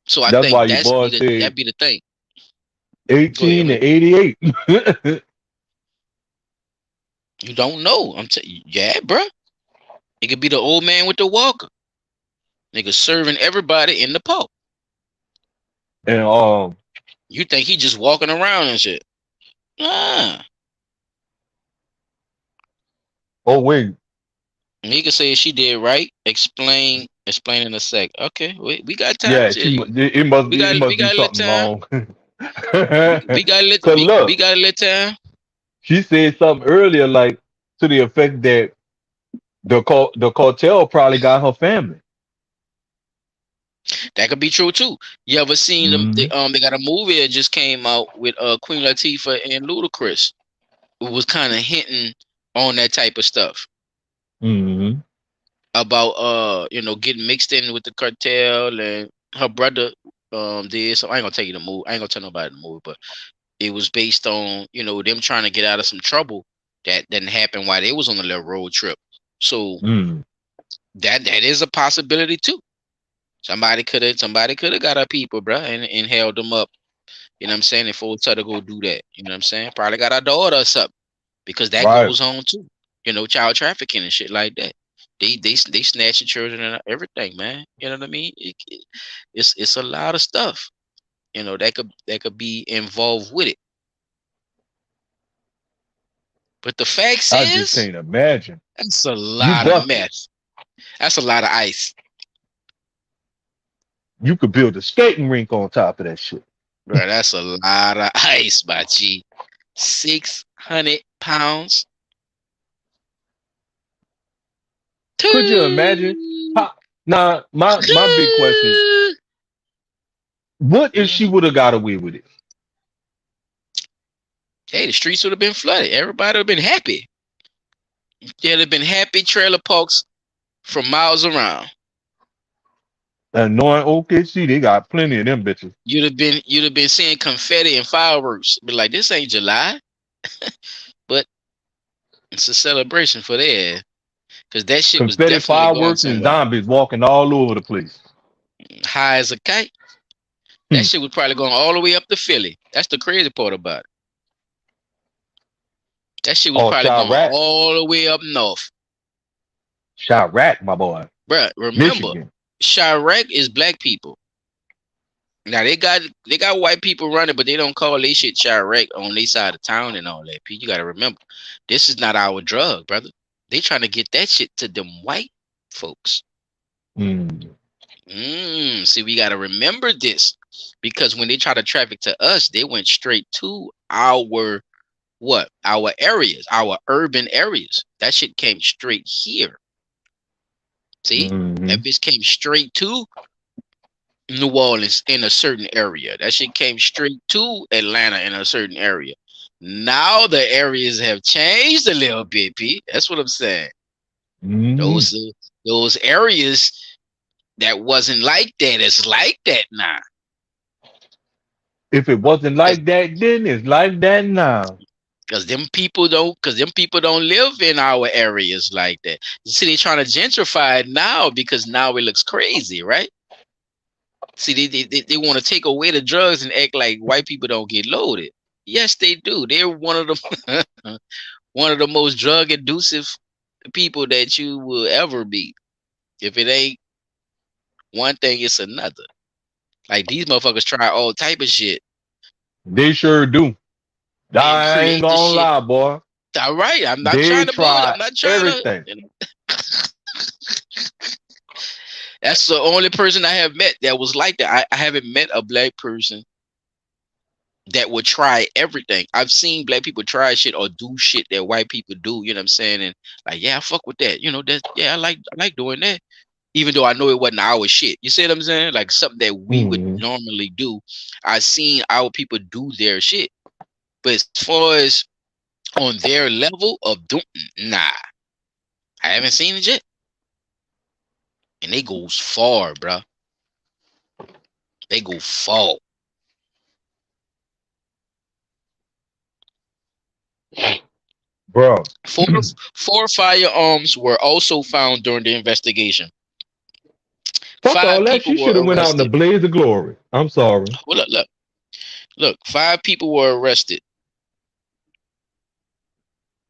So I That's why think your boy that said be the thing. Go ahead. 18 Go to ahead. 88. You don't know. Yeah, bro. It could be the old man with the walker. Nigga serving everybody in the pub. And You think he just walking around and shit? Nah. oh wait, He could say she did right. Explain in a sec. Okay, we got time. yeah, it must We be got it we must be got a little something time. wrong. We got a little Cause we look, got a little time. she said something earlier, like to the effect that the cartel probably got her family. That could be true too. You ever seen them? Hmm. They got a movie that just came out with Queen Latifah and Ludacris. It was kind of hinting on that type of stuff Hmm. about getting mixed in with the cartel, and her brother did. So I ain't gonna tell you the movie. I ain't gonna tell nobody the movie, but it was based on them trying to get out of some trouble that didn't happen while they was on a little road trip. So Mm. that is a possibility too. Somebody could have got our people, bro, and held them up. You know what I'm saying? And forced her to go do that. You know what I'm saying? Probably got our daughter or something because that Right. goes on too. Child trafficking and shit like that. They snatch your children and everything, man. You know what I mean? It's a lot of stuff. That could be involved with it. But the facts I just is, can't imagine. that's a You lot of busted. meth. That's a lot of ice. You could build a skating rink on top of that shit. Bro, that's a lot of ice, my G. 600 pounds. Could you imagine? Now, my big question: what if she would have got away with it? Hey, the streets would have been flooded. Everybody would have been happy. There'd have been happy trailer parks for miles around. And knowing OKC, they got plenty of them bitches. You'd have been seeing confetti and fireworks. Be like, this ain't July, but it's a celebration for their, because that shit was Confetti definitely going fireworks and somewhere. zombies walking all over the place. High as a kite. That shit was probably going all the way up to Philly. That's the crazy part about it. That shit was Oh, probably going Chirac. all the way up north. Chirac, my boy. Bruh, remember, Michigan. Chirac is black people. Now they got white people running, but they don't call they shit Chirac on their side of town and all that. You gotta remember, this is not our drug, brother. They trying to get that shit to them white folks. Mm. See, we gotta remember this, because when they try to traffic to us, they went straight to our areas, our urban areas. That shit came straight here. See, that bitch came straight to New Orleans in a certain area. That shit came straight to Atlanta in a certain area. Now the areas have changed a little bit, Pete. That's what I'm saying. Those areas that wasn't like that, it's like that now. If it wasn't like that then, it's like that now. Because them people don't live in our areas like that. You see, they're trying to gentrify it now because now it looks crazy, right? See, they want to take away the drugs and act like white people don't get loaded. Yes, they do. They're one of the one of the most drug inducive people that you will ever be. If it ain't one thing, it's another. Like, these motherfuckers try all type of shit They sure do. and I ain't create this gonna shit. lie, boy. All right, I'm not They trying to bull. I'm try not trying to. everything. That's the only person I have met that was like that. I haven't met a black person that would try everything. I've seen black people try shit or do shit that white people do. You know what I'm saying? And like, yeah, I fuck with that. You know, that I like doing that, even though I know it wasn't our shit. You see what I'm saying? Like something that we would normally do. I seen our people do their shit, but as far as on their level of doing, nah, I haven't seen it yet. And they goes far, bruh. They go far. Bro. Four firearms were also found during the investigation. Fuck 5 all that. people She should were have went out in a arrested. blaze of glory. I'm sorry. Well, look. 5 people were arrested.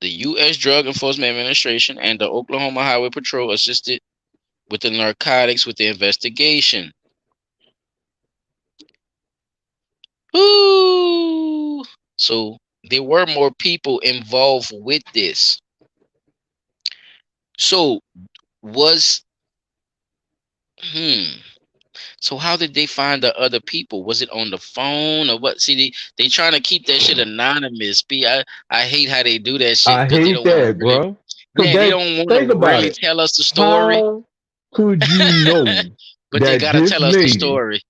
The U.S. Drug Enforcement Administration and the Oklahoma Highway Patrol assisted with the narcotics with the investigation. Ooh. So there were more people involved with this. So so how did they find the other people? Was it on the phone or what? See, they trying to keep that shit anonymous. I hate how they do that shit I because they hate don't want to that, really, bro. Cause they that, don't want think to about really it. tell us the story, How could you know but they that gotta this tell us the lady, story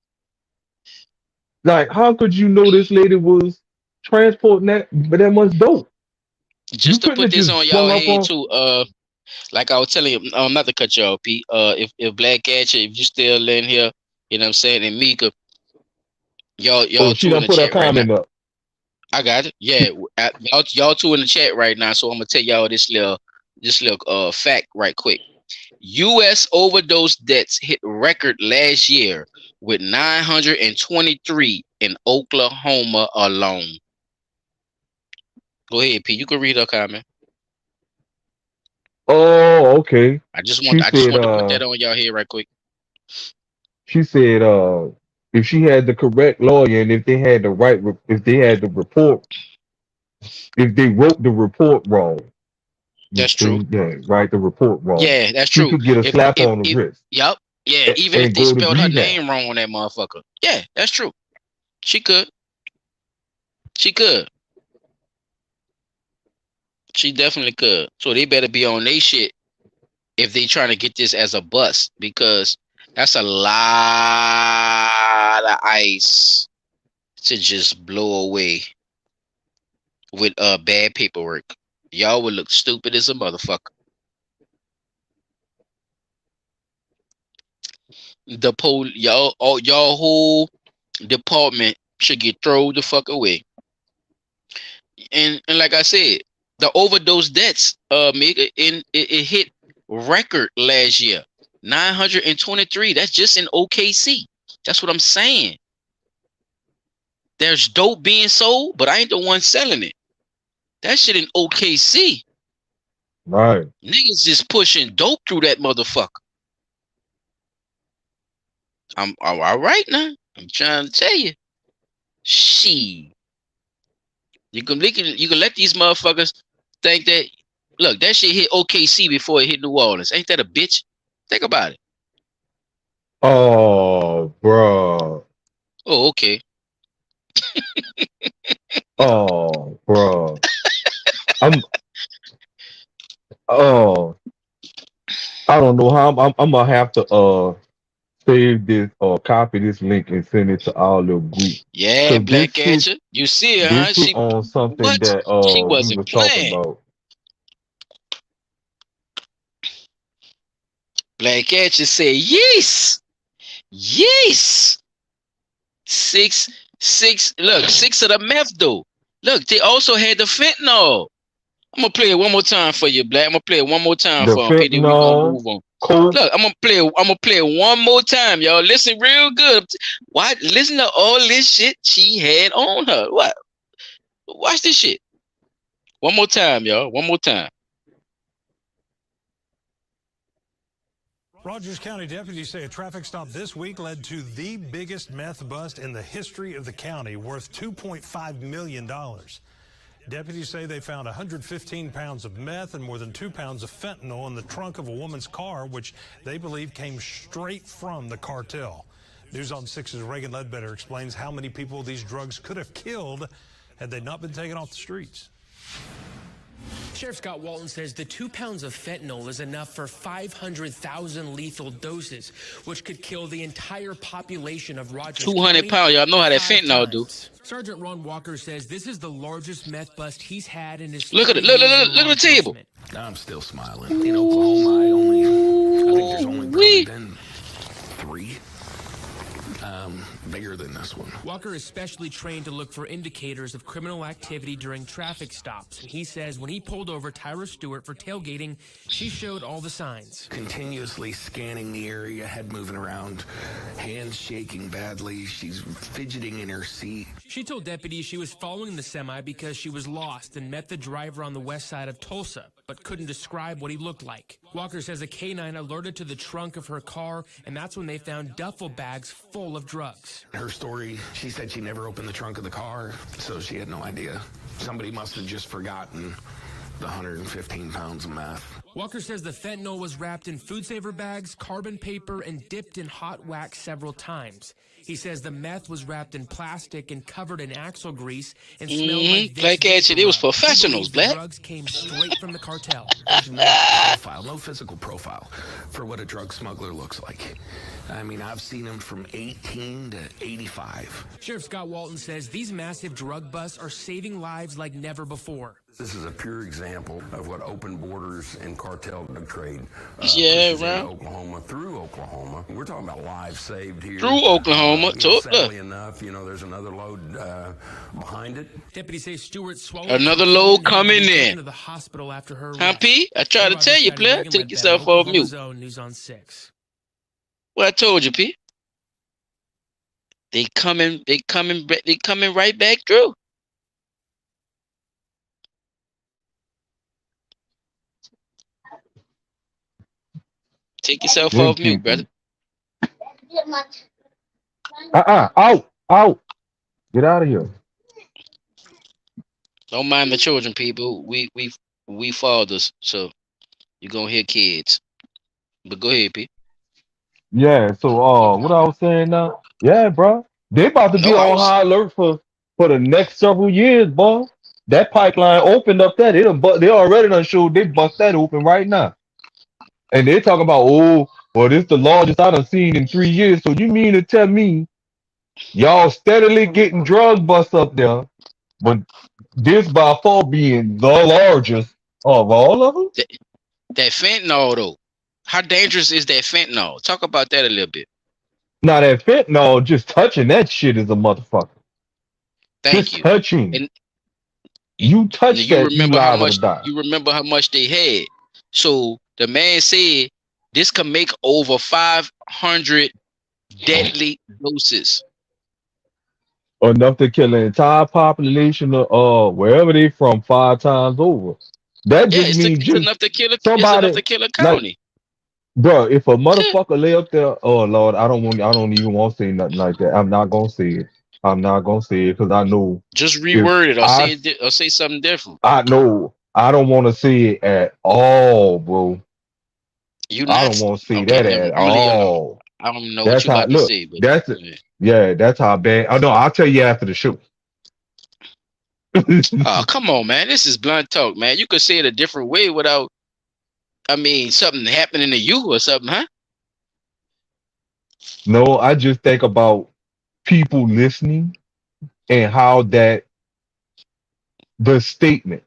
like, how could you know this lady was transporting that much dope? You just to couldn't put have this just on y'all swung up head on. too. Like I was telling you, not to cut y'all, Pete. If Black Catcher, if you still in here, you know what I'm saying, and Mika, Oh, y'all she two in done the put her chat right now. comment up. I got it. Yeah, y'all two in the chat right now. So I'm gonna tell y'all this little fact right quick. U.S. overdose deaths hit record last year with 923 in Oklahoma alone. Go ahead, P. You can read her comment. Oh, okay. I just She said, want to put that on y'all here right quick. she said, if she had the correct lawyer and if they had the right, if they had the report, if they wrote the report wrong, That's true. write the report wrong, Yeah, that's she true. could get a slap on the If wrist Yup. Yeah, even if and they go to spelled her rehab. name wrong on that motherfucker. Yeah, that's true. She could. She could. She definitely could. So they better be on their shit if they trying to get this as a bust, because that's a lot of ice to just blow away with bad paperwork. Y'all would look stupid as a motherfucker. Y'all whole department should get thrown the fuck away. And like I said, the overdose deaths, it hit record last year, 923. That's just in OKC. That's what I'm saying. There's dope being sold, but I ain't the one selling it. That shit in OKC. Right. Niggas just pushing dope through that motherfucker. I'm all right now. I'm trying to tell you. She. You can let these motherfuckers think that. Look, that shit hit OKC before it hit New Orleans. Ain't that a bitch? Think about it. Oh, bro. Oh, okay. Oh, bro. I'm. Oh, I don't know how I'm gonna have to save this or copy this link and send it to our little group. Yeah, Cause Black Catcher. You see her, this huh? hit on something What? that She we wasn't was talking playing. about. Black Catcher said, yes. Yes. Six. Look, 6 of the meth though. Look, they also had the fentanyl. I'm gonna play it one more time for you, Black. I'm gonna play it one more time The for him, P. Then we gonna fentanyl, move on. coke. Look, I'm gonna play it one more time, y'all. Listen real good. Why? Listen to all this shit she had on her. What? Watch this shit. One more time, y'all. One more time. Rogers County deputies say a traffic stop this week led to the biggest meth bust in the history of the county, worth $2.5 million. Deputies say they found 115 pounds of meth and more than 2 pounds of fentanyl in the trunk of a woman's car, which they believe came straight from the cartel. News on 6's Reagan Ledbetter explains how many people these drugs could have killed had they not been taken off the streets. Sheriff Scott Walton says the 2 pounds of fentanyl is enough for 500,000 lethal doses, which could kill the entire population of Rogers 200 County. pounds. Y'all know how that fentanyl do. Sergeant Ron Walker says this is the largest meth bust he's had in his Look at it. 30 Look years in at law the table. enforcement. I'm still smiling. In Oklahoma, I think there's only probably been 3 bigger than this one. Walker is specially trained to look for indicators of criminal activity during traffic stops. And he says when he pulled over Tyra Stewart for tailgating, she showed all the signs. Continuously scanning the area, head moving around, hands shaking badly. She's fidgeting in her seat. She told deputies she was following the semi because she was lost and met the driver on the west side of Tulsa, but couldn't describe what he looked like. Walker says a K-9 alerted to the trunk of her car, and that's when they found duffel bags full of drugs. Her story, she said she never opened the trunk of the car, so she had no idea. Somebody must have just forgotten the 115 pounds of meth. Walker says the fentanyl was wrapped in food saver bags, carbon paper, and dipped in hot wax several times. He says the meth was wrapped in plastic and covered in axle grease and smelled like Vicks Black Catcher, they was professionals, Black. The drugs came straight from the cartel. There's no profile, no physical profile for what a drug smuggler looks like. I mean, I've seen them from 18 to 85. Sheriff Scott Walton says these massive drug busts are saving lives like never before. This is a pure example of what open borders and cartel drug trade pushes in Oklahoma, through Oklahoma. We're talking about lives saved here. Through Oklahoma. Sadly enough, there's another load behind it. Deputies say Stewart swallowed another load coming in. To the hospital after her huh, P? I tried to tell you, player. Take yourself off mute. News on 6. Well, I told you, P. They coming right back through. Take yourself off mute, brother. Out. Get out of here. Don't mind the children, people. We fathers, so you're gonna hear kids. But go ahead, P. Yeah, so what I was saying now, yeah, bro. They about to be on high alert for the next several years, boy. That pipeline opened up that. They already done showed they bust that open right now. And they talking about, this the largest I done seen in 3 years. So you mean to tell me y'all steadily getting drug busts up there, but this by far being the largest of all of them? That fentanyl, though. How dangerous is that fentanyl? Talk about that a little bit. Now that fentanyl, just touching that shit is a motherfucker. Thank Just you. touching. And You now touch you that, you remember how liable to much die. they had. So the man said this can make over 500 deadly doses. Enough to kill an entire population of wherever they from 5 times over. That Yeah, just means just it's enough somebody to kill a like, county. bro, if a Yeah. motherfucker lay up there, oh Lord, I don't even want to say nothing like that. I'm not gonna say it. I'm not gonna say it because I know Just if reword it or I or say something different. I know I don't want to say it at all, bro. You I don't not want to say okay, that never. at I'm gonna leave you alone. all. I don't know what That's you how about to look. say, but That's it. yeah. Yeah, that's how bad. I know. I'll tell you after the show. Oh, come on, man. This is blunt talk, man. You could say it a different way without, I mean, something happening to you or something, huh? No, I just think about people listening and how that the statement,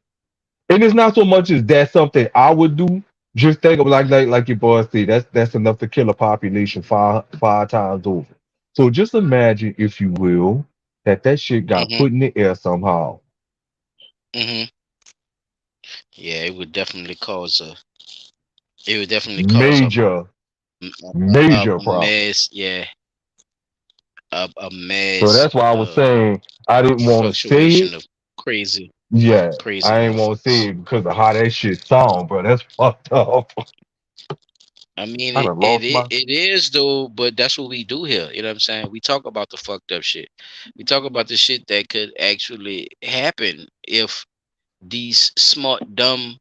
and it's not so much as that's something I would do. Just think of like your boy said. That's enough to kill a population five times over. So just imagine, if you will, that shit got Mm-hmm. put in the air somehow. Mm-hmm. Yeah, it would definitely cause Major, major a problem. mess. Yeah, a So mess. that's why I was saying I didn't want to say Fluctuation it. of crazy, Yeah, crazy I ain't want to say motherfuckers. it because of how that shit sound, bro. That's fucked up. I mean, I done lost my. it is though, but that's what we do here. You know what I'm saying? We talk about the fucked up shit. We talk about the shit that could actually happen if these smart, dumb,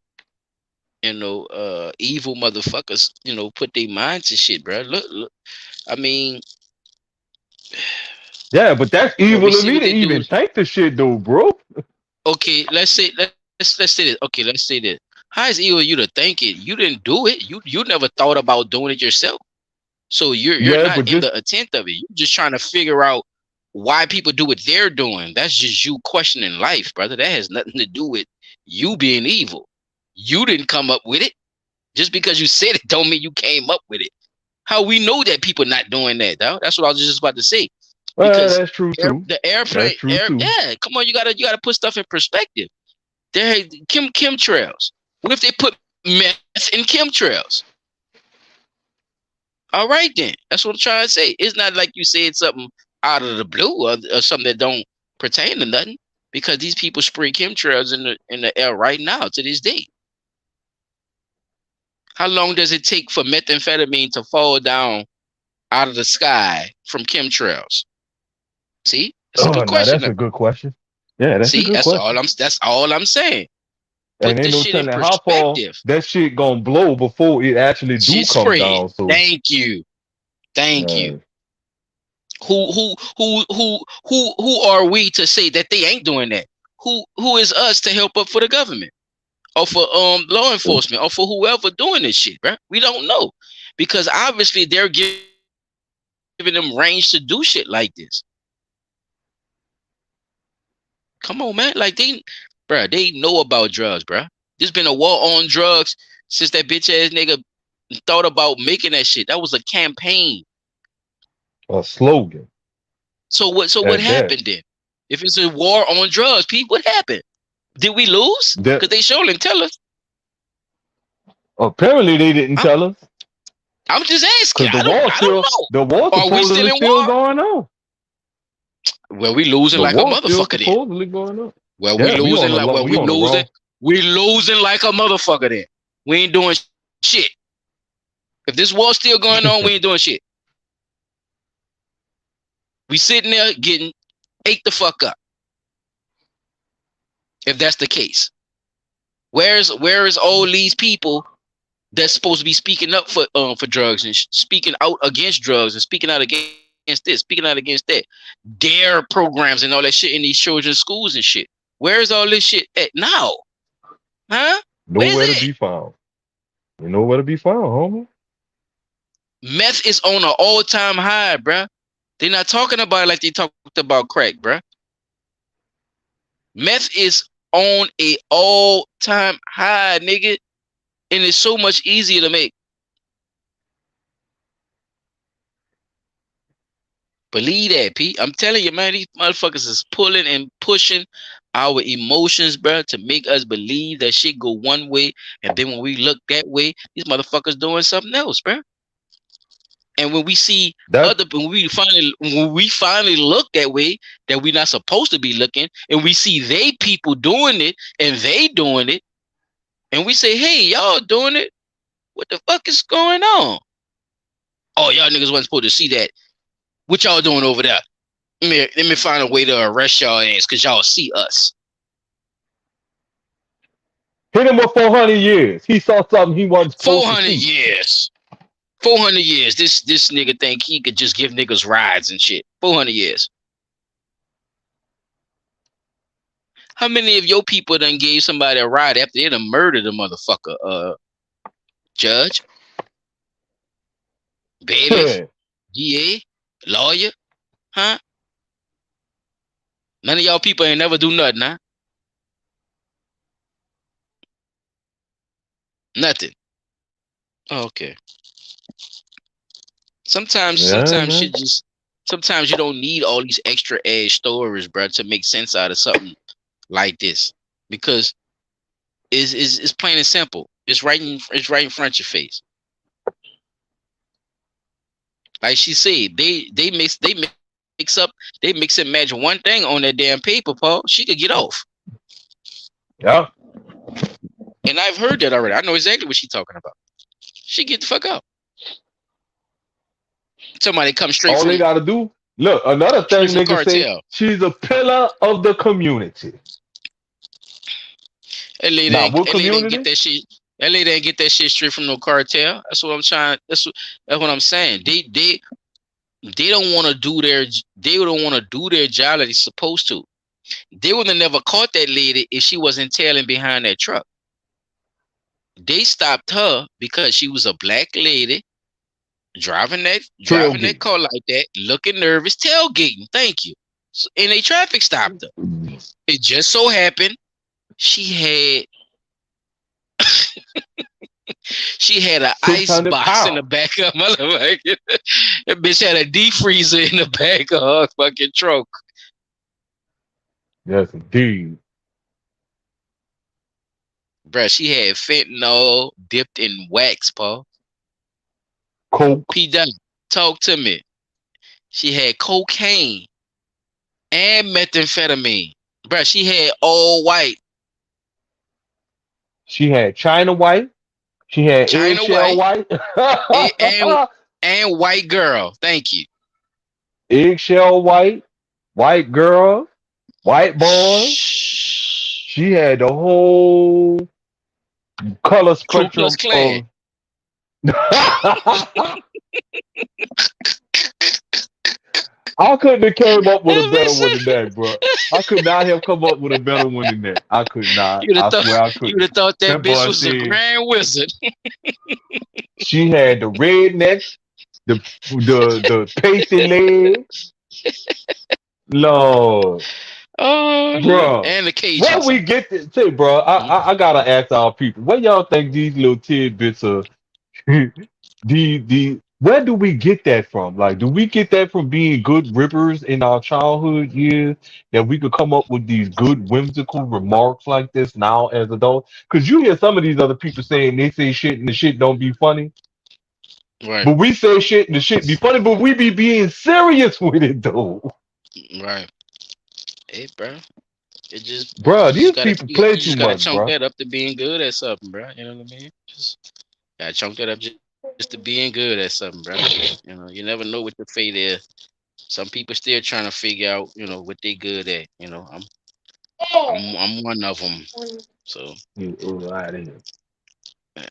evil motherfuckers, put their minds to shit, bro. Look. I mean, Yeah, but that's bro, we evil of see me what to they do. even think the shit, though, bro. Okay, let's say this. Okay, let's say this. How is evil of you to think it? You didn't do it. You never thought about doing it yourself. So you're Yeah, not but in just the intent of it. You're just trying to figure out why people do what they're doing. That's just you questioning life, brother. That has nothing to do with you being evil. You didn't come up with it. Just because you said it don't mean you came up with it. How we know that people not doing that, though? That's what I was just about to say. Because that's true too. the That's airplane, true too. yeah, come on, you gotta put stuff in perspective. There, chemtrails. What if they put meth in chemtrails? All right, then. That's what I'm trying to say. It's not like you said something out of the blue or something that don't pertain to nothing. Because these people spray chemtrails in the air right now to this day. How long does it take for methamphetamine to fall down out of the sky from chemtrails? See, it's a Oh, good no, question. that's a good question. Yeah, that's a See, good question. that's all I'm saying. And Put ain't this no shit in telling how far perspective. that shit gonna blow before it actually do Shit come spread. down. So, Thank you. Thank you. uh, Who are we to say that they ain't doing that? Who is us to help up for the government or for law enforcement or for whoever doing this shit, bro? We don't know because obviously they're giving them range to do shit like this. Come on, man. Like they know about drugs, bro. There's been a war on drugs since that bitch ass nigga thought about making that shit. That was a campaign. a slogan So what at that. happened then? If it's a war on drugs, Pete, what happened? Did we lose? That Because they sure didn't tell us. apparently they didn't I'm, tell us I'm just asking. because I don't know. the war Are we still supposedly in still war? going on. Well, we losing The like a war still motherfucker then. supposedly going on. Well, we Yeah, losing like we on the wrong. we losing like a motherfucker then. We ain't doing shit. If this war still going on, we ain't doing shit. We sitting there getting ate the fuck up. If that's the case, where is all these people that's supposed to be speaking up for drugs and speaking out against drugs and speaking out against this, speaking out against that, their programs and all that shit in these children's schools and shit? Where's all this shit at now? Huh? Where's Nowhere to it? be found. Nowhere to be found, homie. Meth is on an all-time high, bruh. They're not talking about it like they talked about crack, bruh. Meth is on a all-time high, nigga. And it's so much easier to make. Believe that, Pete. I'm telling you, man, these motherfuckers is pulling and pushing our emotions, bro, to make us believe that shit go one way, and then when we look that way, these motherfuckers doing something else, bro. And when we see That other, when we finally look that way that we're not supposed to be looking, and we see they people doing it and they doing it, and we say, hey, y'all doing it, what the fuck is going on? Oh, y'all niggas wasn't supposed to see that. What y'all doing over there? Let me find a way to arrest y'all ass because y'all see us. hit him with 400 years. He saw something he wasn't supposed to 400 see. years. 400 years. This nigga think he could just give niggas rides and shit. 400 years. How many of your people done gave somebody a ride after they done murdered a motherfucker? Judge, bailiff, DA, lawyer, huh? None of y'all people ain't never do nothing, huh? Nothing. Oh, okay. Sometimes you don't need all these extra ass stories, bro, to make sense out of something like this, because it's plain and simple. It's right in front of your face. Like she said, they mix and match one thing on that damn paper, Paul. She could get off. Yeah. And I've heard that already. I know exactly what she's talking about. She get the fuck out. Somebody come straight All from they gotta do, look, another thing niggas say, cartel. she's a pillar of the community. That lady Now, what didn't get community? that shit. That lady didn't get that shit straight from no cartel. That's what I'm trying. That's what I'm saying. They don't want to do their job that they're supposed to. They would have never caught that lady if she wasn't tailing behind that truck. They stopped her because she was a black lady driving that Tailgate. car like that, looking nervous, tailgating. Thank you. And they traffic stopped her. It just so happened she had an ice 600 box in the pounds. back of my motherfucker. That bitch had a deep freezer in the back of her fucking truck. Yes, indeed. Bruh, she had fentanyl dipped in wax, Paul. Coke. P. Dunn, talk to me. She had cocaine and methamphetamine. Bruh, she had all white. She had China white. She had China eggshell white white. and white girl. Thank you. Eggshell white. White girl. White boy. She had the whole color Ku Klux spectrum Klan. I couldn't have came up with a better one than that, bro. I could not have come up with a better one than that. I could not. I swear I You would couldn't. have thought that bitch Boy was a said grand wizard. she had the rednecks, the pasty legs. Lord. Oh, Bro, and the where Cajuns. we get this? Say, bro, I gotta ask our people, where y'all think these little tidbits are? Where do we get that from? Like, do we get that from being good rippers in our childhood years that we could come up with these good whimsical remarks like this now as adults? Because you hear some of these other people saying they say shit and the shit don't be funny, Right. but we say shit and the shit be funny, but we be being serious with it though. Right. Hey, bro. It just Bro, these gotta people play you too just gotta much, chunk bro. that up to being good at something, bro. You know what I mean? Just gotta chunk that up just to being good at something, bro. You know, you never know what your fate is. Some people still trying to figure out, what they good at. I'm one of them. So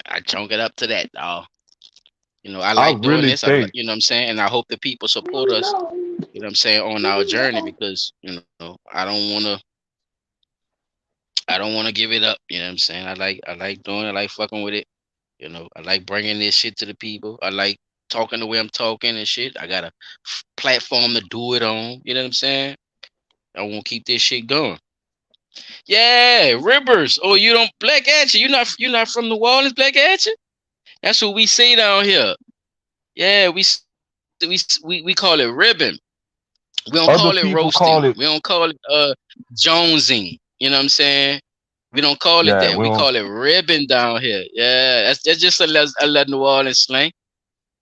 I chunk it up to that, dog. I I like doing really this. think You know what I'm saying? And I hope the people support us, you know what I'm saying, on our journey because, I don't want to give it up. You know what I'm saying? I like doing it. I like fucking with it. I like bringing this shit to the people. I like talking the way I'm talking and shit. I got a platform to do it on. You know what I'm saying? I want to keep this shit going. Yeah, Rivers. Oh, you don't Black Action. You're not from New Orleans, Black Action. That's what we say down here. Yeah, we call it ribbon. We don't Other call it people call roasting. it, We don't call it jonesing. You know what I'm saying? We don't call it yeah, that. we We don't. call it ribbon down here. Yeah, that's just a New Orleans slang.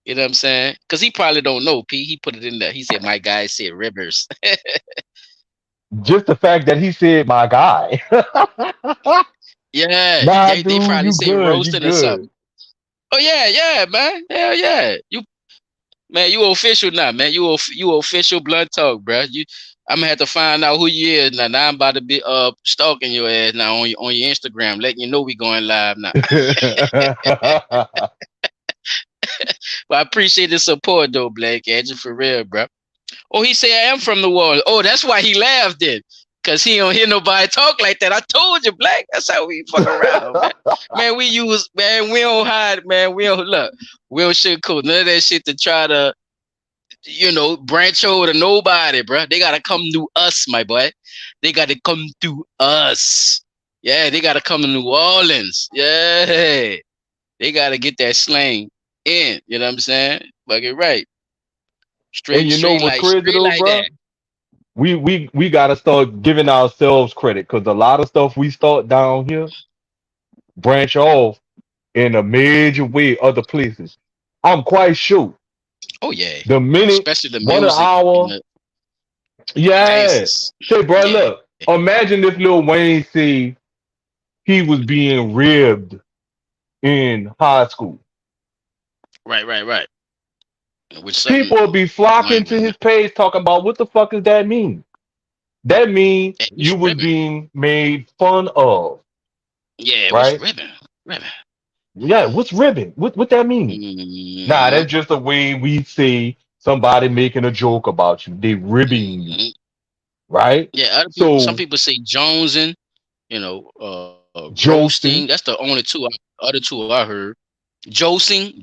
You know what I'm saying? Because he probably don't know. P. He put it in there. He said, "My guy said rivers." Just the fact that he said my guy. Yeah, Nah, they dude, probably you say good, you roasting or good. something. Oh yeah, yeah, man. Hell yeah. You official now, man. You official blunt talk, bro. I'm gonna have to find out who you is now. Now I'm about to be stalking your ass now on your Instagram, letting you know we going live now. But I appreciate the support though, Black Agent, for real, bro. Oh, he said I am from the wall. Oh, that's why he laughed then. Cause he don't hear nobody talk like that. I told you, Black. That's how we fuck around, man. Man, we don't hide, man. We don't look. We don't sugarcoat none of that shit to try to, branch over to nobody, bro. They gotta come through us, my boy. They gotta come through us. Yeah, they gotta come to New Orleans. Yeah. They gotta get that slang in. You know what I'm saying? Fucking right. And you know what's crazy Straight though, like bro? that. We gotta start giving ourselves credit because a lot of stuff we start down here branch off in a major way other places. I'm quite sure Oh yeah. the minute Especially the one of music and our the yeah, dances. say bro, Yeah. look, imagine if Lil Wayne say he was being ribbed in high school. Right. With something People will be flocking one to his page talking about what the fuck does that mean? That means it's you was ribbon. being made fun of, Yeah, it was right? ribbon. Ribbon. Yeah, what's ribbon? What that mean? Nah, Mm-hmm. that's just the way we say somebody making a joke about you. They ribbing you, Mm-hmm. right? Yeah, some So people say jonesing, roasting. That's Josing, the only other two I heard. Josing.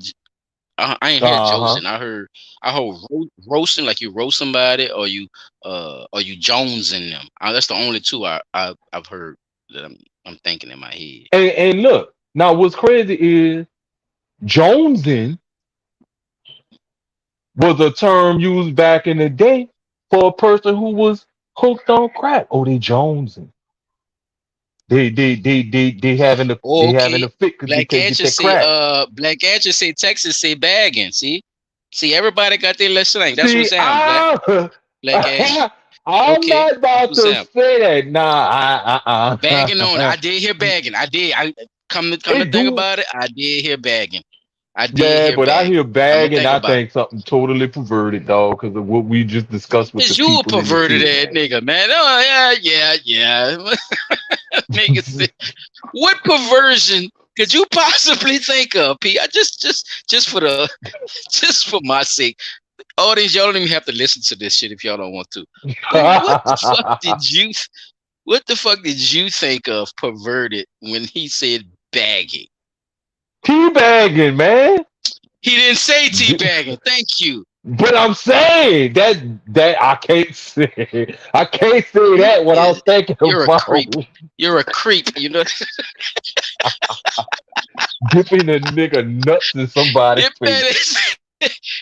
I ain't hear uh-huh. Josing. I heard roasting, like you roast somebody, or you jonesing them. That's the only two I've heard that I'm thinking in my head. And look, now what's crazy is jonesing was a term used back in the day for a person who was hooked on crack. Oh, they jonesing. They Oh, having okay. a fit because they can't get that crack. Black Angie say Texas say bagging. See, everybody got their little slang. That's what See, sound, Black Angie. I'm Okay, not that's about what to sound. say that. Nah, Bagging on. I did hear bagging. I did. I come to it think do. about it. I did hear bagging. I did Yeah, hear but I bagging. hear Come to bag and think I about think something totally perverted, dog, because of what we just discussed with the is you a people in the perverted city. ass nigga, man? Oh yeah. Nigga said, what perversion could you possibly think of, P? I just for the just for my sake. Audience, y'all don't even have to listen to this shit if y'all don't want to. But what the fuck did you think of perverted when he said bagging? Teabagging, man. He didn't say teabagging. Thank you. But I'm saying that I can't say You that what I'm thinking you're a about creep. You're a creep. You know dipping a nigga nuts in somebody's that man face.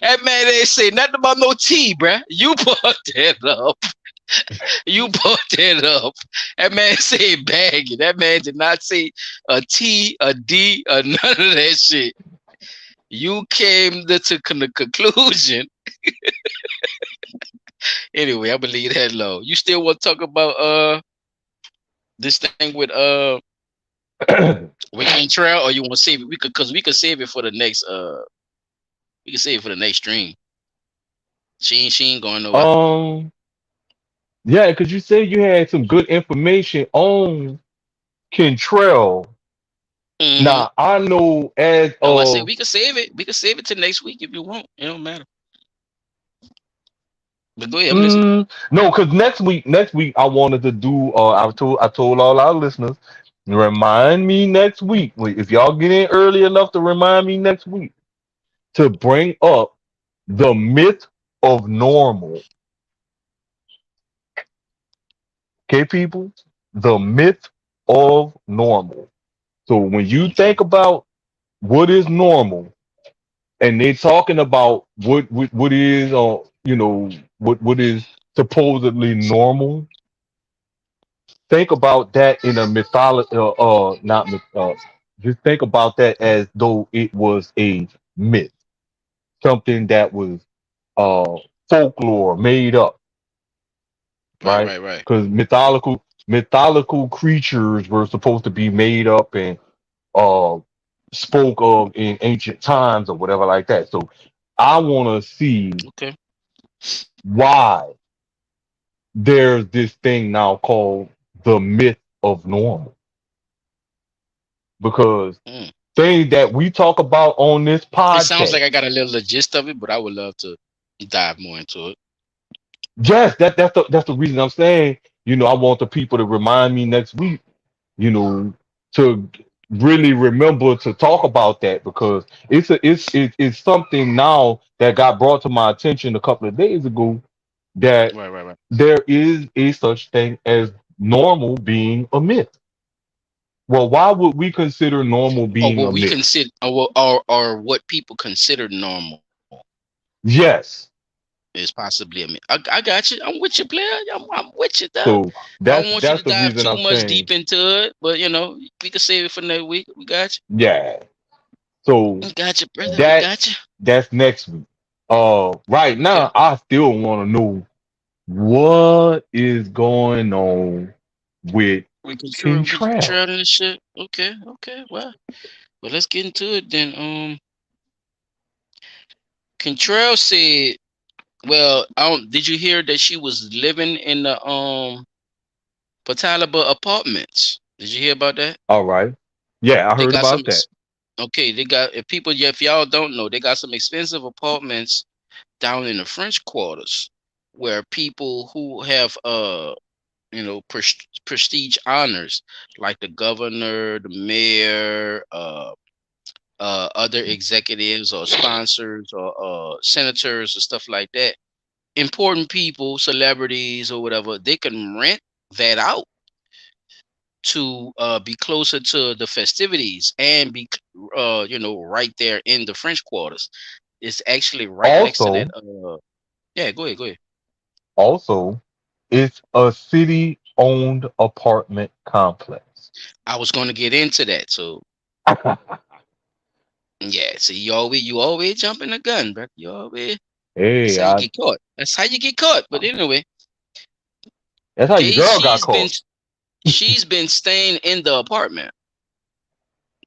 that man ain't say nothing about no tea, bruh. You brought that up. You brought that up. That man said bagging. That man did not say a T, a D, or none of that shit. You came to the conclusion. Anyway, I believe that low. You still want to talk about this thing with Cantrell, or you want to save it? We could save it for the next we can save it for the next stream. She ain't going nowhere. um, yeah, because you said you had some good information on Kentrell. Mm-hmm. Now I know as Oh, I said of we could save it. We could save it to next week if you want. It don't matter. But go ahead, I'm listening. no, because next week I wanted to do. I told all our listeners, remind me next week. If y'all get in early enough to remind me next week to bring up the myth of normal. Okay, people, the myth of normal. So when you Okay. think about what is normal, and they talking about what is what is supposedly normal, think about that in a mythology, not myth, just think about that as though it was a myth, something that was uh folklore made up, Right, right? right, right. Because mythological creatures were supposed to be made up and uh spoke of in ancient times or whatever like that. So I want to see Okay. why there's this thing now called the myth of normal, because Mm. things that we talk about on this It sounds like podcast, I got a little gist of it, but I would love to dive more into it. yes, that's the reason I'm saying, I want the people to remind me next week, you know, to really remember to talk about that, because it's something now that got brought to my attention a couple of days ago, that Right, right, right. there is a such thing as normal being a myth. Well, why would we consider normal Or being what a we myth? consider, or what people consider normal Yes. is possibly a myth. I got you. I'm with you, player. I'm with you, dog. So I that's don't want you that's to the dive reason too I'm much saying, deep into it, but we can save it for next week. We got yeah. So you. We got you, brother. We got that's you. that's next week. Right Okay. now I still want to know what is going on with We can Kentrell. trail this shit. Okay, okay. Well, let's get into it then. Contrell said, well, I don't, did you hear that she was living in the Patalaba apartments? Did you hear about that? All right. Yeah, I They heard got some about that. okay, they got if people, yeah, if y'all don't know, they got some expensive apartments down in the French quarters where people who have prestige honors like the governor, the mayor, other executives or sponsors or senators or stuff like that. Important people, celebrities or whatever, they can rent that out to be closer to the festivities and be right there in the French quarters. It's actually right next to that. Also, Yeah, go ahead, go ahead. also, it's a city owned apartment complex. I was going to get into that. So yeah, see, you always jumping the gun, bro. You always That's Hey, how you get caught. That's how you get caught. But anyway, that's how your they girl got she's been caught. she's been staying in the apartment.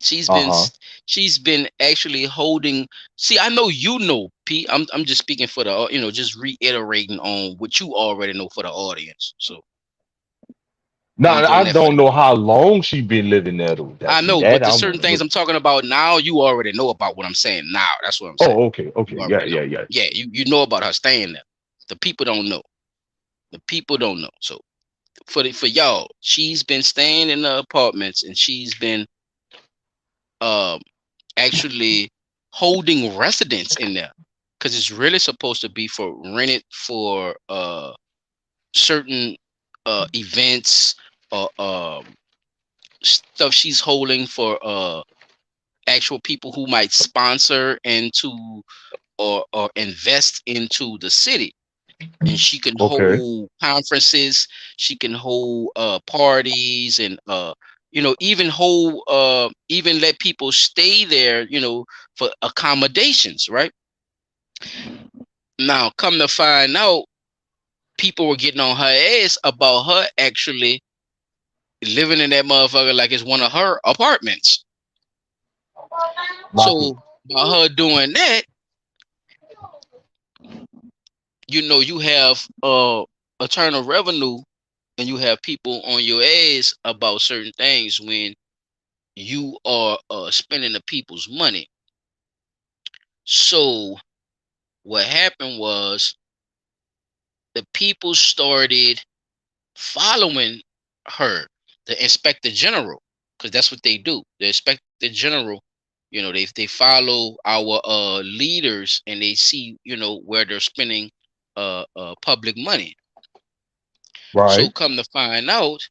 She's been Uh-huh. she's been actually holding. See, I know you know, Pete. I'm just speaking for the just reiterating on what you already know for the audience. So Now I'm doing I that for the don't know how long she been living there though. I That's know, that but the I certain want to things know. I'm talking about now, you already know about what I'm saying now. That's what I'm saying. Oh, okay, You okay, yeah, already know. yeah, yeah. Yeah, you know about her staying there. The people don't know. The people don't know. So for y'all, she's been staying in the apartments and she's been um actually holding residents in there because it's really supposed to be for rented for certain events or stuff she's holding for actual people who might sponsor into or invest into the city. And she can Okay. hold conferences, she can hold parties, and even let people stay there, for accommodations, right? Now come to find out, people were getting on her ass about her actually living in that motherfucker like it's one of her apartments. Maki. So by her doing that, you have internal revenue, and you have people on your ass about certain things when you are spending the people's money. So what happened was the people started following her, the inspector general, because that's what they do. The inspector general, they follow our leaders, and they see where they're spending public money. So Right. come to find out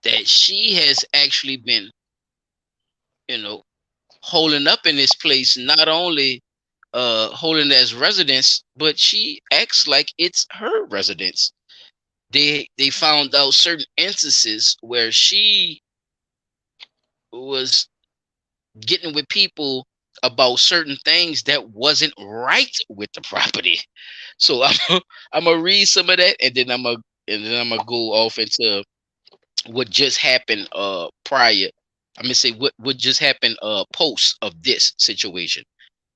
that she has actually been you know holding up in this place, not only holding as residence, but she acts like it's her residence. they found out certain instances where she was getting with people about certain things that wasn't right with the property. So I'm gonna read some of that, and then I'm gonna go off into what just happened prior. I'm gonna say what just happened post of this situation.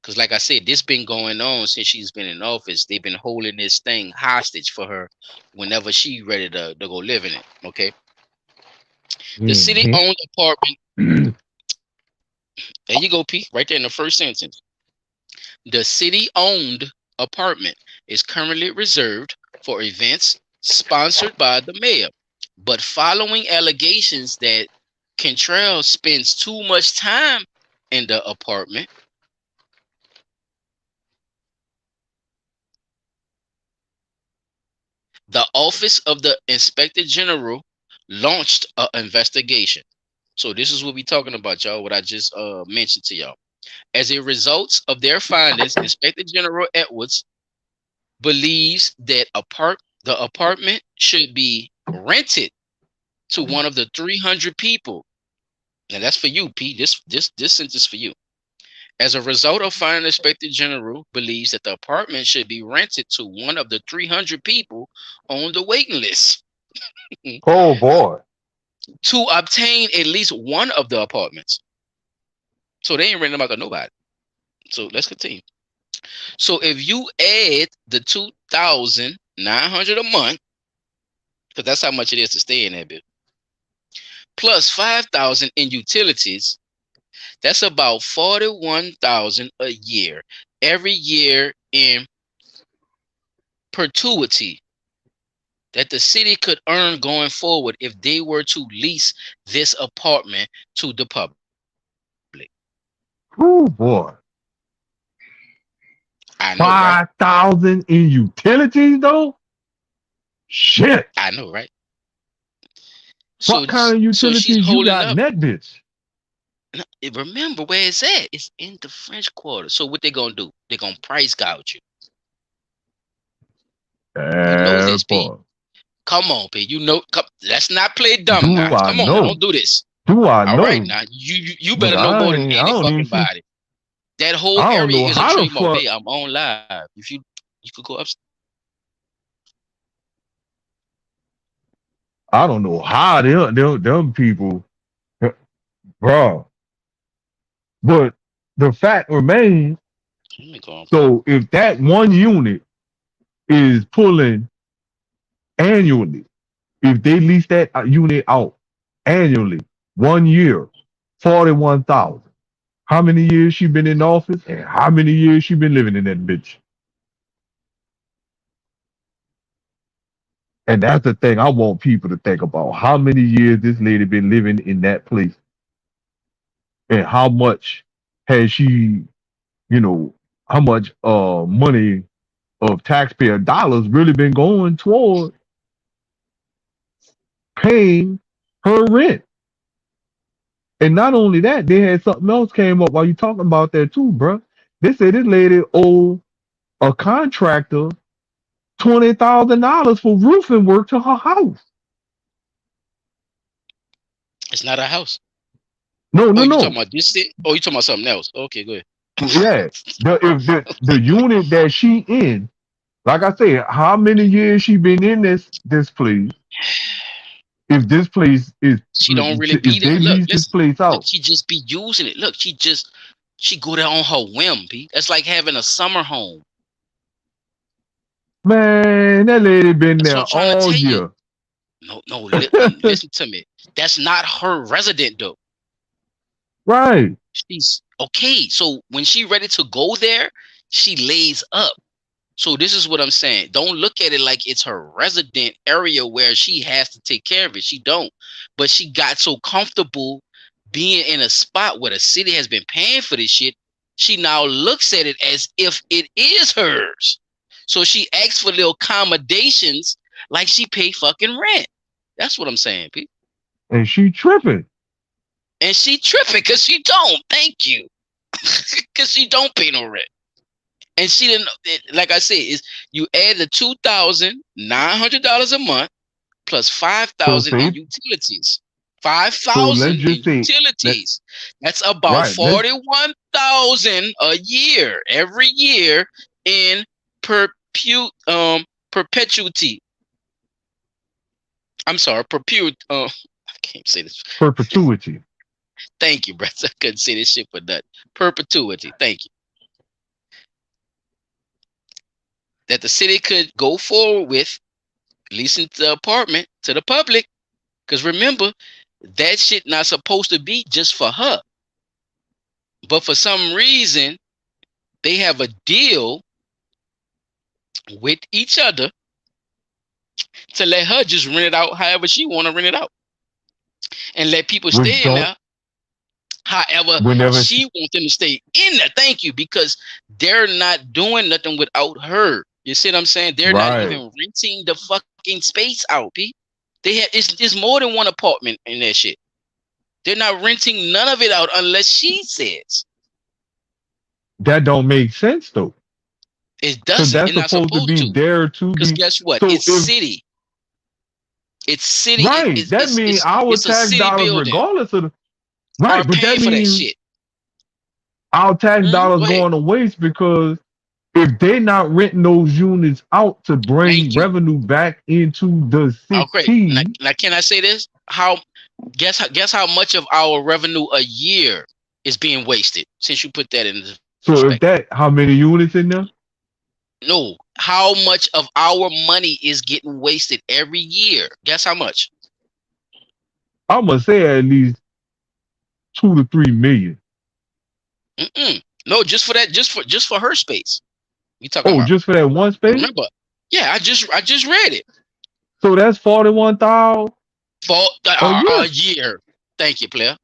Because like I said, this been going on since she's been in office. They've been holding this thing hostage for her whenever she ready to go live in it. Okay. The city Mhm. owned apartment. There you go, P. Right there in the first sentence. The city owned apartment is currently reserved for events sponsored by the mayor. But following allegations that Cantrell spends too much time in the apartment, the Office of the Inspector General launched an investigation. So this is what we're talking about, y'all, what I just mentioned to y'all. As a result of their findings, Inspector General Edwards believes that the apartment should be rented to one of the 300 people. And that's for you, P. This sentence for you. As a result of finding, the Inspector General believes that the apartment should be rented to one of the 300 people on the waiting list Oh boy. to obtain at least one of the apartments. So they ain't renting them out to nobody. So let's continue. So if you add the 2,900 a month, because that's how much it is to stay in that bit, plus 5,000 in utilities, that's about 41,000 a year. Every year in perpetuity that the city could earn going forward if they were to lease this apartment to the public. Oh boy. I know, right? 5,000 in utilities though? Shit. I know, right? What kind of So she's utilities you holding got in up. that bitch? Remember where it's at. It's in the French Quarter. So what they gonna do? They're gonna price gouge you. You know this, That P. part. Come on, P. You know, let's not play dumb now. Do I Come on, now, don't know? do this. Do I All right, know? now you Look, better know more than I any don't even fucking see. body. That whole I don't area know is a how the trademark. fuck. Hey, I'm on live. If you could go up. I don't know how them people, bro. But the fact remains. Let me go on. So if that one unit is pulling annually, if they lease that unit out annually, 1 year, 41,000. How many years she been in office and how many years she been living in that bitch? And that's the thing I want people to think about. How many years this lady been living in that place? And how much has she, you know, how much money of taxpayer dollars really been going toward paying her rent? And not only that, they had something else came up while you talking about that too, bro. They said this lady owe a contractor $20,000 for roofing work to her house. It's not a house. No, Oh, no, you talking no. about this thing? Oh, you talking about something else? Okay, go ahead. Yeah, if the unit that she in, like I said, how many years she been in this place? If this place is, She don't really be if there. they Look, lease this listen. place Look, out, she just be using it. Look, she go there on her whim, P. That's like having a summer home. man, that lady been That's what there I'm trying to all tell you. year. No, listen to me. That's not her resident though. Right. She's okay. So when she ready to go there, she lays up. So this is what I'm saying. Don't look at it like it's her resident area where she has to take care of it. She don't. But she got so comfortable being in a spot where the city has been paying for this shit. She now looks at it as if it is hers. So she asks for little accommodations like she pay fucking rent. That's what I'm saying, Pete. And she tripping. And she tripping because she don't. Thank you. Because she don't pay no rent. And she didn't, like I said, is you add the $2,900 a month plus So 5,000 in say utilities. so. Let's 5,000 in just say that utilities. That's about right. Let's 41,000 a year, every year in perpetuity. I'm sorry, I can't say this. perpetuity. Thank you, brother. I couldn't say this shit for that. Perpetuity. Thank you. That the city could go forward with leasing the apartment to the public. Because remember, that shit not supposed to be just for her. But for some reason, they have a deal with each other to let her just rent it out however she want to rent it out. And let people Which stay in don't there however whenever she wants them to stay in there. Thank you. Because they're not doing nothing without her. You see what I'm saying? They're not right. even renting the fucking space out, P. They have it's more than one apartment in that shit. They're not renting none of it out unless she says. That don't make sense though. It Because doesn't. that's It's not supposed to supposed be to. there to Because be. guess what? So It's if city. It's city. right, that means our It's a tax city dollars, building. regardless of the Are right, but that paying for that means shit. our tax dollars Go ahead. going to waste because if they're not renting those units out to bring Thank you. revenue back into the Okay. city. Now, can I say this? Guess how much of our revenue a year is being wasted? Since you put that in So if perspective. that, how many units in there? No, how much of our money is getting wasted every year? Guess how much? I'm gonna say at least 2 to 3 million. No, just for that, just for her space. You talking Oh, about? just for that one space? Remember? Yeah, I just read it. So that's 41,000 For a a year. year. Thank you, player.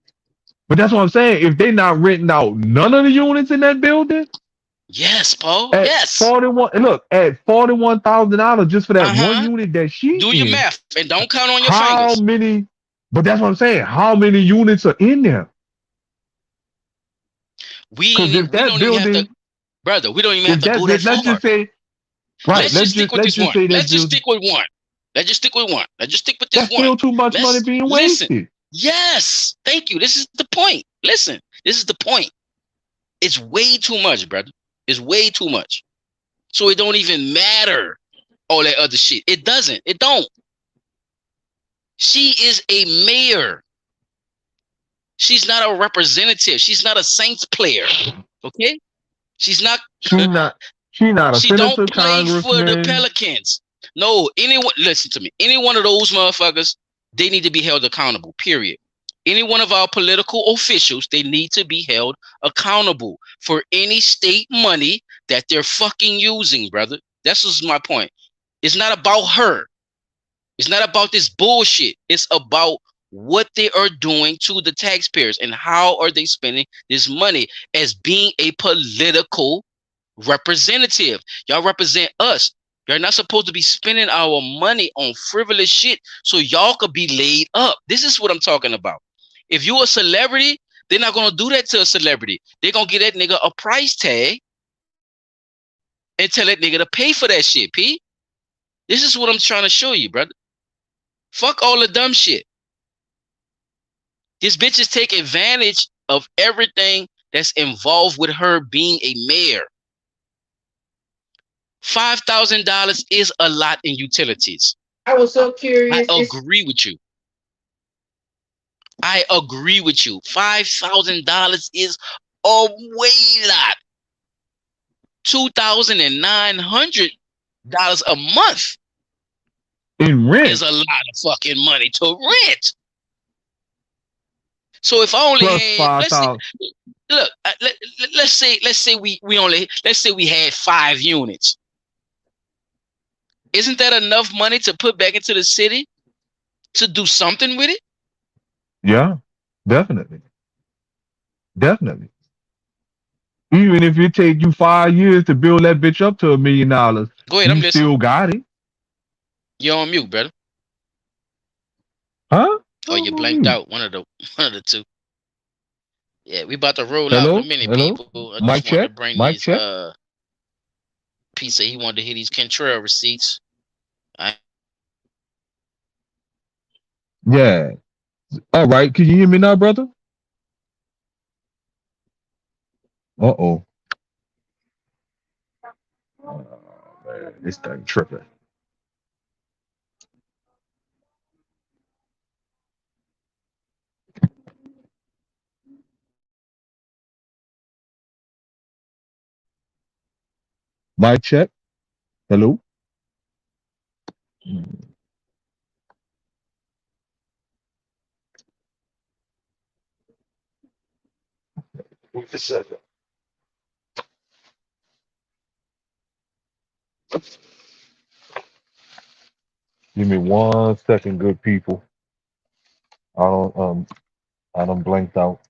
But that's what I'm saying. If they're not renting out none of the units in that building, Yes, Paul. at Yes. 41, look, at $41,000 just for that one unit that she Do your in, math and don't count on your how fingers. many? But that's what I'm saying. How many units are in there? We Because if that don't even have to, building, brother. We don't even have if to that, go that let's far. just say, right, Let's just stick with let's this just one. say that Let's just building, stick with one. Let's just stick with one. Let's just stick with this that's one. still too much money Let's being listen. wasted. Yes. Thank you. This is the point. Listen. This is the point. It's way too much, brother. It's way too much. So it don't even matter all that other shit. It doesn't. It don't. She is a mayor. She's not a representative. She's not a Saints player. Okay? She's not. She not a She don't senator, play for the congressman. Pelicans. No, anyone, listen to me. Any one of those motherfuckers, they need to be held accountable, period. Any one of our political officials, they need to be held accountable for any state money that they're fucking using, brother. That's just my point. It's not about her. It's not about this bullshit. It's about what they are doing to the taxpayers and how are they spending this money as being a political representative. Y'all represent us. You're not supposed to be spending our money on frivolous shit so y'all could be laid up. This is what I'm talking about. If you're a celebrity, they're not gonna do that to a celebrity. They're gonna give that nigga a price tag and tell that nigga to pay for that shit, P. This is what I'm trying to show you, brother. Fuck all the dumb shit. These bitches take advantage of everything that's involved with her being a mayor. $5,000 is a lot in utilities. I was so curious. I agree with you. I agree with you. $5,000 is a way lot. $2,900 a month in rent is a lot of fucking money to rent. So if I only plus had, look, let's say we had 5 units. Isn't that enough money to put back into the city to do something with it? Yeah, definitely. Definitely. Even if it take you 5 years to build that bitch up to $1 million, go ahead, I'm you listening. still got it. You're on mute, brother. Huh? Oh, you blanked out. One of the two. Yeah, we about to roll out Hello? in a minute, Hello? people. I Mic just wanted check? to bring Mic these check? Pete said he wanted to hit these Contrail receipts. Yeah. All right. Can you hear me now, brother? Uh-oh. Oh, man, this thing tripping. Mic check. Hello. Wait a second. Give me 1 second, good people. I don't blanked out.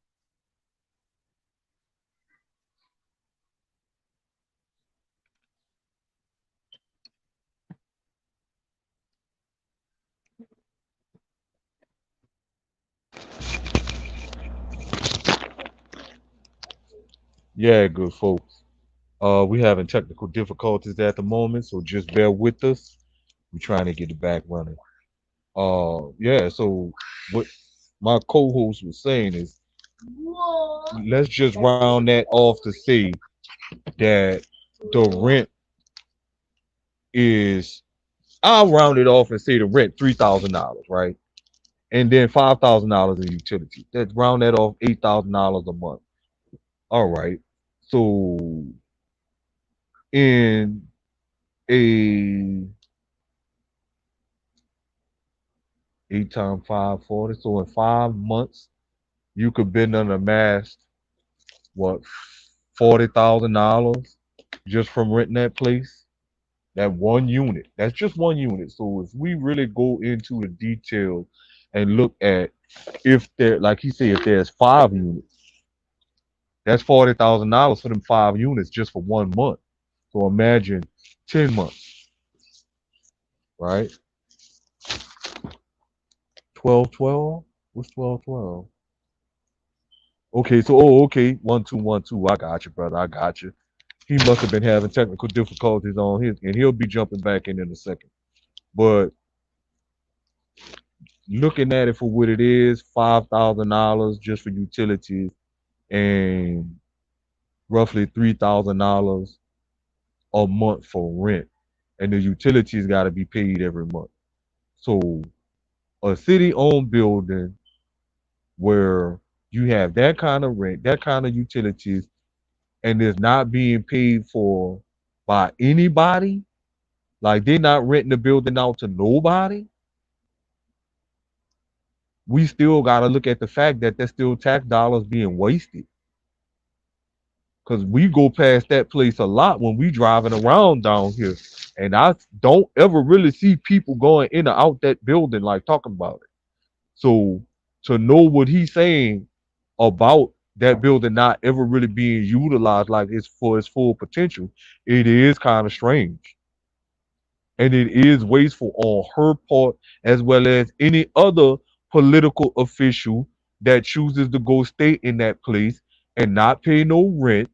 Yeah, good folks. We having technical difficulties at the moment, so just bear with us. We're trying to get it back running. Yeah, so what my co-host was saying is let's just round that off to say that the rent is I'll round it off and say the rent $3,000, right? And then $5,000 in utility. Let's round that off $8,000 a month. All right. So in a 8 times 5 40. So in 5 months, you could been done amassed what $40,000 just from renting that place. That one unit. That's just one unit. So if we really go into the detail and look at if there, like he said, if there's 5 units, that's $40,000 for them 5 units just for 1 month. So imagine 10 months, right? 12, 12. What's 12, 12? Okay, so okay, 1, 2, 1, 2. I got you, brother. I got you. He must have been having technical difficulties on his, and he'll be jumping back in a second. But looking at it for what it is, $5,000 just for utilities and roughly $3,000 a month for rent, and the utilities got to be paid every month. So a city-owned building where you have that kind of rent, that kind of utilities, and it's not being paid for by anybody, like they're not renting the building out to nobody, we still got to look at the fact that there's still tax dollars being wasted. Because we go past that place a lot when we driving around down here. And I don't ever really see people going in or out that building like talking about it. So to know what he's saying about that building not ever really being utilized like it's for its full potential, it is kind of strange. And it is wasteful on her part as well as any other political official that chooses to go stay in that place and not pay no rent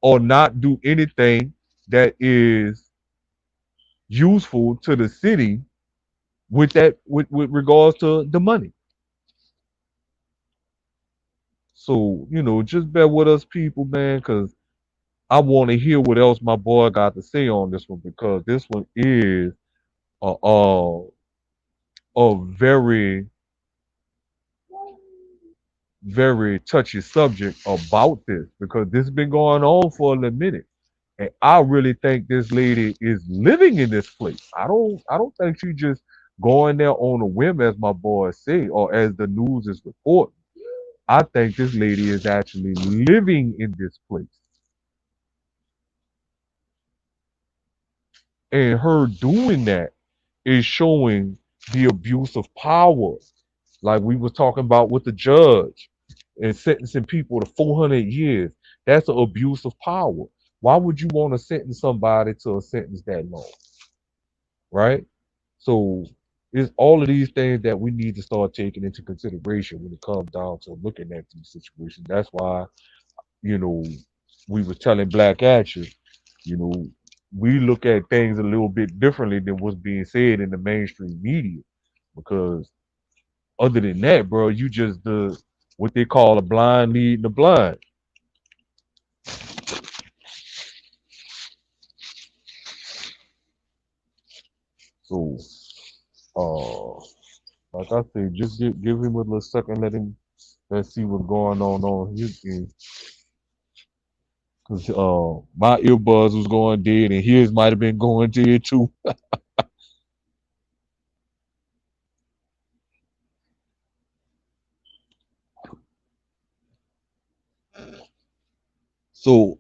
or not do anything that is useful to the city with that with regards to the money. So, just bear with us people, man, because I want to hear what else my boy got to say on this one because this one is a a very very touchy subject about this because this has been going on for a minute. And I really think this lady is living in this place. I don't think she just going there on a whim, as my boys say, or as the news is reporting. I think this lady is actually living in this place. And her doing that is showing the abuse of power. Like we was talking about with the judge and sentencing people to 400 years. That's an abuse of power. Why would you want to sentence somebody to a sentence that long? Right? So it's all of these things that we need to start taking into consideration when it comes down to looking at these situations. That's why, you know, we was telling Black Action, you know, we look at things a little bit differently than what's being said in the mainstream media. because other than that, bro, you just the what they call a blind leading the blind. So, uh, like I said, just give him a little second, let's see what's going on his end. Cause my earbuds was going dead, and his might have been going dead too. So,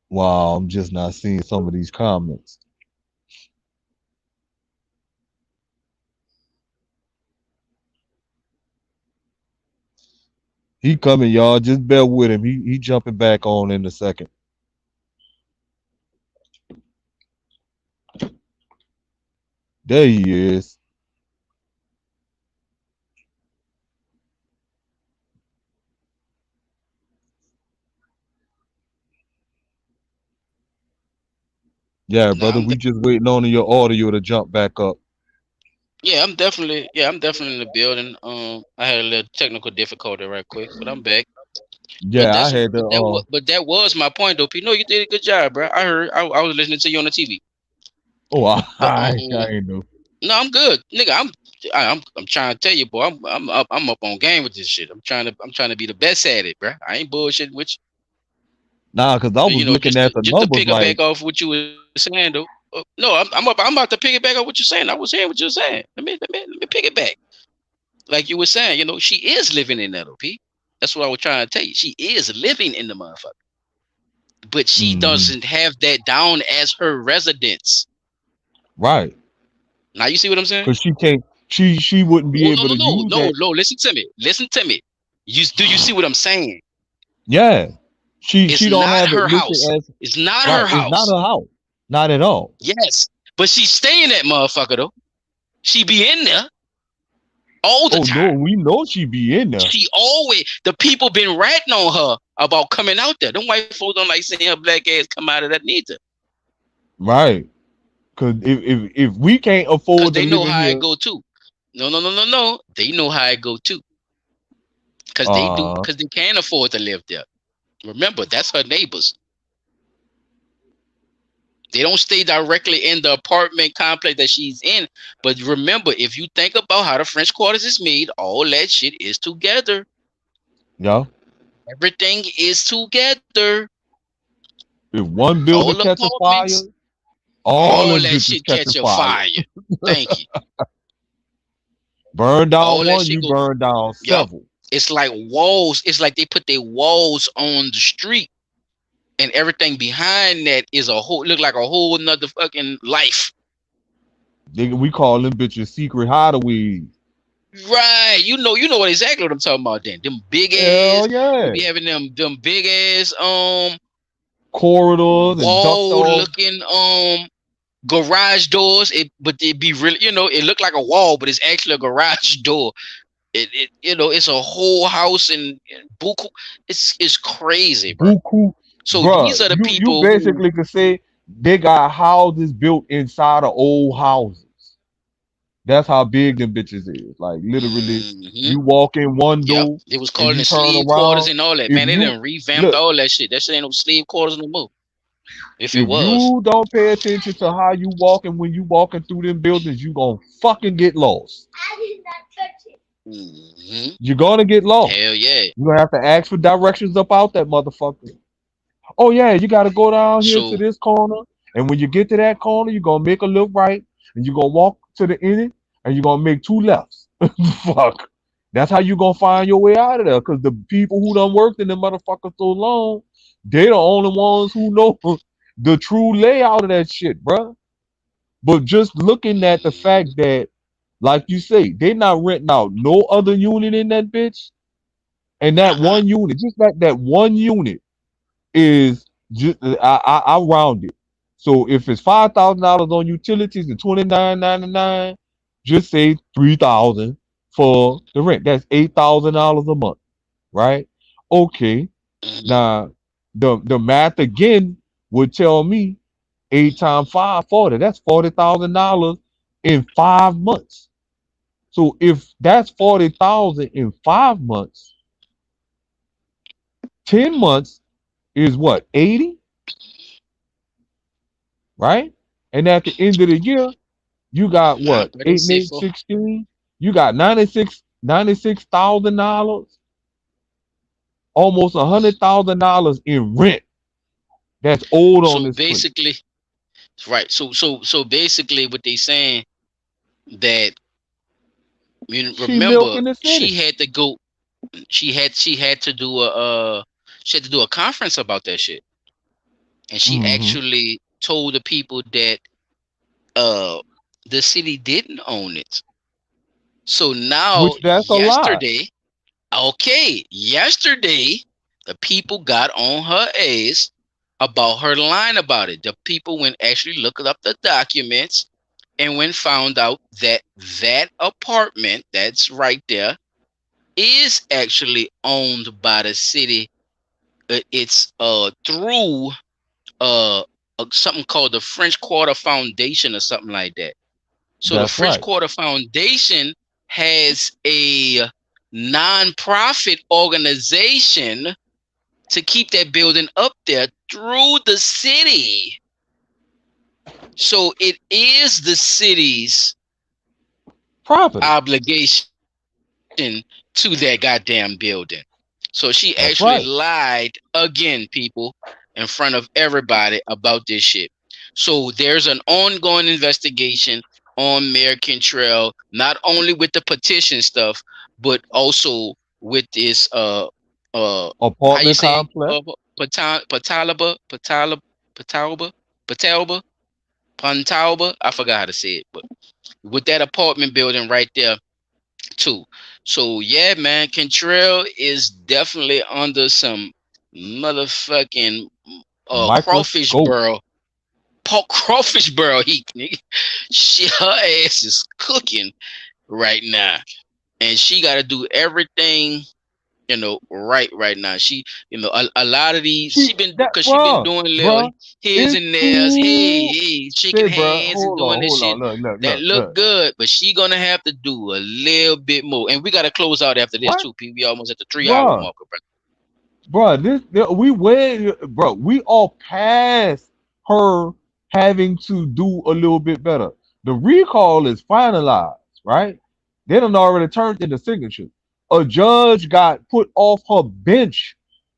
wow, I'm just not seeing some of these comments. He coming, y'all. Just bear with him. He jumping back on in a second. There he is. Yeah, Nah, brother. We just waiting on your audio to jump back up. I'm definitely in the building. I had a little technical difficulty right quick, but I'm back. But Yeah, I that's had but to. that was my point though. P. No, you did a good job, bro. I heard. I was listening to you on the TV. Oh, But I ain't know. no, I'm good, nigga. I'm trying to tell you, boy. I'm up on game with this shit. I'm trying to be the best at it, bro. I ain't bullshitting with you. Nah, cause I But, was looking at the just to numbers piggyback like, off what you were saying though. No, I'm about to piggyback off what you're saying. I was hearing what you're saying. Let me piggyback. Like you were saying, she is living in that OP. That's what I was trying to tell you. She is living in the motherfucker, but she mhm, doesn't have that down as her residence. right? Now you see what I'm saying? Cause she can't. She wouldn't be Oh no able no to no use no that. no! Listen to me. Listen to me. Do you see what I'm saying? Yeah, It's she don't not have it her listed house. as It's not right. her It's not house. her house. Not at all. Yes, but she's staying that motherfucker though. She be in there all the Oh no, time. we know she be in there. She always the people been ratting on her about coming out there. Them white folks don't like seeing her black ass come out of that neither. Right. Cause if we can't Cause afford to they live know in how it here, go too. No. They know how it go too. Cause they do. uh, Cause they can't afford to live there. Remember, that's her neighbors. They don't stay directly in the apartment complex that she's in. But remember, if you think about how the French Quarters is made, all that shit is together. yeah. Everything is together. If one All building catch a fire, apartments, all all them that bitches shit catch a catch a fire. fire. Thank you. Burn down All that one, shit you go. burn down Yup. several. It's like walls. It's like they put their walls on the street, and everything behind that is look like a whole nother fucking life. We call them bitches secret hideaways. Right. You know what exactly what I'm talking about then. Them big Hell ass, they yeah. be having them big ass Corridors and ducked wall off. looking garage doors. But it be really, it look like a wall, but it's actually a garage door. It's a whole house in Buku. It's crazy, bro. Buku. So Bruh, these are the you people who basically could say they got houses built inside of old houses. That's how big them bitches is. Like literally, mhm. you walk in one Yep. door It was and calling you the turn sleeve quarters around. and all that. If Man, they you done revamped look, all that shit. That shit ain't no sleeve quarters no more. If it if was. you don't pay attention to how you walking when you walking through them buildings, you gonna fucking get lost. Hmm. You're gonna get lost. Hell yeah. You're gonna have to ask for directions up out that motherfucker. Oh yeah, you gotta go down here to So this corner, and when you get to that corner, you're gonna make a left right, and you're gonna walk to the end, and you're gonna make two lefts. Fuck. That's how you gonna find your way out of there. Cause the people who done worked in the motherfucker so long, they the only ones who know the true layout of that shit, bruh. But just looking at the fact that, like you say, they not renting out no other unit in that bitch, and that uh-huh. one unit, just like that one unit is just I round it. So if it's $5,000 on utilities and $29.99, just say 3,000 for the rent. That's $8,000 a month, right? Okay. Hmm. Now The math again would tell me 8 times 5, 40. That's $40,000 in 5 months. So if that's 40,000 in 5 months, 10 months is what, 80, right? And at the end of the year, you got Nah, what, but 8 it's and 8, safe. 16? You got $96,000, almost $100,000 in rent that's owed on So this place. basically, right. So basically, what they saying that you She remember milking the she city. had to go. She had to do a she had to do a conference about that shit, and she Hmm. actually told the people that uh the city didn't own it. So now Which that's a lie. yesterday, okay, yesterday the people got on her ass about her lying about it. The people went actually looked up the documents and when found out that that apartment that's right there is actually owned by the city. It's through uh something called the French Quarter Foundation or something like that. So the That's French right. Quarter Foundation has a non-profit organization to keep that building up there through the city. So it is the city's Property. obligation to that goddamn building. So she That's actually right. lied again, people, in front of everybody about this shit. So there's an ongoing investigation on Mayor Cantrell, not only with the petition stuff, but also with this how you Apartment say complex. Patalba Patalba Pontalba. I forgot how to say it, but with that apartment building right there too. So yeah, man, Cantrell is definitely under some motherfucking crawfish Microscope. burrow. Crawfish burrow heat, nigga. She her ass is cooking right now. And she gotta do everything, right now. She, a lot of these She that she been bruh, doing little bruh. here's It's and there's, too hey, shaking say, bruh. hands and Hold on, doing this hold shit on. Look, look, that look, look look. good, but she gonna have to do a little bit more. And we gotta close out after this What? too, P. We almost at the 3 hour Bruh. marker, bro. Bruh, we way, bro. We all past her having to do a little bit better. The recall is finalized, right? They done already turned in the signature. A judge got put off her bench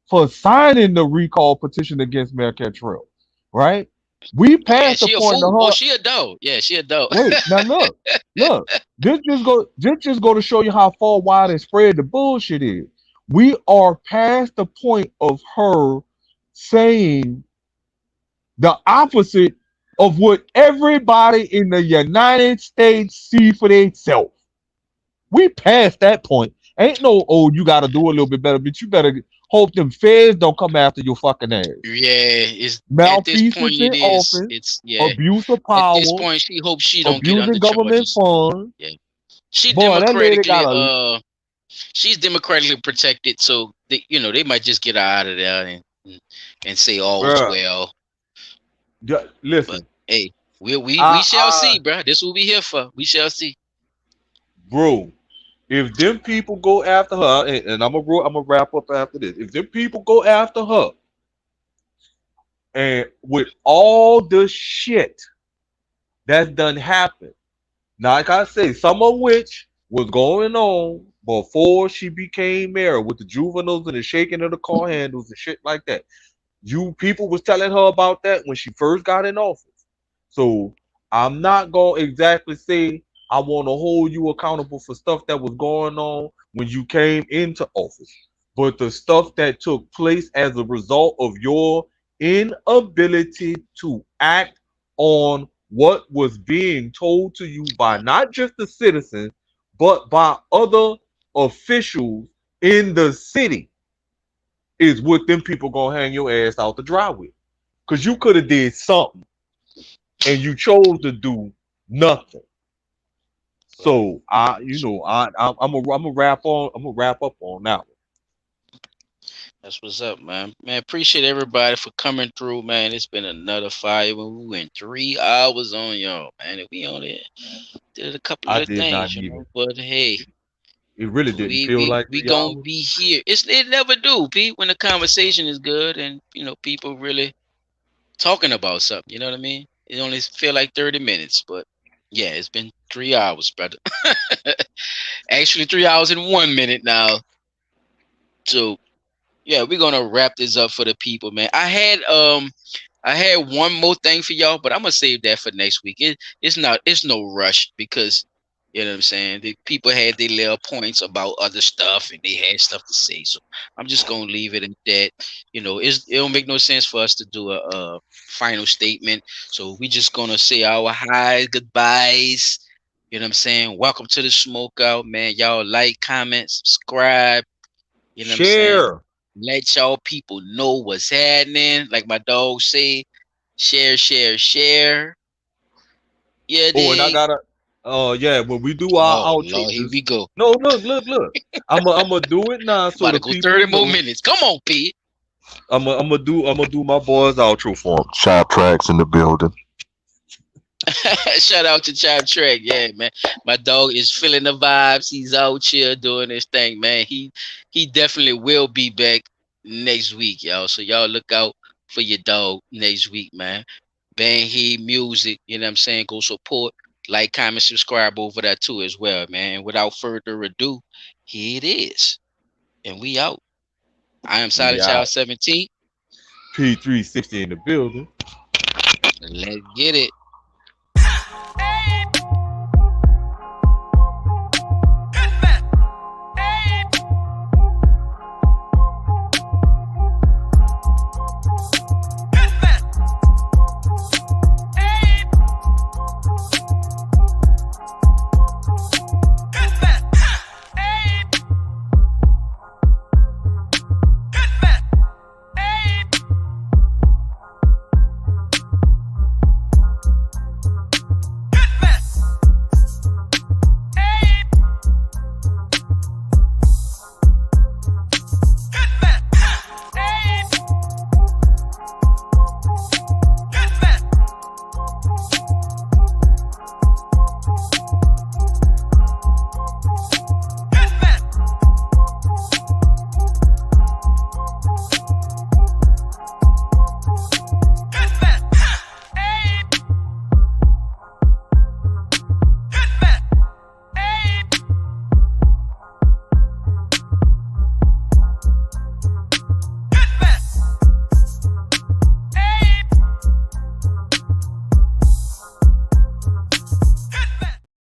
for signing the recall petition against Mayor Cantrell, right? We Yeah, passed the she a point to fool. Oh, her. she a dog. Yeah, she a dog. Wait, now look. This just go to show you how far wide and spread the bullshit is. We are past the point of her saying the opposite of what everybody in the United States see for themselves. We past that point. Ain't no, oh, you got to do a little bit better, but you better hope them feds don't come after your fucking ass. Yeah, it's at this point Malfeasance in it is. office, It's yeah. abuse of At this power, point, she hopes she don't get abusing under government charges. funds. Yeah, she Boy, that lady got democratically a she's democratically protected, so they might just get her out of there and say all's bruh. well. But Listen, hey, we I, shall I, see, bro. This is what we here for. We shall see. bro. If them people go after her, and I'm gonna wrap up after this. If them people go after her, and with all the shit that's done happened, now like I say, some of which was going on before she became mayor with the juveniles and the shaking of the car handles and shit like that. You people was telling her about that when she first got in office. So I'm not gonna exactly say I want to hold you accountable for stuff that was going on when you came into office, but the stuff that took place as a result of your inability to act on what was being told to you by not just the citizens, but by other officials in the city is what them people gonna hang your ass out to dry with. Cause you could have did something and you chose to do nothing. So I'm gonna wrap up on that one. That's what's up, man. Man, appreciate everybody for coming through, man. It's been another fire when we went 3 hours on y'all, man. And we only did a couple I of did not things, you even. know. But hey, It really didn't we feel we like we 3 hours. gonna be here. It never do, Pete. When the conversation is good and people really talking about something. You know what I mean? It only feel like 30 minutes, but yeah, it's been 3 hours, brother. Actually, 3 hours and 1 minute now. So yeah, we're gonna wrap this up for the people, man. I had one more thing for y'all, but I'm gonna save that for next week. It's no rush because you know what I'm saying. The people had their little points about other stuff and they had stuff to say, so I'm just gonna leave it at that. It don't make no sense for us to do a final statement, so we just gonna say our highs, goodbyes. You know what I'm saying? Welcome to the smokeout, man. Y'all like, comment, subscribe. You know what I'm saying? Share. Let y'all people know what's happening. Like my dog say, share, share, share. Yeah, Oh, and I dig. gotta. Yeah, when we do our Oh outro, Lord, here we just go. no, look. I'm gonna do it now so About to the go people 30 more know. minutes. Come on, Pete. I'm gonna do my boys outro for 'em. Shop tracks in the building. Shout out to Chop Track. Yeah, man. My dog is feeling the vibes. He's out here doing his thing, man. He definitely will be back next week, y'all. So y'all look out for your dog next week, man. Bang He Music, you know what I'm saying? Go support, like, comment, subscribe over there too as well, man. And without further ado, here it is. And we out. I am We Silent Child out. 17. P360 in the building. Let's get it.